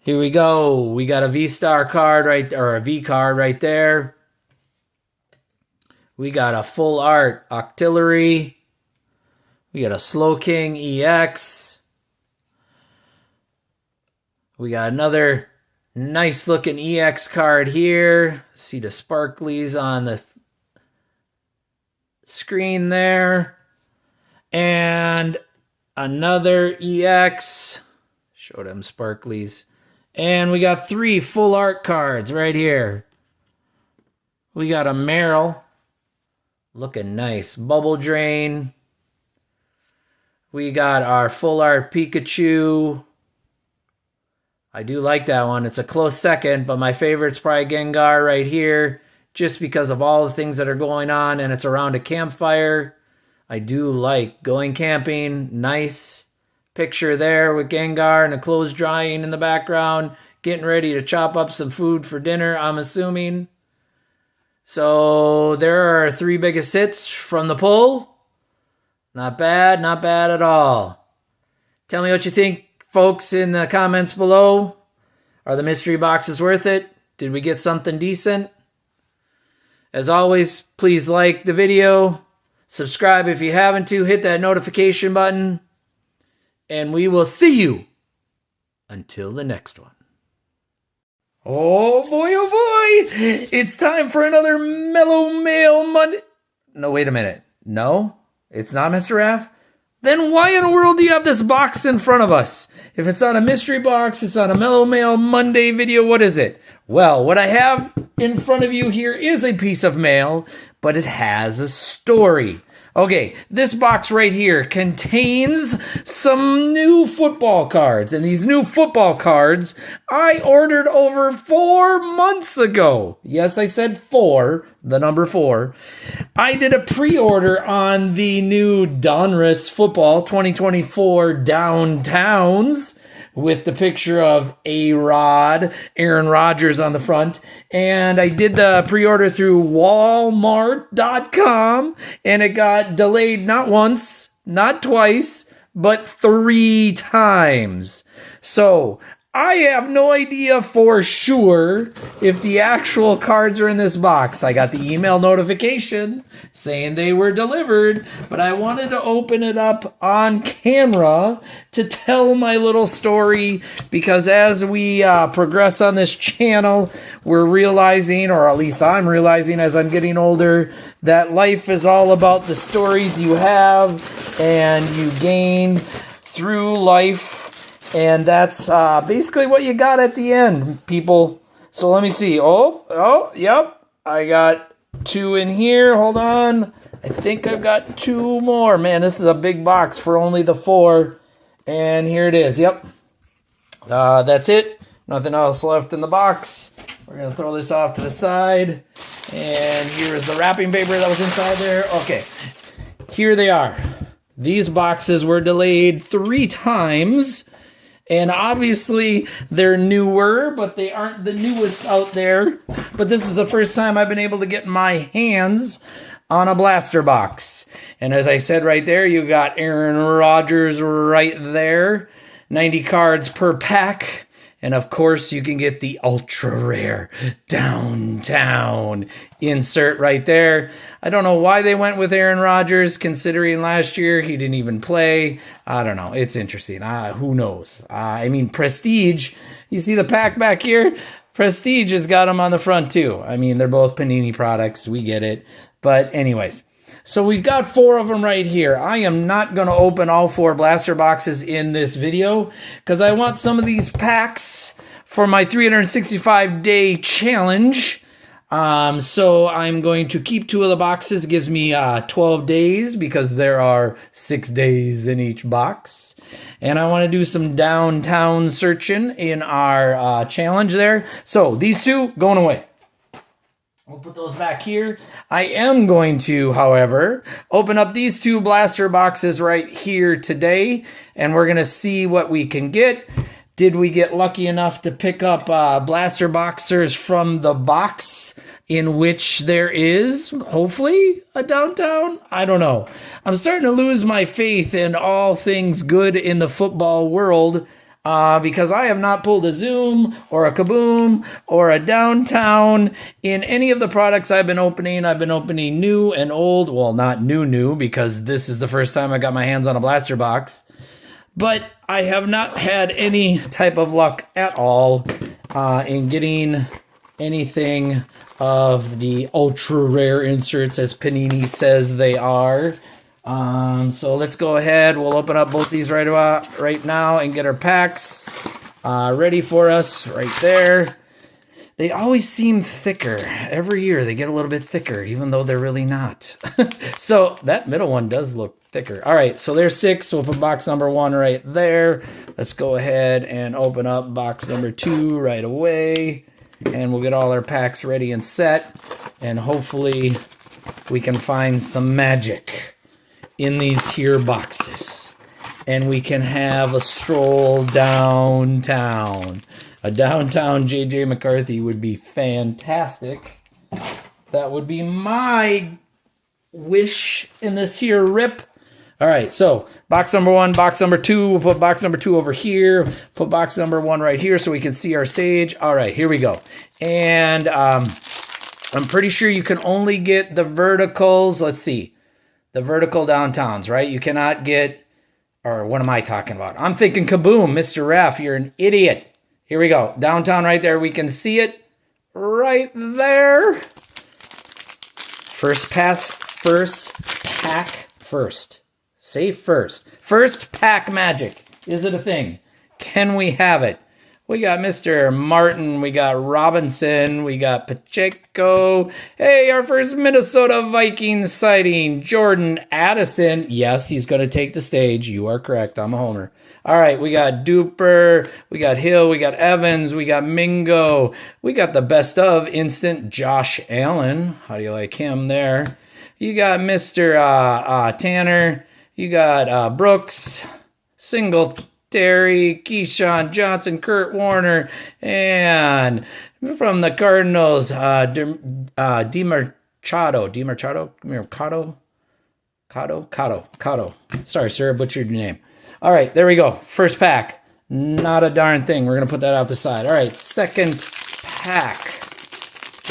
Here we go. We got a V-Star card or a V card right there. We got a full art Octillery. We got a Slowking EX. We got another nice looking EX card here. See the sparklies on the screen there. And another EX. Show them sparklies. And we got 3 full art cards right here. We got a Meryl. Looking nice. Bubble Drain. We got our Full Art Pikachu. I do like that one. It's a close second, but my favorite's probably Gengar right here, just because of all the things that are going on, and it's around a campfire. I do like going camping. Nice picture there with Gengar and the clothes drying in the background, getting ready to chop up some food for dinner, I'm assuming. So there are 3 biggest hits from the pull. Not bad, not bad at all. Tell me what you think, folks, in the comments below. Are the mystery boxes worth it? Did we get something decent? As always, please like the video. Subscribe if you haven't to. Hit that notification button. And we will see you until the next one. Oh boy, it's time for another Mello Mail Monday. No, wait a minute. No, it's not Mr. Raph. Then why in the world do you have this box in front of us? If it's on a mystery box, it's on a Mello Mail Monday video, what is it? Well, what I have in front of you here is a piece of mail, but it has a story. Okay, this box right here contains some new football cards. And these new football cards I ordered over 4 months ago. Yes, I said 4, the number 4. I did a pre-order on the new Donruss Football 2024 Downtowns with the picture of A-Rod, Aaron Rodgers on the front. And I did the pre-order through Walmart.com, and it got delayed not once, not twice, but 3 times. So I have no idea for sure if the actual cards are in this box. I got the email notification saying they were delivered, but I wanted to open it up on camera to tell my little story, because as we progress on this channel, we're realizing, or at least I'm realizing as I'm getting older, that life is all about the stories you have and you gain through life. And that's basically what you got at the end, people. So let me see. Yep. I got 2 in here. Hold on. I think I've got 2 more. Man, this is a big box for only the 4. And here it is. Yep. That's it. Nothing else left in the box. We're going to throw this off to the side. And here is the wrapping paper that was inside there. Okay. Here they are. These boxes were delayed 3 times. And obviously, they're newer, but they aren't the newest out there. But this is the first time I've been able to get my hands on a blaster box. And as I said right there, you got Aaron Rodgers right there. 90 cards per pack. And of course, you can get the ultra rare Downtown insert right there. I don't know why they went with Aaron Rodgers, considering last year he didn't even play. I don't know. It's interesting. Who knows? I mean, Prestige. You see the pack back here? Prestige has got them on the front too. I mean, they're both Panini products. We get it. But anyways. So we've got 4 of them right here. I am not going to open all 4 blaster boxes in this video because I want some of these packs for my 365-day challenge. So I'm going to keep 2 of the boxes. It gives me 12 days because there are 6 days in each box. And I want to do some downtown searching in our challenge there. So these 2 going away. We'll put those back here. I am going to, however, open up these 2 blaster boxes right here today, and we're going to see what we can get. Did we get lucky enough to pick up blaster boxers from the box in which there is, hopefully, a Downtown? I don't know. I'm starting to lose my faith in all things good in the football world. Because I have not pulled a Zoom or a Kaboom or a Downtown in any of the products I've been opening. I've been opening new and old. Well, not new, because this is the first time I got my hands on a blaster box. But I have not had any type of luck at all in getting anything of the ultra rare inserts, as Panini says they are. So let's go ahead. We'll open up both these right now and get our packs ready for us right there. They always seem thicker. Every year they get a little bit thicker, even though they're really not. So that middle one does look thicker. All right, so there's 6. We'll put box number 1 right there. Let's go ahead and open up box number 2 right away. And we'll get all our packs ready and set. And hopefully we can find some magic in these here boxes. And we can have a stroll downtown. A downtown J.J. McCarthy would be fantastic. That would be my wish in this here rip. All right, so box number 1, box number 2. We'll put box number 2 over here. Put box number 1 right here so we can see our stage. All right, here we go. And I'm pretty sure you can only get the verticals. Let's see. The vertical downtowns, right? You cannot get, or what am I talking about? I'm thinking kaboom, Mr. Raph, you're an idiot. Here we go. Downtown right there. We can see it right there. First pack first. Say first. First pack magic. Is it a thing? Can we have it? We got Mr. Martin. We got Robinson. We got Pacheco. Hey, our first Minnesota Vikings sighting. Jordan Addison. Yes, he's going to take the stage. You are correct. I'm a homer. All right, we got Duper. We got Hill. We got Evans. We got Mingo. We got the best of instant Josh Allen. How do you like him there? You got Mr. Tanner. You got Brooks. Singletary, Keyshawn Johnson, Kurt Warner, and from the Cardinals, Cotto. Sorry, sir, I butchered your name. All right, there we go. First pack. Not a darn thing. We're going to put that off the side. All right, second pack.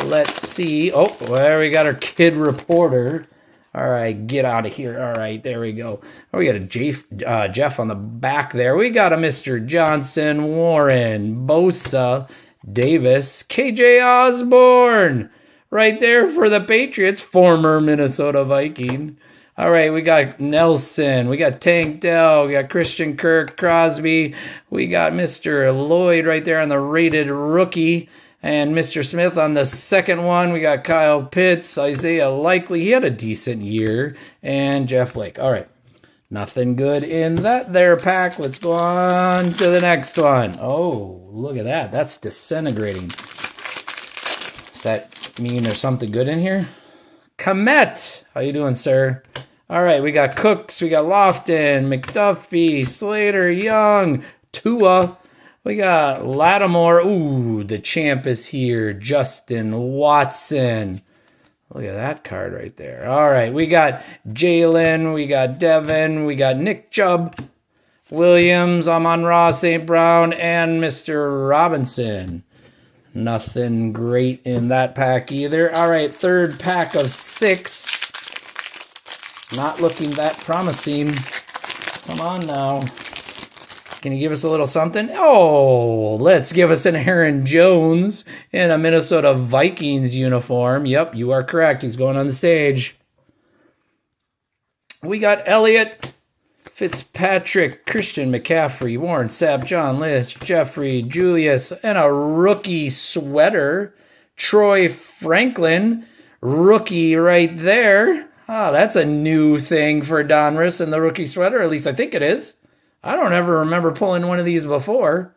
Let's see. Oh, there we got our kid reporter. All right, get out of here. All right, there we go. Oh, we got a Jeff on the back there. We got a Mr. Johnson, Warren, Bosa, Davis, KJ Osborne. Right there for the Patriots, former Minnesota Viking. All right, we got Nelson. We got Tank Dell. We got Christian Kirk, Crosby. We got Mr. Lloyd right there on the rated rookie. And Mr. Smith on the second one. We got Kyle Pitts, Isaiah Likely. He had a decent year. And Jeff Blake. All right. Nothing good in that there pack. Let's go on to the next one. Oh, look at that. That's disintegrating. Does that mean there's something good in here? Komet. How you doing, sir? All right. We got Cooks. We got Lofton, McDuffie, Slater, Young, Tua. We got Lattimore. Ooh, the champ is here. Justin Watson. Look at that card right there. All right, we got Jalen. We got Devin. We got Nick Chubb, Williams, Amon-Ra, St. Brown, and Mr. Robinson. Nothing great in that pack either. All right, third pack of 6. Not looking that promising. Come on now. Can you give us a little something? Oh, let's give us an Aaron Jones in a Minnesota Vikings uniform. Yep, you are correct. He's going on the stage. We got Elliott, Fitzpatrick, Christian McCaffrey, Warren Sapp, John List, Jeffrey, Julius, and a rookie sweater. Troy Franklin, rookie right there. Oh, that's a new thing for Donruss and the rookie sweater. At least I think it is. I don't ever remember pulling one of these before.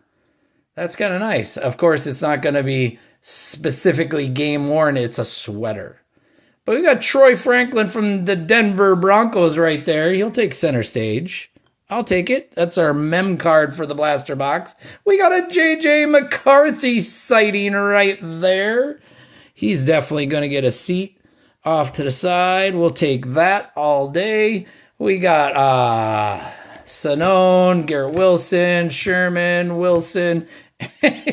That's kind of nice. Of course, it's not going to be specifically game worn. It's a sweater. But we got Troy Franklin from the Denver Broncos right there. He'll take center stage. I'll take it. That's our mem card for the blaster box. We got a J.J. McCarthy sighting right there. He's definitely going to get a seat off to the side. We'll take that all day. We got Sanone, Garrett Wilson, Sherman, Wilson, and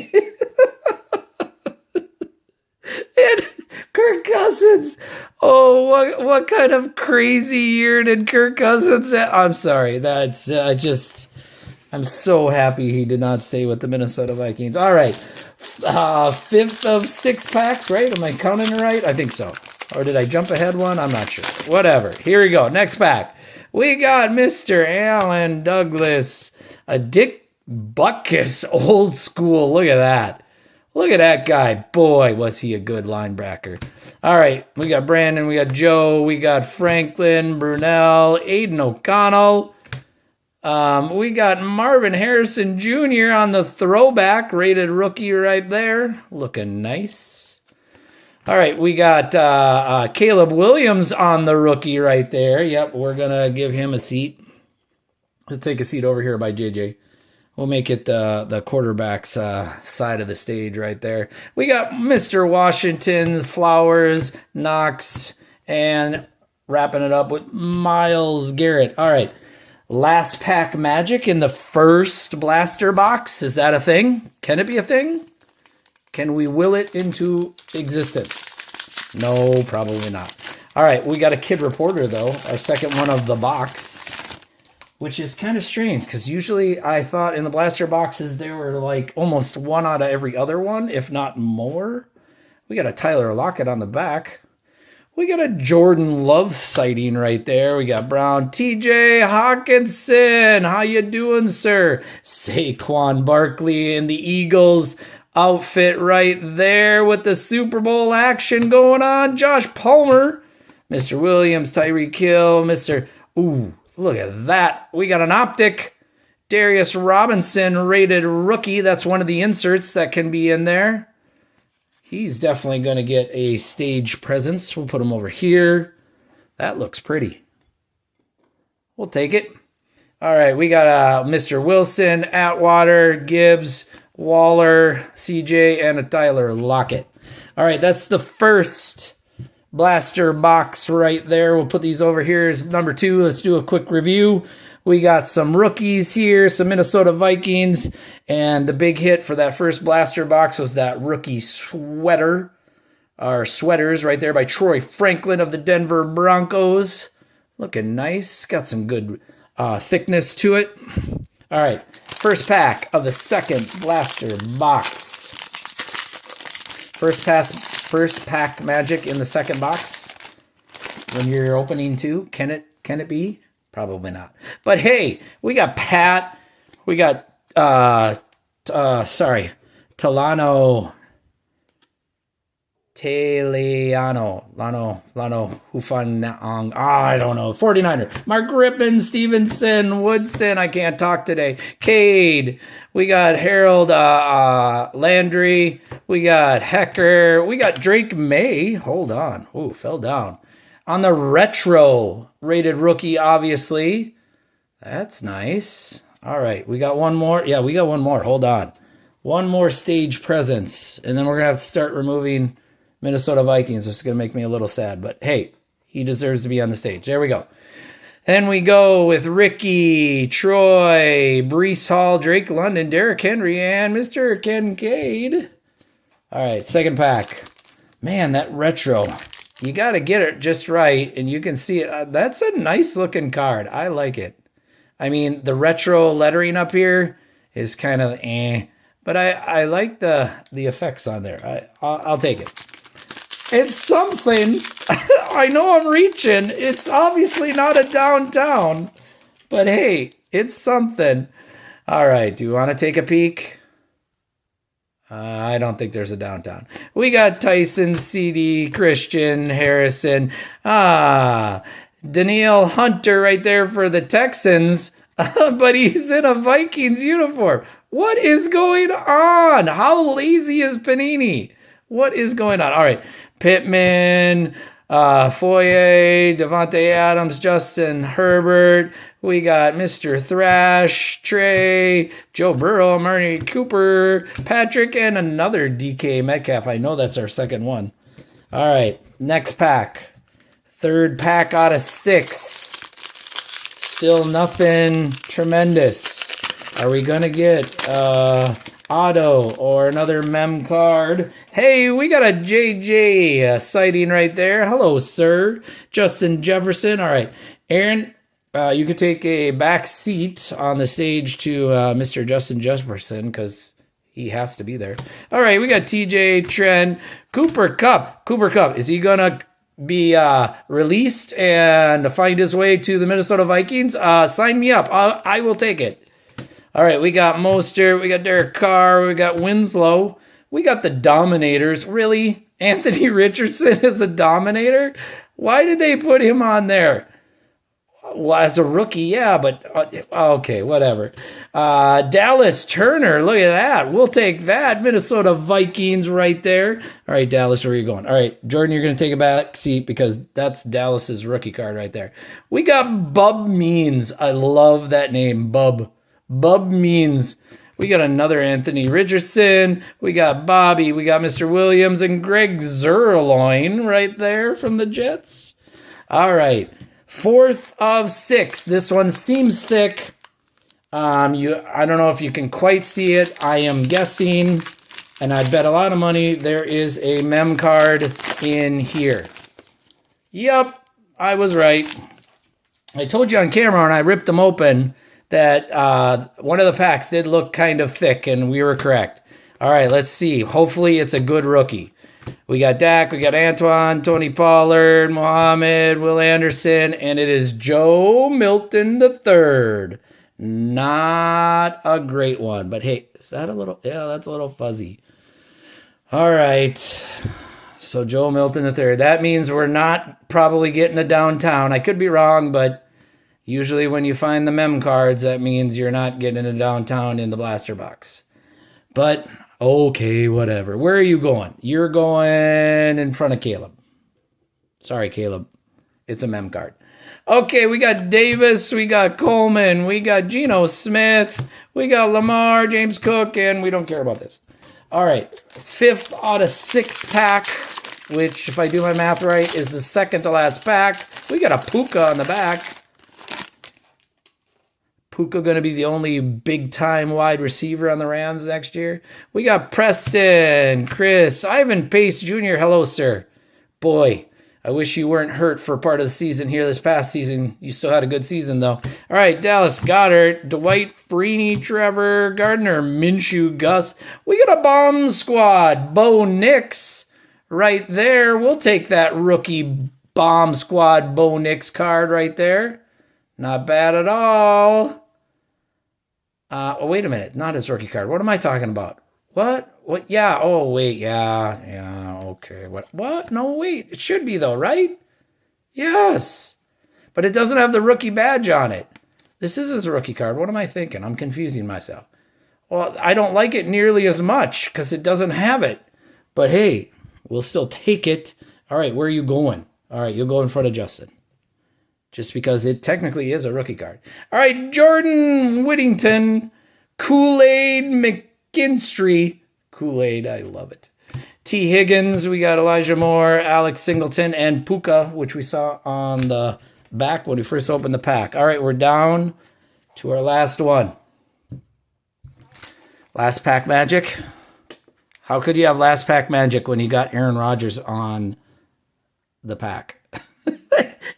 Kirk Cousins. Oh, what kind of crazy year did Kirk Cousins have? I'm sorry. That's I'm so happy he did not stay with the Minnesota Vikings. All right. 5th of 6 packs, right? Am I counting it right? I think so. Or did I jump ahead one? I'm not sure. Whatever. Here we go. Next pack. We got Mr. Allen Douglas, a Dick Butkus, old school. Look at that. Look at that guy. Boy, was he a good linebacker. All right, we got Brandon, we got Joe, we got Franklin, Brunel, Aiden O'Connell. We got Marvin Harrison Jr. on the throwback, rated rookie right there. Looking nice. All right, we got Caleb Williams on the rookie right there. Yep, we're going to give him a seat. He'll take a seat over here by JJ. We'll make it the quarterback's side of the stage right there. We got Mr. Washington, Flowers, Knox, and wrapping it up with Myles Garrett. All right. Last pack magic in the first blaster box. Is that a thing? Can it be a thing? Can we will it into existence? No, probably not. All right. We got a Kid Reporter, though. Our second one of the box. Which is kind of strange, because usually I thought in the blaster boxes there were like almost one out of every other one, if not more. We got a Tyler Lockett on the back. We got a Jordan Love sighting right there. We got Brown. TJ Hawkinson, how you doing, sir? Saquon Barkley in the Eagles outfit right there with the Super Bowl action going on. Josh Palmer, Mr. Williams, Tyreek Hill, Mr. Ooh. Look at that. We got an optic. Darius Robinson rated rookie. That's one of the inserts that can be in there. He's definitely going to get a stage presence. We'll put him over here. That looks pretty. We'll take it. All right, we got Mr. Wilson, Atwater, Gibbs, Waller, CJ, and a Tyler Lockett. All right, that's the first blaster box right there. We'll put these over here as number 2. Let's do a quick review. We got some rookies here, some Minnesota Vikings, and the big hit for that first blaster box was that rookie sweater, or sweaters right there by Troy Franklin of the Denver Broncos. Looking nice. Got some good thickness to it. All right, first pack of the second blaster box. First pack magic in the second box. When you're opening 2, can it be? Probably not. But hey, we got Pat. We got Talano Hufanang. I don't know. 49er. Mark Rippon, Stevenson, Woodson. I can't talk today. Cade. We got Harold Landry. We got Hecker. We got Drake May. Hold on. Ooh, fell down. On the retro rated rookie, obviously. That's nice. All right. We got one more. Yeah, we got one more. Hold on. One more stage presence. And then we're going to have to start removing Minnesota Vikings. This is going to make me a little sad. But hey, he deserves to be on the stage. There we go. Then we go with Ricky, Troy, Breece Hall, Drake London, Derrick Henry, and Mr. Kincaid. All right, second pack. Man, that retro. You got to get it just right, and you can see it. That's a nice looking card. I like it. I mean, the retro lettering up here is kind of but I like the effects on there. I'll take it. It's something. I know I'm reaching. It's obviously not a downtown, but hey, it's something. All right, do you want to take a peek? I don't think there's a downtown. We got Tyson, CD, Christian, Harrison. Danielle Hunter right there for the Texans, but he's in a Vikings uniform. What is going on? How lazy is Panini? What is going on? All right, Pittman, Foye, Devontae Adams, Justin Herbert. We got Mr. Thrash, Trey, Joe Burrow, Amari Cooper, Patrick, and another DK Metcalf. I know that's our second one. All right, next pack. Third pack out of 6. Still nothing tremendous. Are we going to get auto or another mem card? Hey, we got a JJ sighting right there. Hello, sir. Justin Jefferson. All right, Aaron. You could take a back seat on the stage to Mr. Justin Jefferson because he has to be there. All right, we got TJ, Trent, Cooper Kupp. Cooper Kupp, is he going to be released and find his way to the Minnesota Vikings? Sign me up. I will take it. All right, we got Mostert, we got Derek Carr, we got Winslow, We got the Dominators. Really? Anthony Richardson is a Dominator? Why did they put him on there? Well, as a rookie, yeah, but okay, whatever. Dallas Turner, look at that. We'll take that. Minnesota Vikings right there. All right, Dallas, where are you going? All right, Jordan, you're going to take a back seat because that's Dallas's rookie card right there. We got Bub Means. I love that name, Bub. Bub Means. We got another Anthony Richardson. We got Bobby. We got Mr. Williams and Greg Zerloin right there from the Jets. All right. 4th of 6. This one seems thick. I don't know if you can quite see it. I am guessing, and I'd bet a lot of money, there is a mem card in here. Yep, I was right. I told you on camera when I ripped them open that one of the packs did look kind of thick, and we were correct. All right, let's see. Hopefully it's a good rookie. We got Dak, we got Antoine, Tony Pollard, Mohammed, Will Anderson, and it is Joe Milton III. Not a great one, but hey, is that a little, yeah, that's a little fuzzy. All right, so Joe Milton III. That means we're not probably getting a downtown. I could be wrong, but usually when you find the mem cards, that means you're not getting a downtown in the blaster box. But okay, whatever. Where are you going? You're going in front of Caleb. Sorry, Caleb. It's a mem card. Okay, we got Davis, we got Coleman, we got Geno Smith, we got Lamar, James Cook, and we don't care about this. All right, 5th out of 6 pack, which, if I do my math right, is the 2nd to last pack. We got a Puka on the back. Puka going to be the only big-time wide receiver on the Rams next year. We got Preston, Chris, Ivan Pace Jr. Hello, sir. Boy, I wish you weren't hurt for part of the season here this past season. You still had a good season, though. All right, Dallas Goddard, Dwight Freeney, Trevor Gardner, Minshew, Gus. We got a bomb squad. Bo Nix right there. We'll take that rookie bomb squad Bo Nix card right there. Not bad at all. Oh, wait a minute. Not his rookie card. What am I talking about? What? Yeah. Oh, wait. Yeah. Okay. What? No, wait. It should be, though, right? Yes. But it doesn't have the rookie badge on it. This is his rookie card. What am I thinking? I'm confusing myself. Well, I don't like it nearly as much because it doesn't have it. But, hey, we'll still take it. All right. Where are you going? All right. You'll go in front of Justin. Just because it technically is a rookie card. All right, Jordan Whittington, Kool-Aid McKinstry. Kool-Aid, I love it. T. Higgins, we got Elijah Moore, Alex Singleton, and Puka, which we saw on the back when we first opened the pack. All right, we're down to our last one. Last pack magic. How could you have last pack magic when you got Aaron Rodgers on the pack?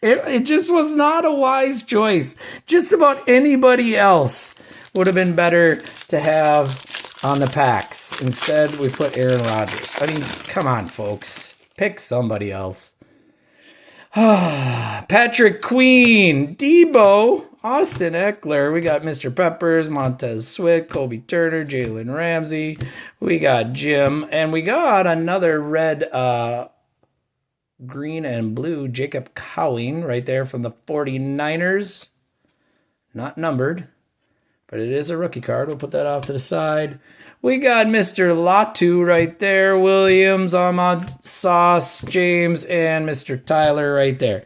It just was not a wise choice. Just about anybody else would have been better to have on the packs. Instead, we put Aaron Rodgers. I mean, come on, folks. Pick somebody else. Patrick Queen, Debo, Austin Eckler. We got Mr. Peppers, Montez Sweat, Colby Turner, Jalen Ramsey. We got Jim. And we got another red green and blue Jacob Cowing right there from the 49ers. Not numbered, but it is a rookie card. We'll put that off to the side. We got Mr. Latu right there, Williams, Ahmad Sauce, James, and Mr. Tyler right there.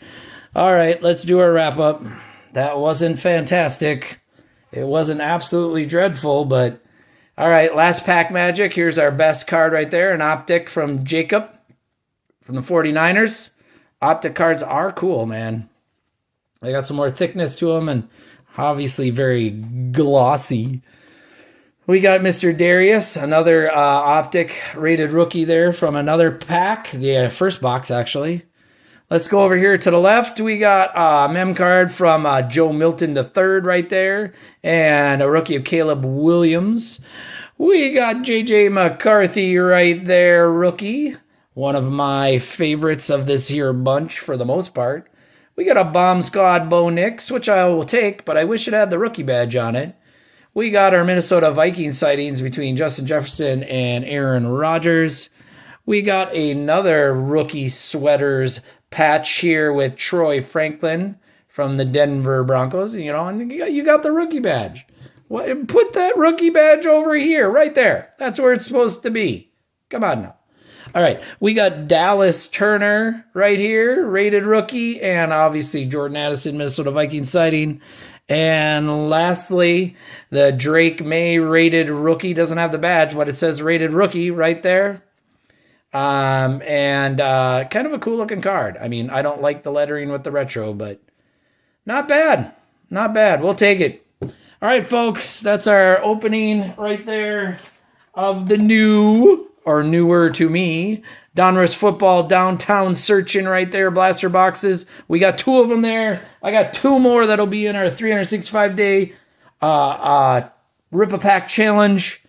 All right, let's do our wrap-up. That wasn't fantastic. It wasn't absolutely dreadful, but all right, last pack magic. Here's our best card right there, an optic from Jacob from the 49ers. Optic cards are cool, man. They got some more thickness to them and obviously very glossy. We got Mr. Darius, another optic rated rookie there from another pack, the first box actually. Let's go over here to the left. We got a mem card from Joe Milton III right there and a rookie of Caleb Williams. We got J.J. McCarthy right there, rookie. One of my favorites of this here bunch for the most part. We got a Bomb Squad Bo Nix, which I will take, but I wish it had the rookie badge on it. We got our Minnesota Vikings sightings between Justin Jefferson and Aaron Rodgers. We got another rookie sweaters patch here with Troy Franklin from the Denver Broncos. You know, and you got the rookie badge. Put that rookie badge over here, right there. That's where it's supposed to be. Come on now. All right, we got Dallas Turner right here, rated rookie, and obviously Jordan Addison, Minnesota Vikings sighting. And lastly, the Drake May rated rookie doesn't have the badge, but it says rated rookie right there. And kind of a cool looking card. I mean, I don't like the lettering with the retro, but not bad. Not bad. We'll take it. All right, folks, that's our opening right there of the new, or newer to me, Donruss Football Downtown Searching right there, blaster boxes. We got 2 of them there. I got 2 more that'll be in our 365-day Rip-A-Pack Challenge,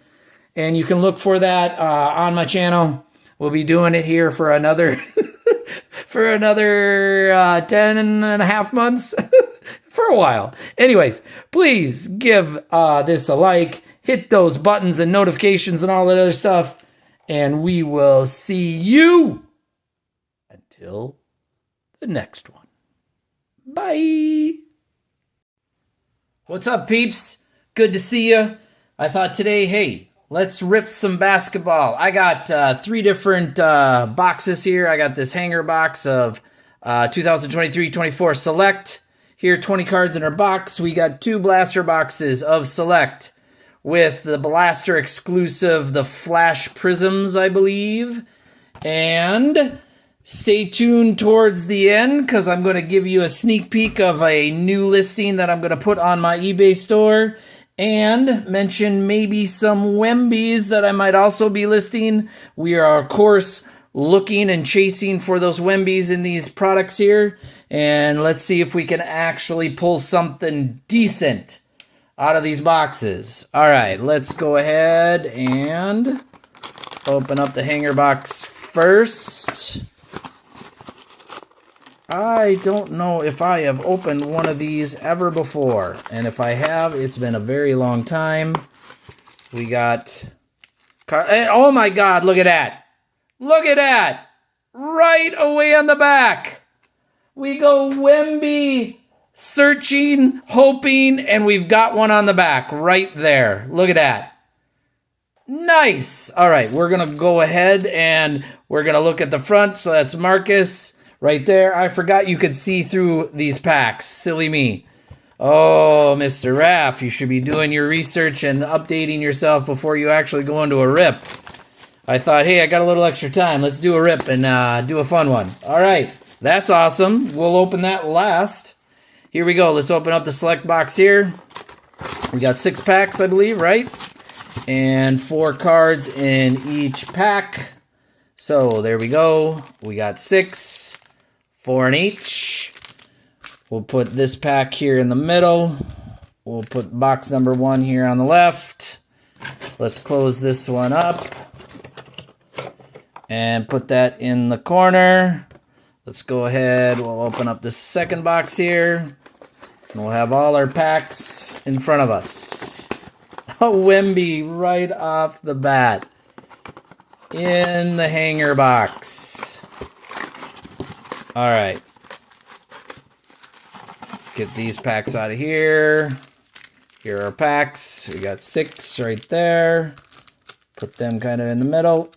and you can look for that on my channel. We'll be doing it here for another for another 10 and a half months. For a while. Anyways, please give this a like, hit those buttons and notifications and all that other stuff, and we will see you until the next one. Bye. What's up, peeps? Good to see you. I thought today, hey, let's rip some basketball. I got 3 different boxes here. I got this hanger box of 2023-24 Select. Here, 20 cards in our box. We got 2 blaster boxes of Select with the blaster exclusive, the Flash Prisms, I believe. And stay tuned towards the end because I'm going to give you a sneak peek of a new listing that I'm going to put on my eBay store and mention maybe some Wembies that I might also be listing. We are, of course, looking and chasing for those Wembies in these products here. And let's see if we can actually pull something decent out of these boxes. All right, let's go ahead and open up the hanger box first. I don't know if I have opened one of these ever before. And if I have, it's been a very long time. We got... oh my God, look at that. Look at that. Right away on the back. We go Wemby, searching, hoping, and we've got one on the back right there. Look at that. Nice. All right, we're going to go ahead and we're going to look at the front. So that's Marcus right there. I forgot you could see through these packs. Silly me. Oh, Mr. Raph, you should be doing your research and updating yourself before you actually go into a rip. I thought, hey, I got a little extra time. Let's do a rip and do a fun one. All right. That's awesome. We'll open that last. Here we go. Let's open up the select box here. We got 6 packs, I believe, right? And 4 cards in each pack. So there we go. We got 6, 4 in each. We'll put this pack here in the middle. We'll put box number 1 here on the left. Let's close this one up and put that in the corner. Let's go ahead. We'll open up the second box here. And we'll have all our packs in front of us. A Wemby right off the bat in the hanger box. All right. Let's get these packs out of here. Here are our packs. We got 6 right there. Put them kind of in the middle.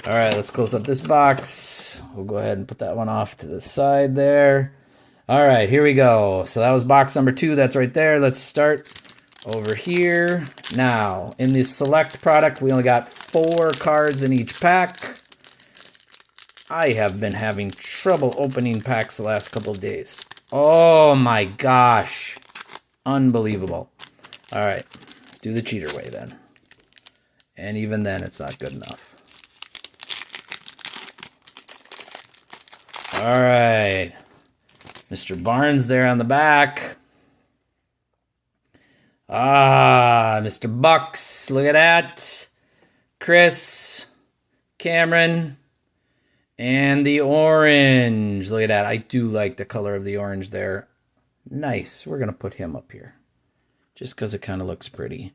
All right, let's close up this box. We'll go ahead and put that one off to the side there. All right, here we go. So that was box number 2. That's right there. Let's start over here. Now, in this select product, we only got 4 cards in each pack. I have been having trouble opening packs the last couple of days. Oh my gosh. Unbelievable. All right, do the cheater way then. And even then, it's not good enough. All right. Mr. Barnes there on the back. Ah, Mr. Bucks. Look at that. Chris, Cameron, and the orange. Look at that. I do like the color of the orange there. Nice. We're going to put him up here. just because it kind of looks pretty.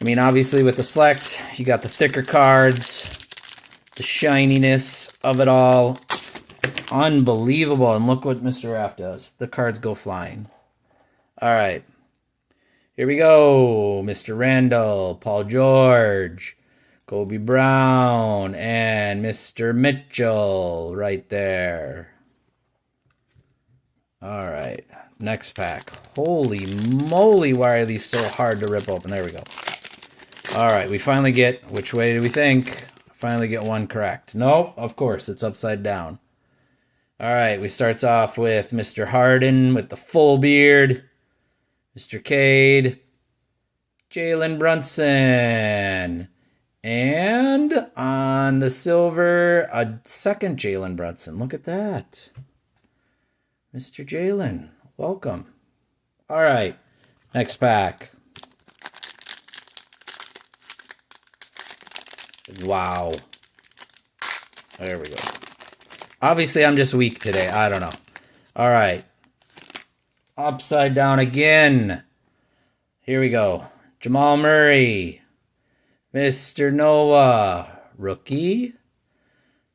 I mean, obviously with the Select, you got the thicker cards, the shininess of it all. Unbelievable. And look what Mr. Raph does. The cards go flying. All right. Here we go. Mr. Randall, Paul George, Kobe Brown, and Mr. Mitchell right there. All right. Next pack. Holy moly, why are these so hard to rip open? There we go. All right, we finally get, which way do we think? Finally get one correct. No, of course, it's upside down. All right, we starts off with Mr. Harden with the full beard, Mr. Cade, Jalen Brunson, and on the silver, a second Jalen Brunson. Look at that. Mr. Jalen, welcome. All right, next pack. Wow. There we go. Obviously, I'm just weak today. I don't know. All right. Upside down again. Here we go. Jamal Murray. Mr. Noah. Rookie.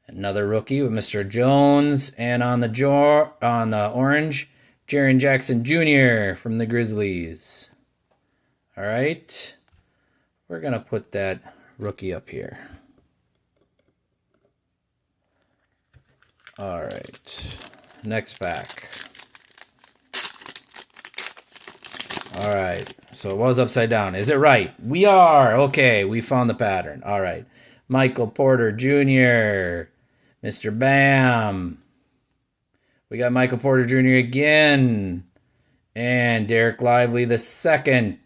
Another rookie with Mr. Jones. And on the orange, Jaren Jackson Jr. from the Grizzlies. All right. We're going to put that rookie up here. All right. Next pack. All right. So it was upside down. Is it right? We are. Okay. We found the pattern. All right. Michael Porter Jr. Mr. Bam. We got Michael Porter Jr. again. And Derek Lively the second.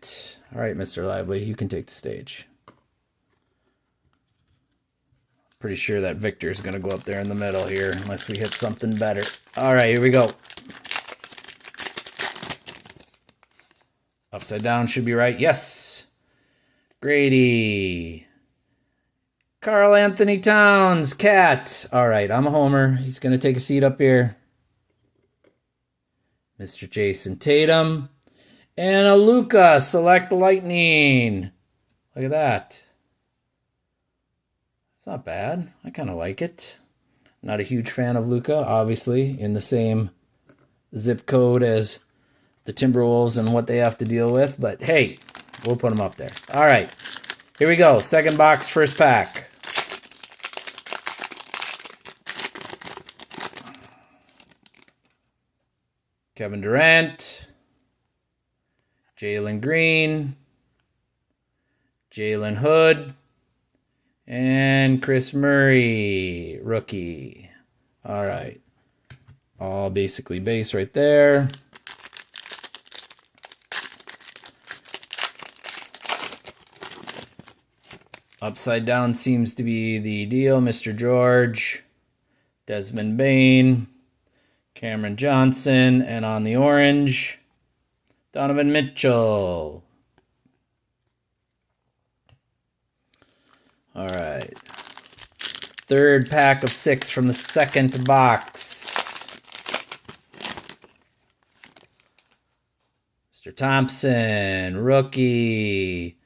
All right, Mr. Lively, you can take the stage. Pretty sure that Victor's going to go up there in the middle here unless we hit something better. All right, here we go. Upside down should be right. Yes. Grady. Karl Anthony Towns. Cat. All right, I'm a homer. He's going to take a seat up here. Mr. Jason Tatum. And a Luka Select Lightning. Look at that. It's not bad. I kind of like it. Not a huge fan of Luka, obviously, in the same zip code as the Timberwolves and what they have to deal with. But hey, we'll put them up there. All right, here we go. Second box, first pack. Kevin Durant, Jalen Green, Jalen Hood, and Chris Murray, rookie. All right. All basically base right there. Upside down seems to be the deal. Mr. George, Desmond Bane, Cameron Johnson, and on the orange, Donovan Mitchell. All right. Third pack of 6 from the second box. Mr. Thompson, rookie.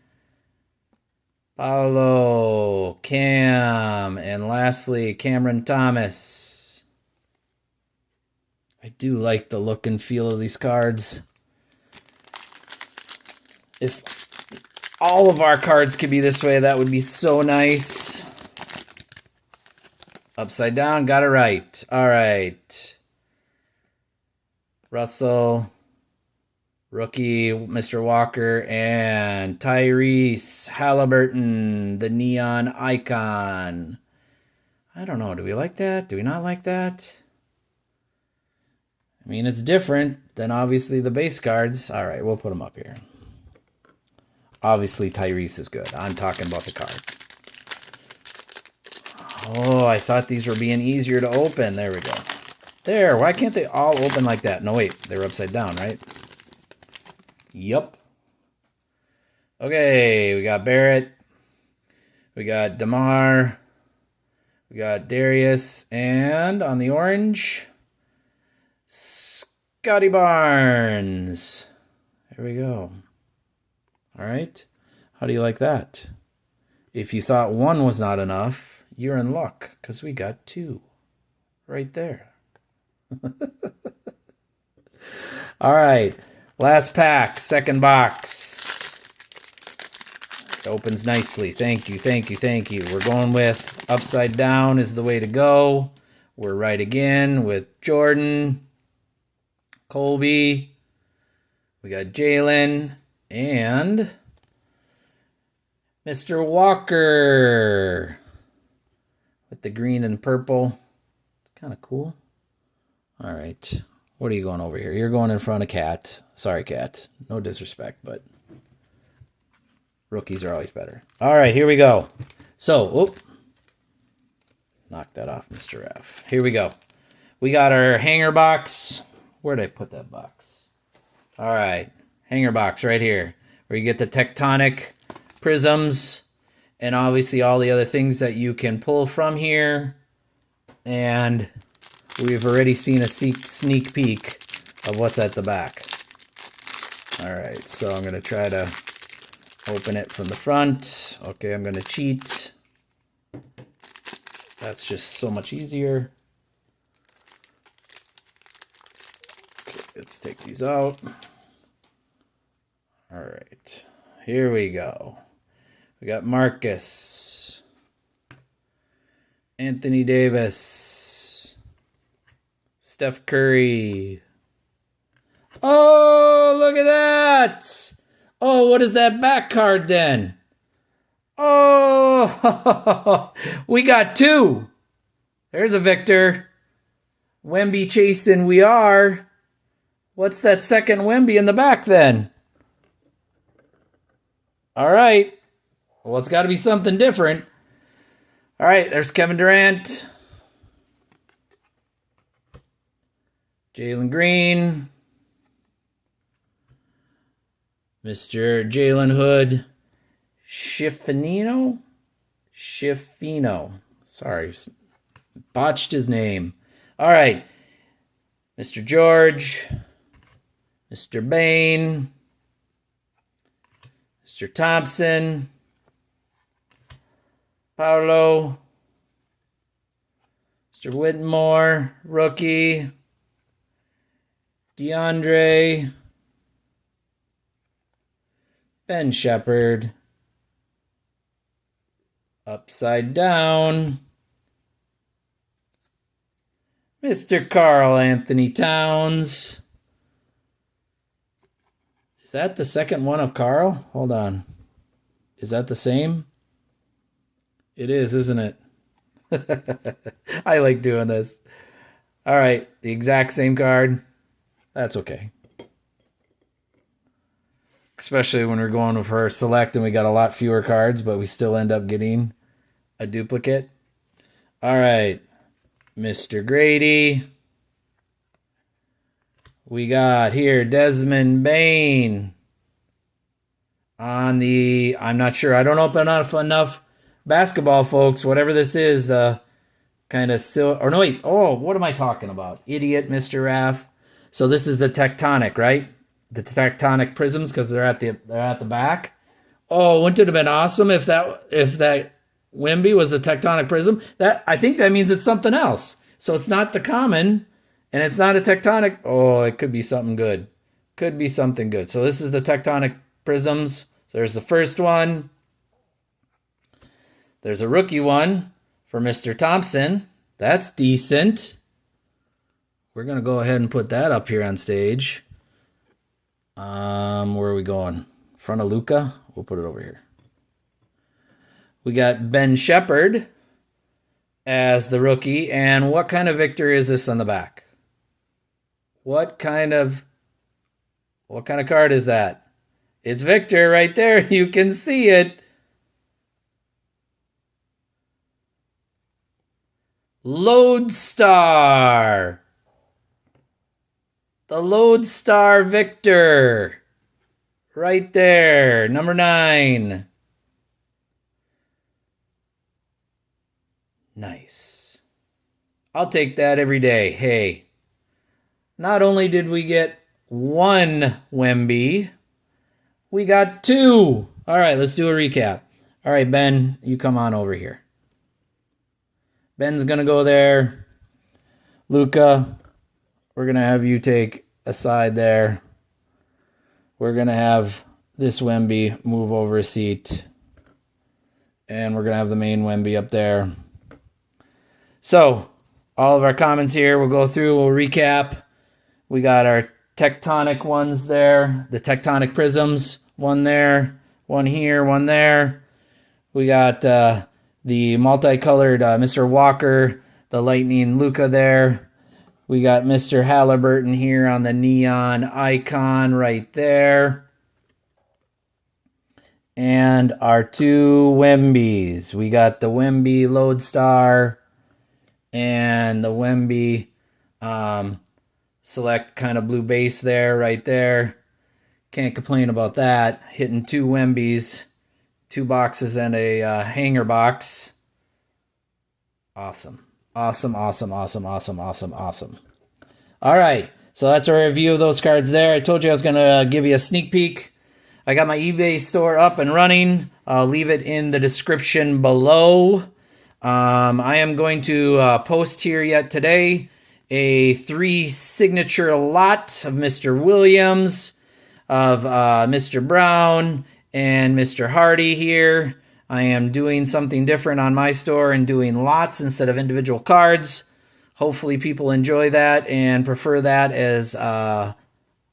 Paolo, Cam, and lastly, Cameron Thomas. I do like the look and feel of these cards. If all of our cards could be this way, that would be so nice. Upside down, got it right. All right. Russell, rookie, Mr. Walker, and Tyrese Halliburton, the neon icon. I don't know. Do we like that? Do we not like that? I mean, it's different than obviously the base cards. All right, we'll put them up here. Obviously, Tyrese is good. I'm talking about the card. Oh, I thought these were being easier to open. There we go. There, why can't they all open like that? No, wait, they were upside down, right? Yup. Okay, we got Barrett. We got DeMar. We got Darius. And on the orange, Scotty Barnes. Here we go. All right. How do you like that? If you thought one was not enough, you're in luck because we got two right there. All right. Last pack, second box. It opens nicely. Thank you, thank you, thank you. We're going with upside down is the way to go. We're right again with Jordan, Colby. We got Jalen and Mr. Walker with the green and purple. Kind of cool. All right. What are you going over here? You're going in front of Cat. Sorry, Cat. No disrespect, but rookies are always better. All right, here we go. So, knock that off, Mr. Raph. Here we go. We got our hanger box. Where did I put that box? All right, hanger box right here, where you get the tectonic prisms and obviously all the other things that you can pull from here. And we've already seen a sneak peek of what's at the back. All right, so I'm going to try to open it from the front. Okay, I'm going to cheat. That's just so much easier. Okay, let's take these out. All right, here we go. We got Marcus, Anthony Davis, Steph Curry. Oh, look at that. Oh, what is that back card then? Oh, we got two. There's a Victor. Wemby chasing we are. What's that second Wemby in the back then? All right. Well, it's got to be something different. All right, there's Kevin Durant. Jalen Green. Mr. Jalen Hood. Schifino. Sorry, botched his name. All right. Mr. George. Mr. Bain. Mr. Thompson. Paolo. Mr. Whitmore. Rookie. DeAndre. Ben Shepherd. Upside down. Mr. Karl Anthony Towns. Is that the second one of Karl? Hold on. Is that the same? It is, isn't it? I like doing this. All right, the exact same card. That's okay. Especially when we're going for select and we got a lot fewer cards, but we still end up getting a duplicate. All right, Mr. Grady. We got here Desmond Bain on the, I'm not sure, I don't know if enough basketball folks, whatever this is, the kind of or no, wait, oh, what am I talking about? Idiot, Mr. Raph. So this is the tectonic, right? The tectonic prisms, because they're at the back. Oh, wouldn't it have been awesome if that Wemby was the tectonic prism? That, I think that means it's something else. So it's not the common, and it's not a tectonic. Oh, it could be something good. Could be something good. So this is the tectonic prisms. So there's the first one. There's a rookie one for Mr. Thompson. That's decent. We're going to go ahead and put that up here on stage. Where are we going? Front of Luka? We'll put it over here. We got Ben Shepherd as the rookie. And what kind of Victor is this on the back? What kind of card is that? It's Victor right there. You can see it. Lodestar. The Lodestar Victor. Right there. Number 9. Nice. I'll take that every day. Hey. Not only did we get one Wemby, We got 2. All right, let's do a recap. All right, Ben, you come on over here. Ben's going to go there. Luca, we're going to have you take a side there. We're going to have this Wemby move over a seat. And we're going to have the main Wemby up there. So, all of our comments here, we'll go through, we'll recap. We got our tectonic ones there, the tectonic prisms, one there, one here, one there. We got the multicolored Mr. Walker, the lightning Luca there. We got Mr. Halliburton here on the neon icon right there. And our 2 Wembys. We got the Wemby Lodestar and the Wemby select kind of blue base there, right there. Can't complain about that. Hitting 2 Wembys, 2 boxes and a hanger box. Awesome. Awesome, awesome, awesome, awesome, awesome, awesome. All right, so that's our review of those cards there. I told you I was going to give you a sneak peek. I got my eBay store up and running. I'll leave it in the description below. I am going to post here yet today a 3 signature lot of Mr. Williams, of Mr. Brown, and Mr. Hardy here. I am doing something different on my store and doing lots instead of individual cards. Hopefully people enjoy that and prefer that as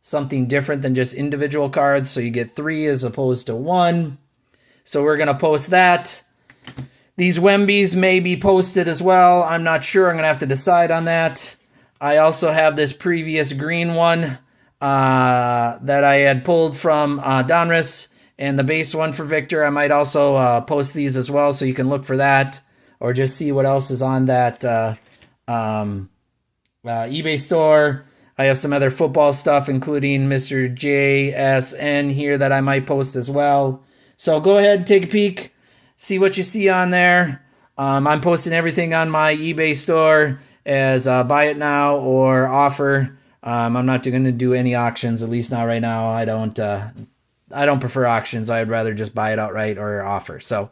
something different than just individual cards. So you get 3 as opposed to 1. So we're going to post that. These Wembys may be posted as well. I'm not sure. I'm going to have to decide on that. I also have this previous green one that I had pulled from Donruss, and the base one for Victor. I might also post these as well, so you can look for that or just see what else is on that eBay store. I have some other football stuff, including Mr. JSN here that I might post as well. So go ahead, take a peek, see what you see on there. I'm posting everything on my eBay store as buy it now or offer. I'm not going to do any auctions, at least not right now. I don't prefer auctions. I'd rather just buy it outright or offer. So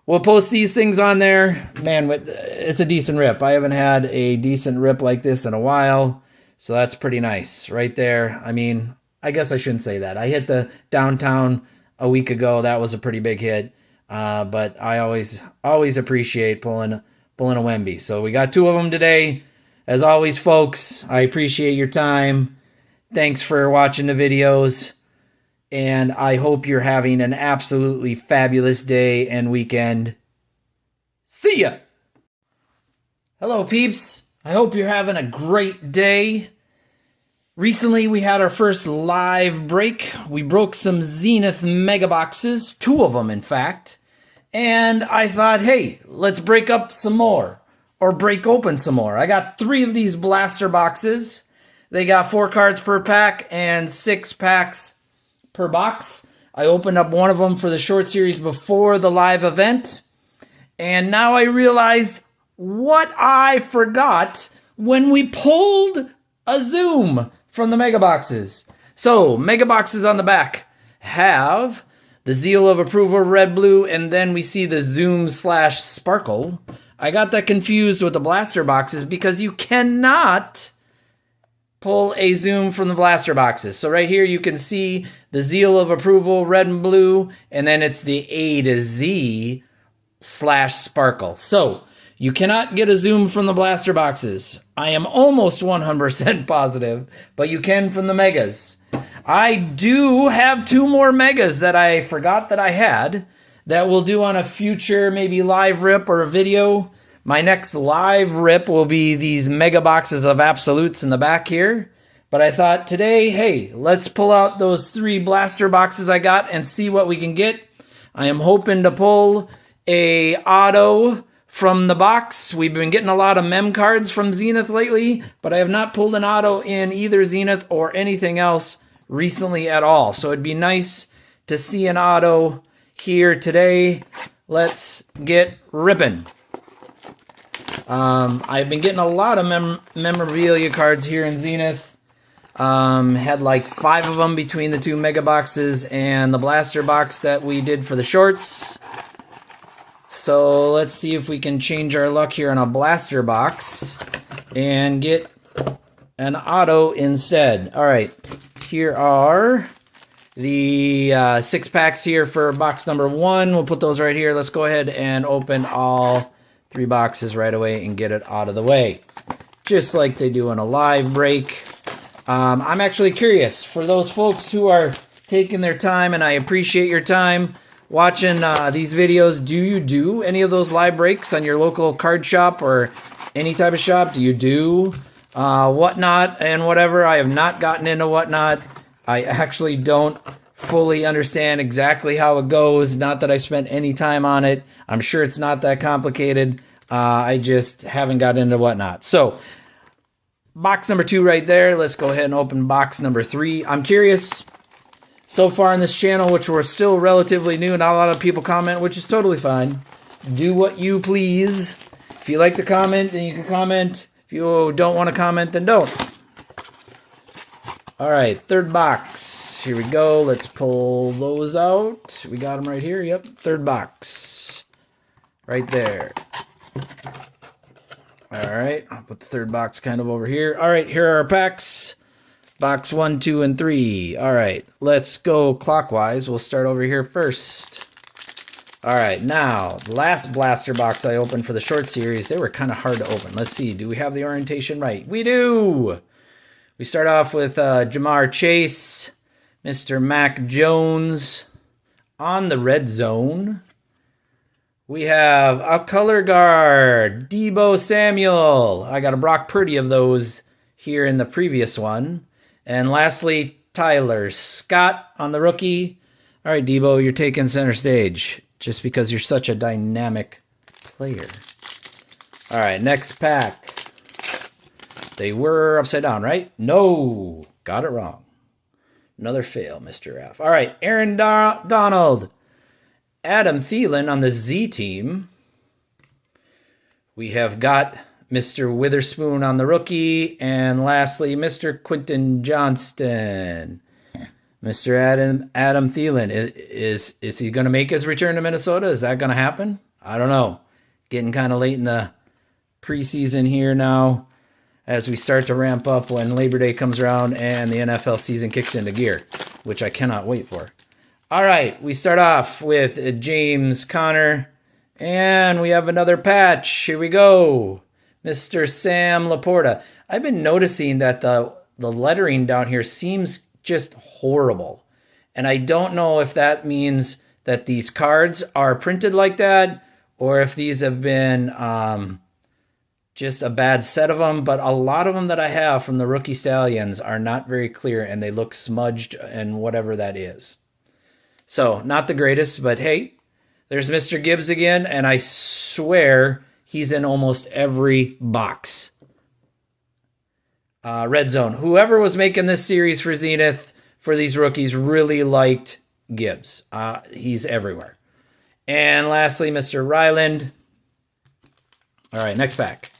we'll post these things on there. Man, it's a decent rip. I haven't had a decent rip like this in a while. So that's pretty nice right there. I mean, I guess I shouldn't say that. I hit the downtown a week ago. That was a pretty big hit. But I always appreciate pulling a Wemby. So we got 2 of them today. As always, folks, I appreciate your time. Thanks for watching the videos. And I hope you're having an absolutely fabulous day and weekend. See ya! Hello, peeps. I hope you're having a great day. Recently, we had our first live break. We broke some Zenith mega boxes, 2 of them, in fact. And I thought, hey, let's break up some more, or break open some more. I got 3 of these blaster boxes. They got 4 cards per pack and 6 packs per box. I opened up one of them for the short series before the live event. And now I realized what I forgot when we pulled a Zoom from the mega boxes. So, mega boxes on the back have the Seal of Approval red, blue, and then we see the Zoom / Sparkle. I got that confused with the blaster boxes because you cannot pull a Zoom from the blaster boxes. So right here you can see the Seal of Approval red and blue, and then it's the A to Z / Sparkle. So you cannot get a Zoom from the blaster boxes. I am almost 100% positive, but you can from the megas. I do have 2 more megas that I forgot that I had that we'll do on a future maybe live rip or a video. My next live rip will be these mega boxes of absolutes in the back here. But I thought today, hey, let's pull out those 3 blaster boxes I got and see what we can get. I am hoping to pull a auto from the box. We've been getting a lot of mem cards from Zenith lately, but I have not pulled an auto in either Zenith or anything else recently at all. So it'd be nice to see an auto here today. Let's get ripping. I've been getting a lot of memorabilia cards here in Zenith. Had like 5 of them between the 2 mega boxes and the blaster box that we did for the shorts. So let's see if we can change our luck here on a blaster box and get an auto instead. All right, here are the 6 packs here for box number 1. We'll put those right here. Let's go ahead and open all 3 boxes right away and get it out of the way, just like they do in a live break. I'm actually curious, for those folks who are taking their time, and I appreciate your time watching these videos, do you do any of those live breaks on your local card shop or any type of shop? Do you do Whatnot and whatever? I have not gotten into Whatnot. I actually don't fully understand exactly how it goes. Not that I spent any time on it. I'm sure it's not that complicated. I just haven't got into Whatnot. So, box number 2 right there. Let's go ahead and open box number 3. I'm curious, so far on this channel, which we're still relatively new, not a lot of people comment, which is totally fine. Do what you please. If you like to comment, then you can comment. If you don't want to comment, then don't. All right, 3rd box. Here we go. Let's pull those out. We got them right here. Yep, 3rd box. Right there. All right, I'll put the 3rd box kind of over here. All right, here are our packs. Box 1, 2, and 3. All right, let's go clockwise. We'll start over here first. All right, now, the last blaster box I opened for the short series, they were kind of hard to open. Let's see, do we have the orientation right? We do! We start off with Jamar Chase, Mr. Mac Jones on the red zone. We have a color guard, Deebo Samuel. I got a Brock Purdy of those here in the previous one. And lastly, Tyler Scott on the rookie. All right, Deebo, you're taking center stage just because you're such a dynamic player. All right, next pack. They were upside down, right? No, got it wrong. Another fail, Mr. Raph. All right, Aaron Donald. Adam Thielen on the Z team. We have got Mr. Witherspoon on the rookie. And lastly, Mr. Quentin Johnston. Mr. Adam Thielen. Is he going to make his return to Minnesota? Is that going to happen? I don't know. Getting kind of late in the preseason here now as we start to ramp up when Labor Day comes around and the NFL season kicks into gear, which I cannot wait for. All right, we start off with James Conner, and we have another patch. Here we go, Mr. Sam Laporta. I've been noticing that the lettering down here seems just horrible, and I don't know if that means that these cards are printed like that or if these have been just a bad set of them, but a lot of them that I have from the Rookie Stallions are not very clear, and they look smudged and whatever that is. So, not the greatest, but hey, there's Mr. Gibbs again, and I swear he's in almost every box. Red Zone. Whoever was making this series for Zenith, for these rookies, really liked Gibbs. He's everywhere. And lastly, Mr. Ryland. All right, next pack.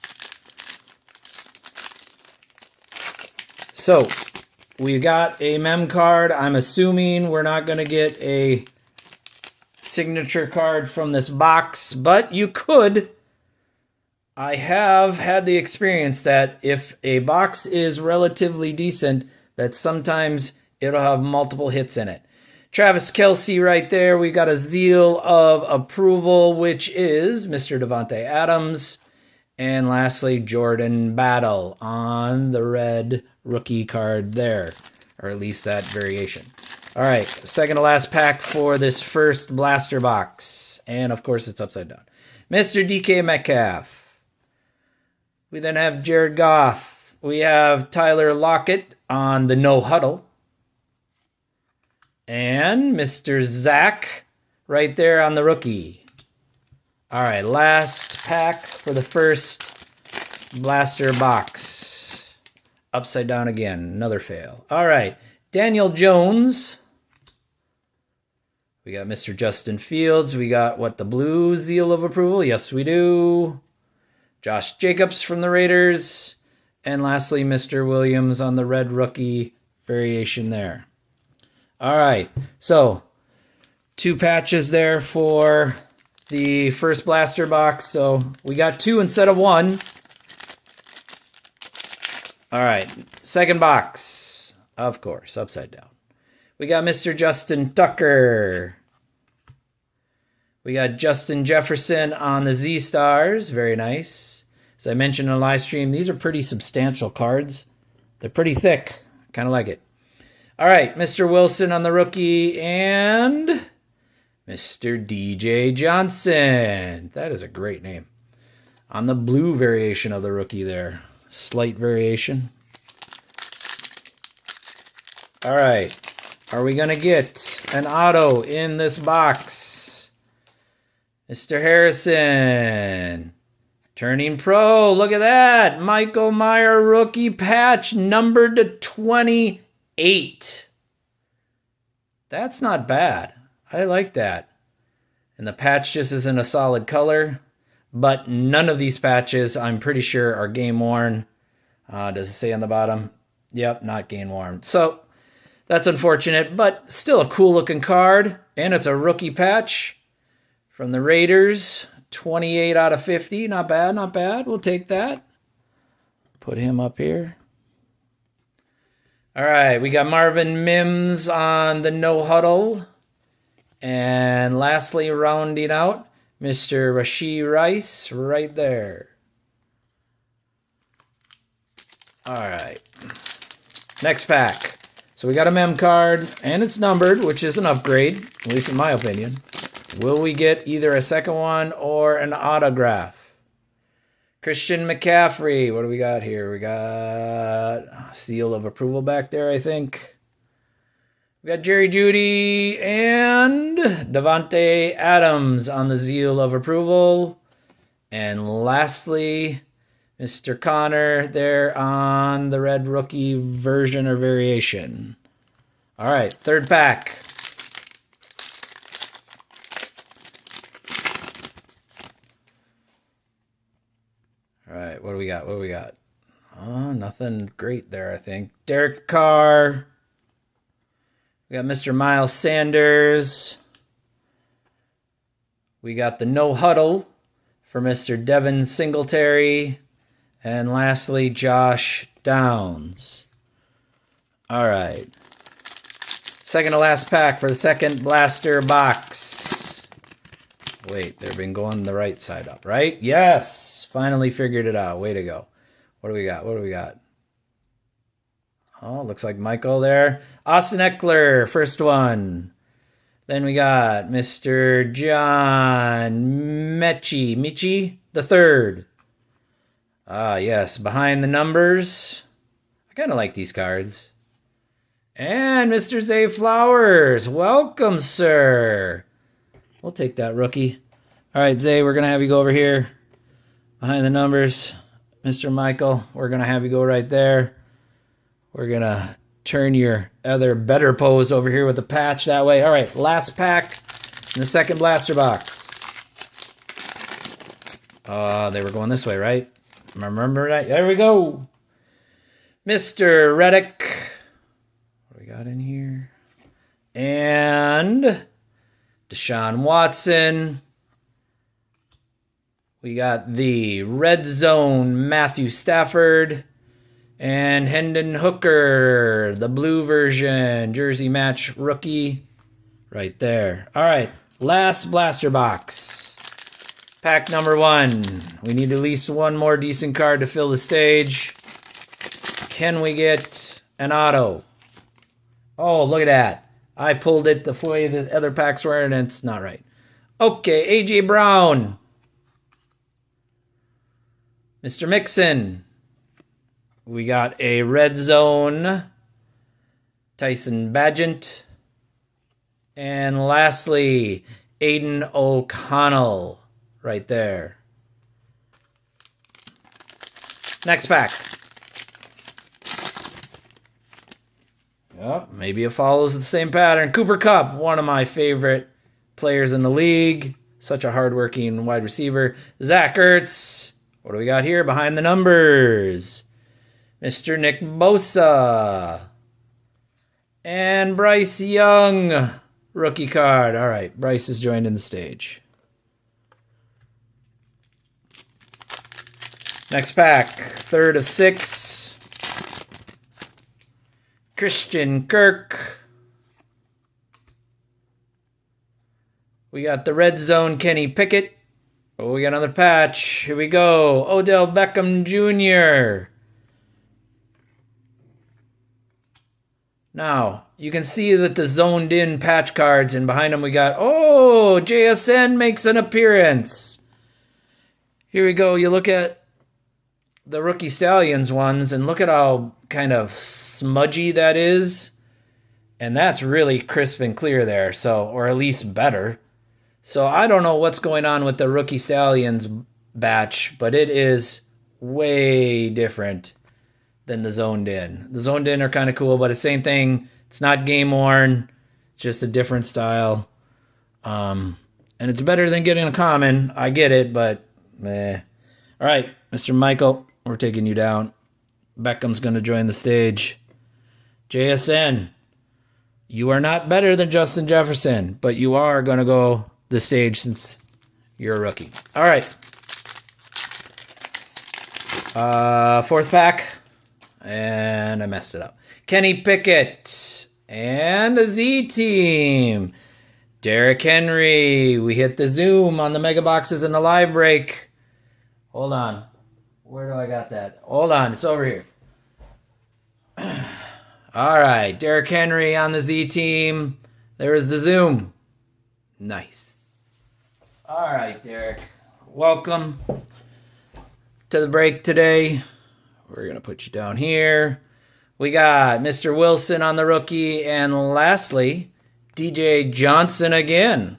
So, we got a mem card. I'm assuming we're not going to get a signature card from this box, but you could. I have had the experience that if a box is relatively decent, that sometimes it'll have multiple hits in it. Travis Kelce right there. We got a seal of approval, which is Mr. Devontae Adams. And lastly, Jordan Battle on the red rookie card there, or at least that variation. All right, second to last pack for this first blaster box. And, of course, it's upside down. Mr. DK Metcalf. We then have Jared Goff. We have Tyler Lockett on the no huddle. And Mr. Zach right there on the rookie. All right, last pack for the first blaster box. Upside down again, another fail. All right, Daniel Jones. We got Mr. Justin Fields. We got the blue seal of approval? Yes, we do. Josh Jacobs from the Raiders. And lastly, Mr. Williams on the red rookie variation there. All right, so 2 patches there for the first blaster box. So we got 2 instead of 1. All right, second box, of course, upside down. We got Mr. Justin Tucker. We got Justin Jefferson on the Z-Stars. Very nice. As I mentioned in the live stream, these are pretty substantial cards. They're pretty thick. Kind of like it. All right, Mr. Wilson on the rookie and Mr. DJ Johnson. That is a great name. On the blue variation of the rookie there. Slight variation. All right. Are we going to get an auto in this box? Mr. Harrison. Turning pro. Look at that. Michael Meyer rookie patch numbered to 28. That's not bad. I like that. And the patch just isn't a solid color. But none of these patches, I'm pretty sure, are game worn. Does it say on the bottom? Yep, not game worn. So that's unfortunate, but still a cool looking card. And it's a rookie patch from the Raiders. 28 out of 50. Not bad, not bad. We'll take that. Put him up here. All right, we got Marvin Mims on the no huddle. And lastly, rounding out, Mr. Rashee Rice right there. All right. Next pack. So we got a mem card, and it's numbered, which is an upgrade, at least in my opinion. Will we get either a second one or an autograph? Christian McCaffrey. What do we got here? We got seal of approval back there, I think. We got Jerry Jeudy and Davante Adams on the seal of approval. And lastly, Mr. Connor there on the red rookie version or variation. All right, third pack. All right, what do we got? What do we got? Oh, nothing great there, I think. Derek Carr. We got Mr. Miles Sanders. We got the no huddle for Mr. Devin Singletary. And lastly, Josh Downs. All right. Second to last pack for the second blaster box. Wait, they've been going the right side up, right? Yes. Finally figured it out. Way to go. What do we got? What do we got? Oh, looks like Michael there. Austin Eckler, first one. Then we got Mr. John Michie, the third. Ah, yes, behind the numbers. I kind of like these cards. And Mr. Zay Flowers. Welcome, sir. We'll take that rookie. All right, Zay, we're going to have you go over here. Behind the numbers. Mr. Michael, we're going to have you go right there. We're going to turn your other better pose over here with the patch that way. All right, last pack in the second blaster box. They were going this way, right? Remember that? There we go. Mr. Reddick. What do we got in here? And Deshaun Watson. We got the red zone Matthew Stafford. And Hendon Hooker, the blue version, jersey match rookie, right there. All right, last blaster box. Pack number 1. We need at least one more decent card to fill the stage. Can we get an auto? Oh, look at that. I pulled it the way the other packs were, and it's not right. Okay, A.J. Brown. Mr. Mixon. We got a red zone, Tyson Bagent. And lastly, Aiden O'Connell right there. Next pack. Oh, maybe it follows the same pattern. Cooper Kupp, one of my favorite players in the league. Such a hardworking wide receiver. Zach Ertz. What do we got here behind the numbers? Mr. Nick Bosa. And Bryce Young, rookie card. All right, Bryce is joining the stage. Next pack, 3rd of 6. Christian Kirk. We got the red zone Kenny Pickett. Oh, we got another patch. Here we go. Odell Beckham Jr. Now, you can see that the zoned in patch cards, and behind them we got, oh, JSN makes an appearance. Here we go. You look at the Rookie Stallions ones, and look at how kind of smudgy that is. And that's really crisp and clear there, so, or at least better. So I don't know what's going on with the Rookie Stallions batch, but it is way different than the zoned in. The zoned in are kind of cool, but it's the same thing. It's not game worn, just a different style. And it's better than getting a common. I get it, but meh. All right, Mr. Michael, we're taking you down. Beckham's going to join the stage. JSN, you are not better than Justin Jefferson, but you are going to go the stage since you're a rookie. All right. 4th pack. And I messed it up. Kenny Pickett. And a Z team. Derrick Henry. We hit the zoom on the mega boxes in the live break. Hold on. Where do I got that? Hold on. It's over here. All right. Derrick Henry on the Z team. There's the zoom. Nice. All right, Derrick. Welcome to the break today. We're going to put you down here. We got Mr. Wilson on the rookie. And lastly, DJ Johnson again.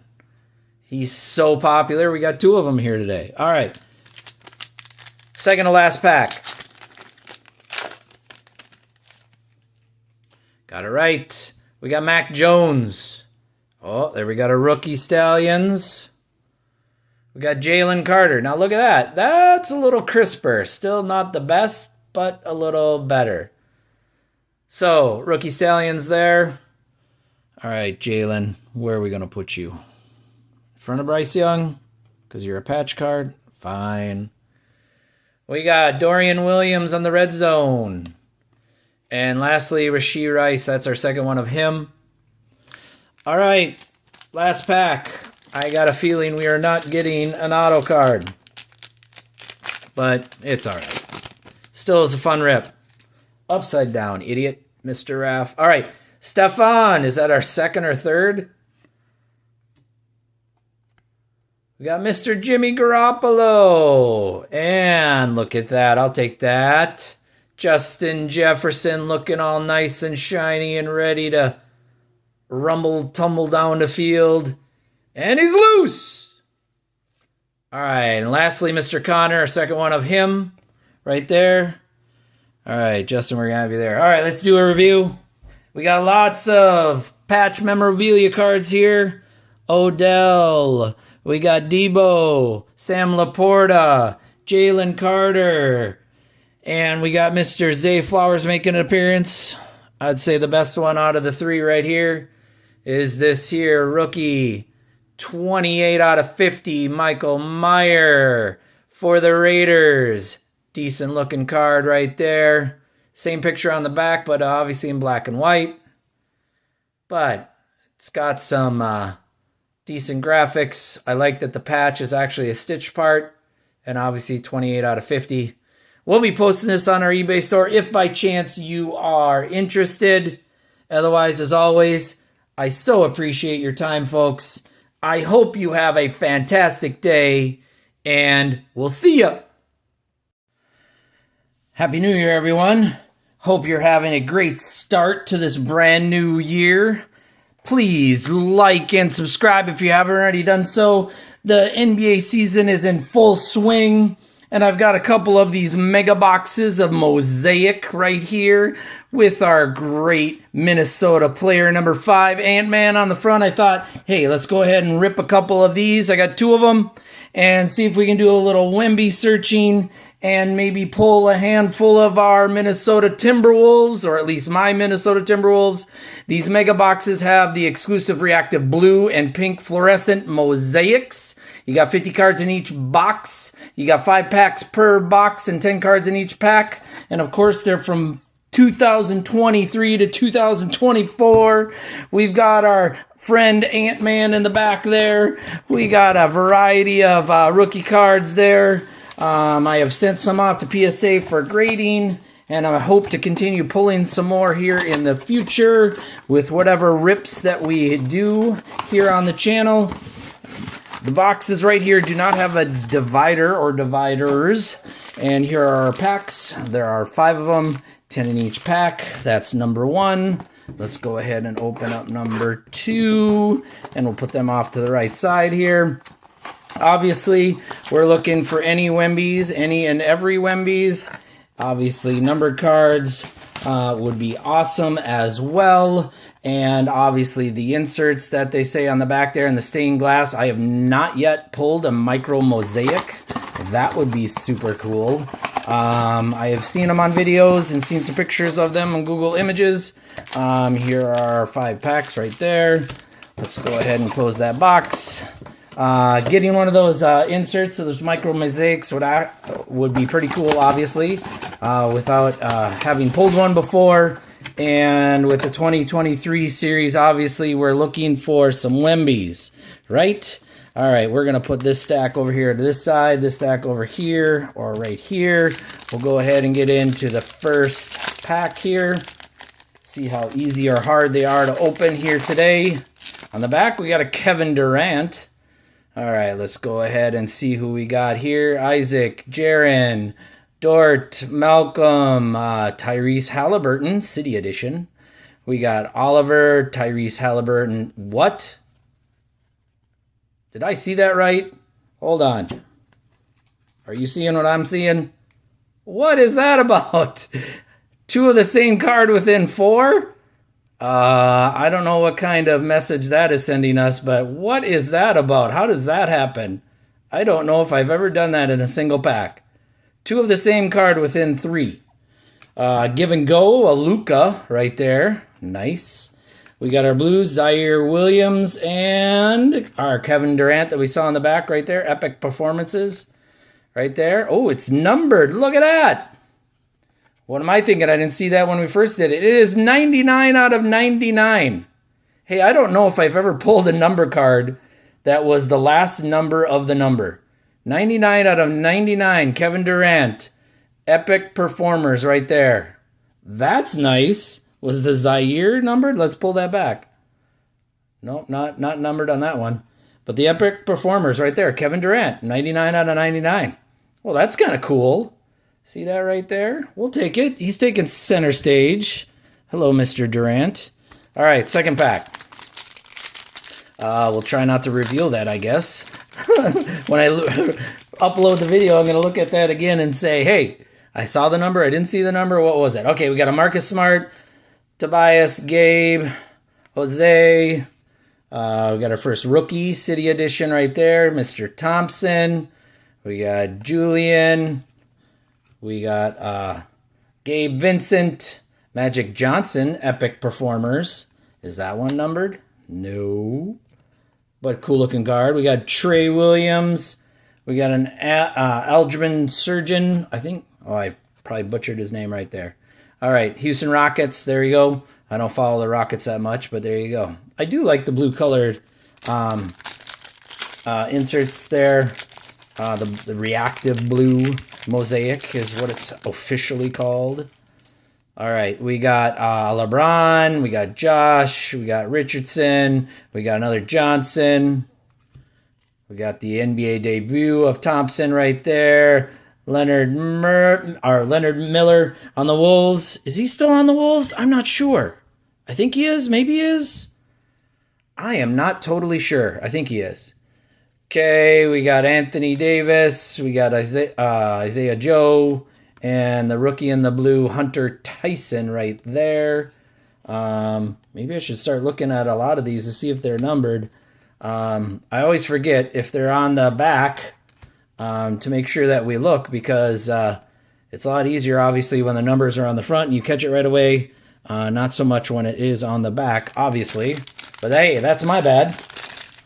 He's so popular. We got 2 of them here today. All right. Second to last pack. Got it right. We got Mac Jones. Oh, there we got a rookie Stallions. We got Jalen Carter. Now look at that. That's a little crisper. Still not the best, but a little better. So, rookie Stallions there. All right, Jalen, where are we going to put you? In front of Bryce Young? Because you're a patch card? Fine. We got Dorian Williams on the red zone. And lastly, Rashee Rice. That's our second one of him. All right, last pack. I got a feeling we are not getting an auto card. But it's all right. Still is a fun rip. Upside down, idiot, Mr. Raph. All right, Stefan. Is that our second or third? We got Mr. Jimmy Garoppolo. And look at that. I'll take that. Justin Jefferson looking all nice and shiny and ready to tumble down the field. And he's loose. All right. And lastly, Mr. Connor, a second one of him right there. All right, Justin, we're going to have you there. All right, let's do a review. We got lots of patch memorabilia cards here. Odell. We got Debo, Sam Laporta, Jalen Carter, and we got Mr. Zay Flowers making an appearance. I'd say the best one out of the 3 right here is this here rookie, 28 out of 50, Michael Mayer for the Raiders. Decent looking card right there. Same picture on the back, but obviously in black and white. But it's got some decent graphics. I like that the patch is actually a stitch part. And obviously 28 out of 50. We'll be posting this on our eBay store if by chance you are interested. Otherwise, as always, I so appreciate your time, folks. I hope you have a fantastic day. And we'll see ya. Happy New Year, everyone. Hope you're having a great start to this brand new year. Please like and subscribe if you haven't already done so. The NBA season is in full swing, and I've got a couple of these mega boxes of Mosaic right here with our great Minnesota player number 5, Ant-Man on the front. I thought, hey, let's go ahead and rip a couple of these. I got 2 of them, and see if we can do a little Wemby searching and maybe pull a handful of our Minnesota Timberwolves, or at least my Minnesota Timberwolves. These mega boxes have the exclusive reactive blue and pink fluorescent mosaics. You got 50 cards in each box. You got 5 packs per box and 10 cards in each pack. And of course, they're from 2023 to 2024. We've got our friend Ant-Man in the back there. We got a variety of rookie cards there. I have sent some off to PSA for grading, and I hope to continue pulling some more here in the future with whatever rips that we do here on the channel. The boxes right here do not have a divider or dividers, and here are our packs. There are 5 of them, 10 in each pack. That's number 1. Let's go ahead and open up number 2, and we'll put them off to the right side here. Obviously, we're looking for any Wembies, any and every Wembies. Obviously, numbered cards would be awesome as well. And obviously, the inserts that they say on the back there and the stained glass. I have not yet pulled a micro mosaic. That would be super cool. I have seen them on videos and seen some pictures of them on Google Images. Here are 5 packs right there. Let's go ahead and close that box. Getting one of those inserts, so those micro mosaics would be pretty cool, obviously, without having pulled one before. And with the 2023 series, obviously, we're looking for some Wembies, right? All right, we're going to put this stack over here to this side, this stack over here, or right here. We'll go ahead and get into the first pack here. See how easy or hard they are to open here today. On the back, we got a Kevin Durant. All right, let's go ahead and see who we got here. Isaac, Jaron, Dort, Malcolm, Tyrese Halliburton, City Edition. We got Oliver, Tyrese Halliburton. What? Did I see that right? Hold on. Are you seeing what I'm seeing? What is that about? 2 of the same card within 4? I don't know what kind of message that is sending us, but what is that about? How does that happen? I don't know if I've ever done that in a single pack. 2 of the same card within 3. Give and go, a Luka right there. Nice. We got our blues, Zaire Williams, and our Kevin Durant that we saw in the back right there. Epic performances right there. Oh, it's numbered. Look at that. What am I thinking? I didn't see that when we first did it. It is 99 out of 99. Hey, I don't know if I've ever pulled a number card that was the last number of the number. 99 out of 99, Kevin Durant. Epic performers right there. That's nice. Was the Zaire numbered? Let's pull that back. Nope, not numbered on that one. But the epic performers right there, Kevin Durant, 99 out of 99. Well, that's kind of cool. See that right there? We'll take it. He's taking center stage. Hello, Mr. Durant. All right, second pack. We'll try not to reveal that, I guess. When I upload the video, I'm going to look at that again and say, hey, I saw the number. I didn't see the number. What was it? Okay, we got a Marcus Smart, Tobias, Gabe, Jose. We got our first rookie, City Edition right there, Mr. Thompson. We got Julian. We got Gabe Vincent, Magic Johnson, Epic Performers. Is that one numbered? No. But cool looking card. We got Trey Williams. We got an Aldrin Surgeon, I think. Oh, I probably butchered his name right there. All right, Houston Rockets. There you go. I don't follow the Rockets that much, but there you go. I do like the blue colored inserts there. The reactive blue mosaic is what it's officially called. All right, we got LeBron, we got Josh, we got Richardson, we got another Johnson. We got the NBA debut of Thompson right there. Leonard Miller on the Wolves. Is he still on the Wolves? I'm not sure. I think he is. Maybe he is. I am not totally sure. I think he is. Okay, we got Anthony Davis. We got Isaiah Joe. And the rookie in the blue, Hunter Tyson right there. Maybe I should start looking at a lot of these to see if they're numbered. I always forget if they're on the back. to make sure that we look, because it's a lot easier, obviously, when the numbers are on the front and you catch it right away. Not so much when it is on the back, obviously. But hey, that's my bad.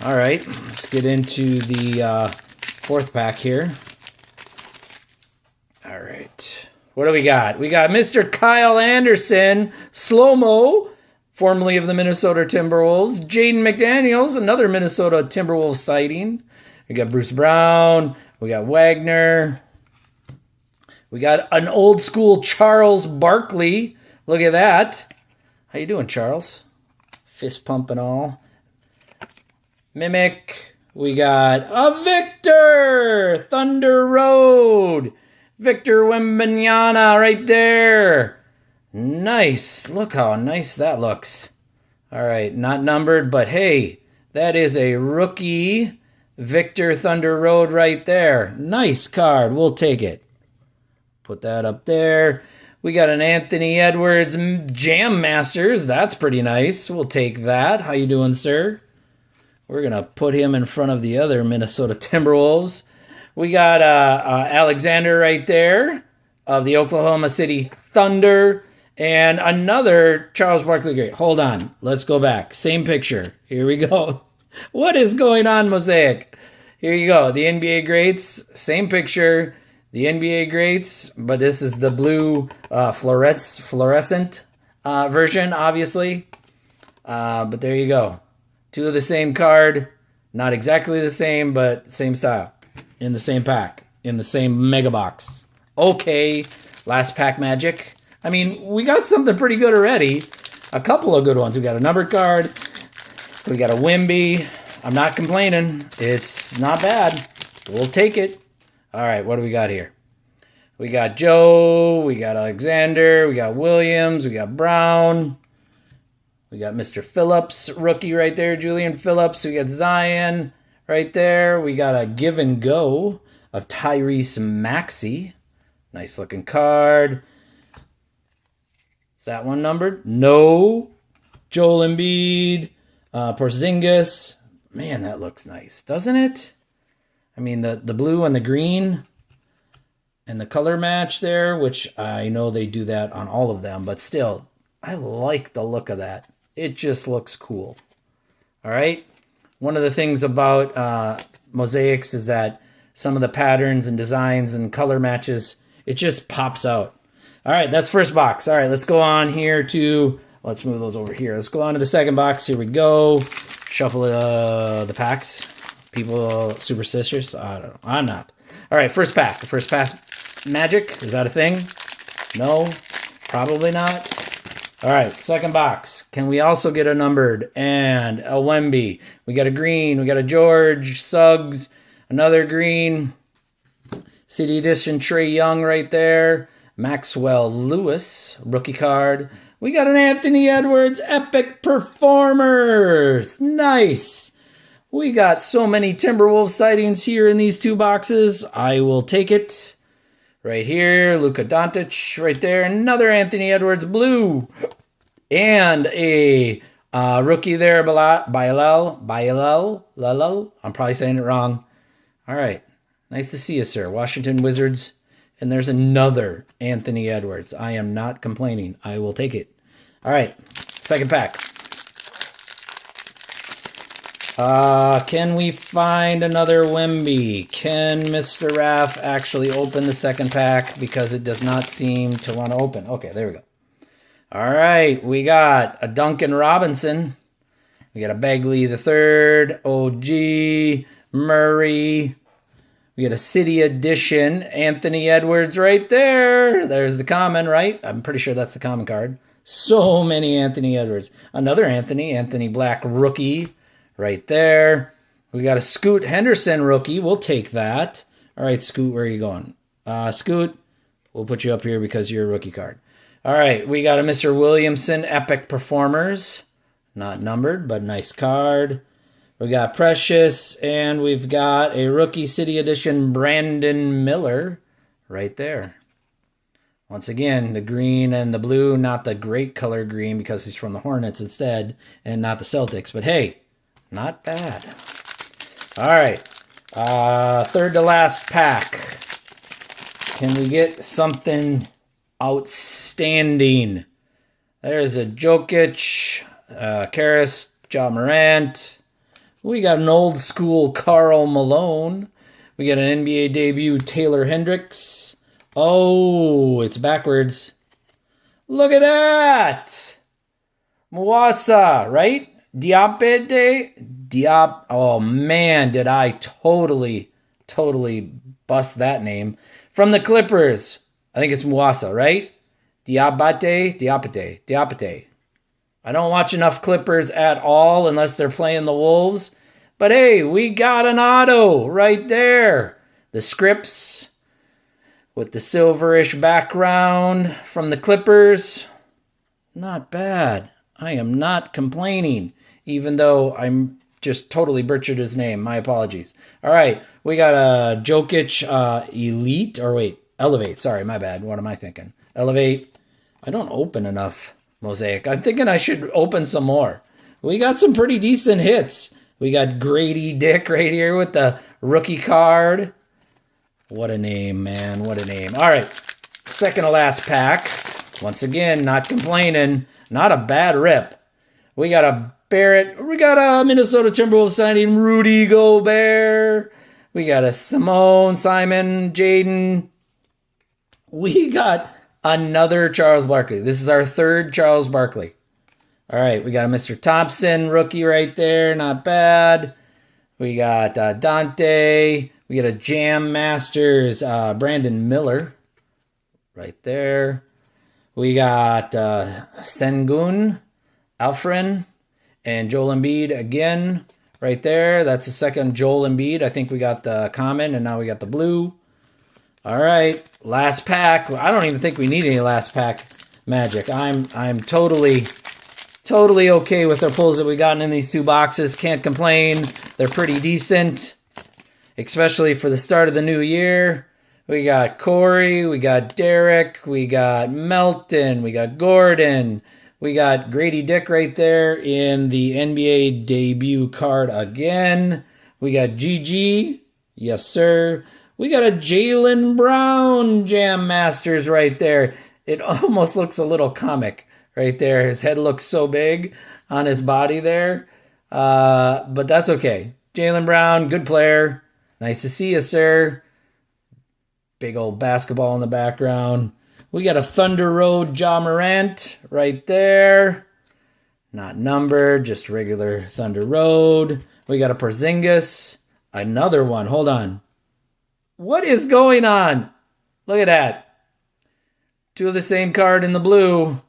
All right, let's get into the fourth pack here. All right. What do we got? We got Mr. Kyle Anderson, slow-mo, formerly of the Minnesota Timberwolves. Jaden McDaniels, another Minnesota Timberwolves sighting. We got Bruce Brown. We got Wagner. We got an old school Charles Barkley. Look at that. How you doing, Charles? Fist pump and all. Mimic. We got a Victor. Thunder Road. Victor Wembanyama right there. Nice. Look how nice that looks. All right, not numbered, but hey, that is a rookie Victor Thunder Road right there. Nice card. We'll take it. Put that up there. We got an Anthony Edwards Jam Masters. That's pretty nice. We'll take that. How you doing, sir? We're going to put him in front of the other Minnesota Timberwolves. We got Alexander right there of the Oklahoma City Thunder. And another Charles Barkley great. Hold on. Let's go back. Same picture. Here we go. What is going on, Mosaic? Here you go. The NBA greats. Same picture. The NBA greats. But this is the blue fluorescent version, obviously. But there you go. Two of the same card. Not exactly the same, but same style. In the same pack. In the same mega box. Okay. Last pack magic. I mean, we got something pretty good already. A couple of good ones. We got a numbered card. We got a Wimby. I'm not complaining. It's not bad. We'll take it. All right, what do we got here? We got Joe. We got Alexander. We got Williams. We got Brown. We got Mr. Phillips, rookie right there. Julian Phillips. We got Zion right there. We got a give and go of Tyrese Maxey. Nice looking card. Is that one numbered? No. Joel Embiid. Porzingis. Man, that looks nice, doesn't it? I mean, the blue and the green and the color match there, which I know they do that on all of them, but still, I like the look of that. It just looks cool. All right? One of the things about mosaics is that some of the patterns and designs and color matches, it just pops out. All right, that's first box. All right, let's go on here to, let's move those over here. Let's go on to the second box. Here we go. Shuffle the packs. People superstitious? I don't know. I'm not. All right, first pack. The first pack magic. Is that a thing? No, probably not. All right, second box. Can we also get a numbered and a Wemby? We got a green. We got a George Suggs. Another green. City Edition Trae Young right there. Maxwell Lewis, rookie card. We got an Anthony Edwards Epic Performers. Nice. We got so many Timberwolves sightings here in these two boxes. I will take it. Right here, Luka Doncic right there. Another Anthony Edwards blue. And a rookie there, Bilal. I'm probably saying it wrong. All right. Nice to see you, sir. Washington Wizards. And there's another Anthony Edwards. I am not complaining. I will take it. All right. Second pack. Can we find another Wemby? Can Mr. Raph actually open the second pack? Because it does not seem to want to open. Okay, there we go. All right. We got a Duncan Robinson. We got a Bagley III. OG. Murray. We got a City Edition Anthony Edwards right there. There's the common, right? I'm pretty sure that's the common card. So many Anthony Edwards. Another Anthony Black rookie right there. We got a Scoot Henderson rookie. We'll take that. All right, Scoot, where are you going? Scoot, we'll put you up here because you're a rookie card. All right, we got a Mr. Williamson Epic Performers. Not numbered, but nice card. We got Precious, and we've got a Rookie City Edition Brandon Miller right there. Once again, the green and the blue, not the great color green because he's from the Hornets instead, and not the Celtics. But hey, not bad. All right. Third to last pack. Can we get something outstanding? There's a Jokic, Karras, Ja Morant. We got an old school Karl Malone. We got an NBA debut Taylor Hendricks. Oh, it's backwards. Look at that! Mwasa, right? Diop. Oh man, did I totally bust that name. From the Clippers. I think it's Mwasa, right? Diopate. I don't watch enough Clippers at all unless they're playing the Wolves. But hey, we got an auto right there. The Scripps with the silverish background from the Clippers. Not bad. I am not complaining, even though I'm just totally butchered his name. My apologies. All right, we got a Jokic Elite, or wait, Elevate. Sorry, my bad. What am I thinking? Elevate. I don't open enough Mosaic. I'm thinking I should open some more. We got some pretty decent hits. We got Grady Dick right here with the rookie card. What a name, man. What a name. All right, second to last pack. Once again, not complaining. Not a bad rip. We got a Barrett. We got a Minnesota Timberwolves signing Rudy Gobert. We got a Simone, Jaden. We got another Charles Barkley. This is our third Charles Barkley. All right, we got a Mr. Thompson rookie right there. Not bad. We got Dante. We got a Jam Masters Brandon Miller right there. We got Sengun, Alfred, and Joel Embiid again right there. That's the second Joel Embiid. I think we got the common, and now we got the blue. All right, last pack. I don't even think we need any last pack magic. I'm totally okay with the pulls that we gotten in these two boxes. Can't complain. They're pretty decent, especially for the start of the new year. We got Corey, we got Derek, we got Melton, we got Gordon, we got Grady Dick right there in the NBA debut card again. We got GG, yes sir. We got a Jaylen Brown Jam Masters right there. It almost looks a little comic right there. His head looks so big on his body there. But that's okay. Jaylen Brown, good player. Nice to see you, sir. Big old basketball in the background. We got a Thunder Road Ja Morant right there. Not numbered, just regular Thunder Road. We got a Porzingis. Another one. Hold on. What is going on? Look at that. Two of the same card in the blue.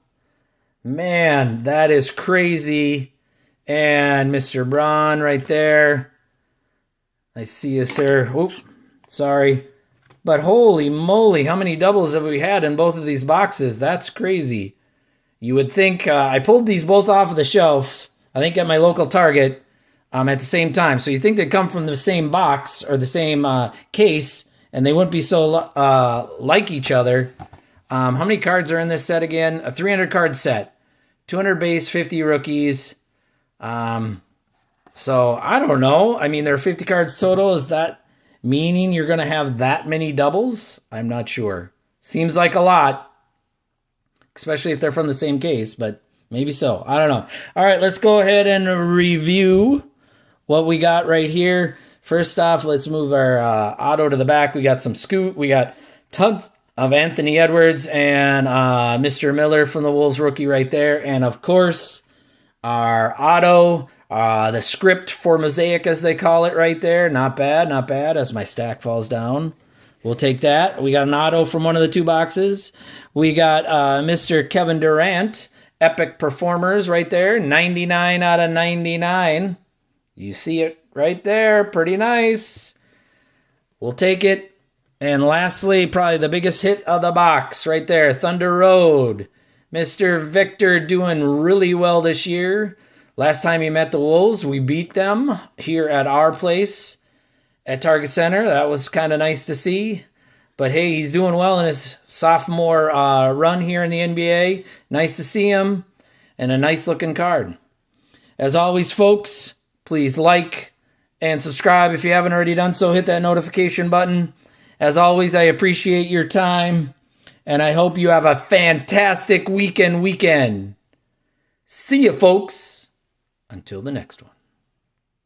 Man, that is crazy. And Mr. Braun right there. I see you, sir. Oop, sorry. But holy moly, how many doubles have we had in both of these boxes? That's crazy. You would think, I pulled these both off of the shelves, I think at my local Target, at the same time. So you think they'd come from the same box or the same case, and they wouldn't be so like each other. How many cards are in this set again? A 300 card set. 200 base, 50 rookies. So I don't know. I mean, there are 50 cards total. Is that meaning you're going to have that many doubles? I'm not sure. Seems like a lot, especially if they're from the same case, but maybe so. I don't know. All right, let's go ahead and review what we got right here. First off, let's move our auto to the back. We got some Scoot. We got tons of Anthony Edwards and Mr. Miller from the Wolves rookie right there. And, of course, our auto, the script for Mosaic, as they call it right there. Not bad, not bad, as my stack falls down. We'll take that. We got an auto from one of the two boxes. We got Mr. Kevin Durant, Epic Performers right there, 99 out of 99. You see it right there, pretty nice. We'll take it. And lastly, probably the biggest hit of the box right there, Thunder Road. Mr. Victor doing really well this year. Last time he met the Wolves, we beat them here at our place at Target Center. That was kind of nice to see. But hey, he's doing well in his sophomore run here in the NBA. Nice to see him. And a nice looking card. As always, folks, please like and subscribe if you haven't already done so. Hit that notification button. As always, I appreciate your time, and I hope you have a fantastic weekend. See you, folks. Until the next one.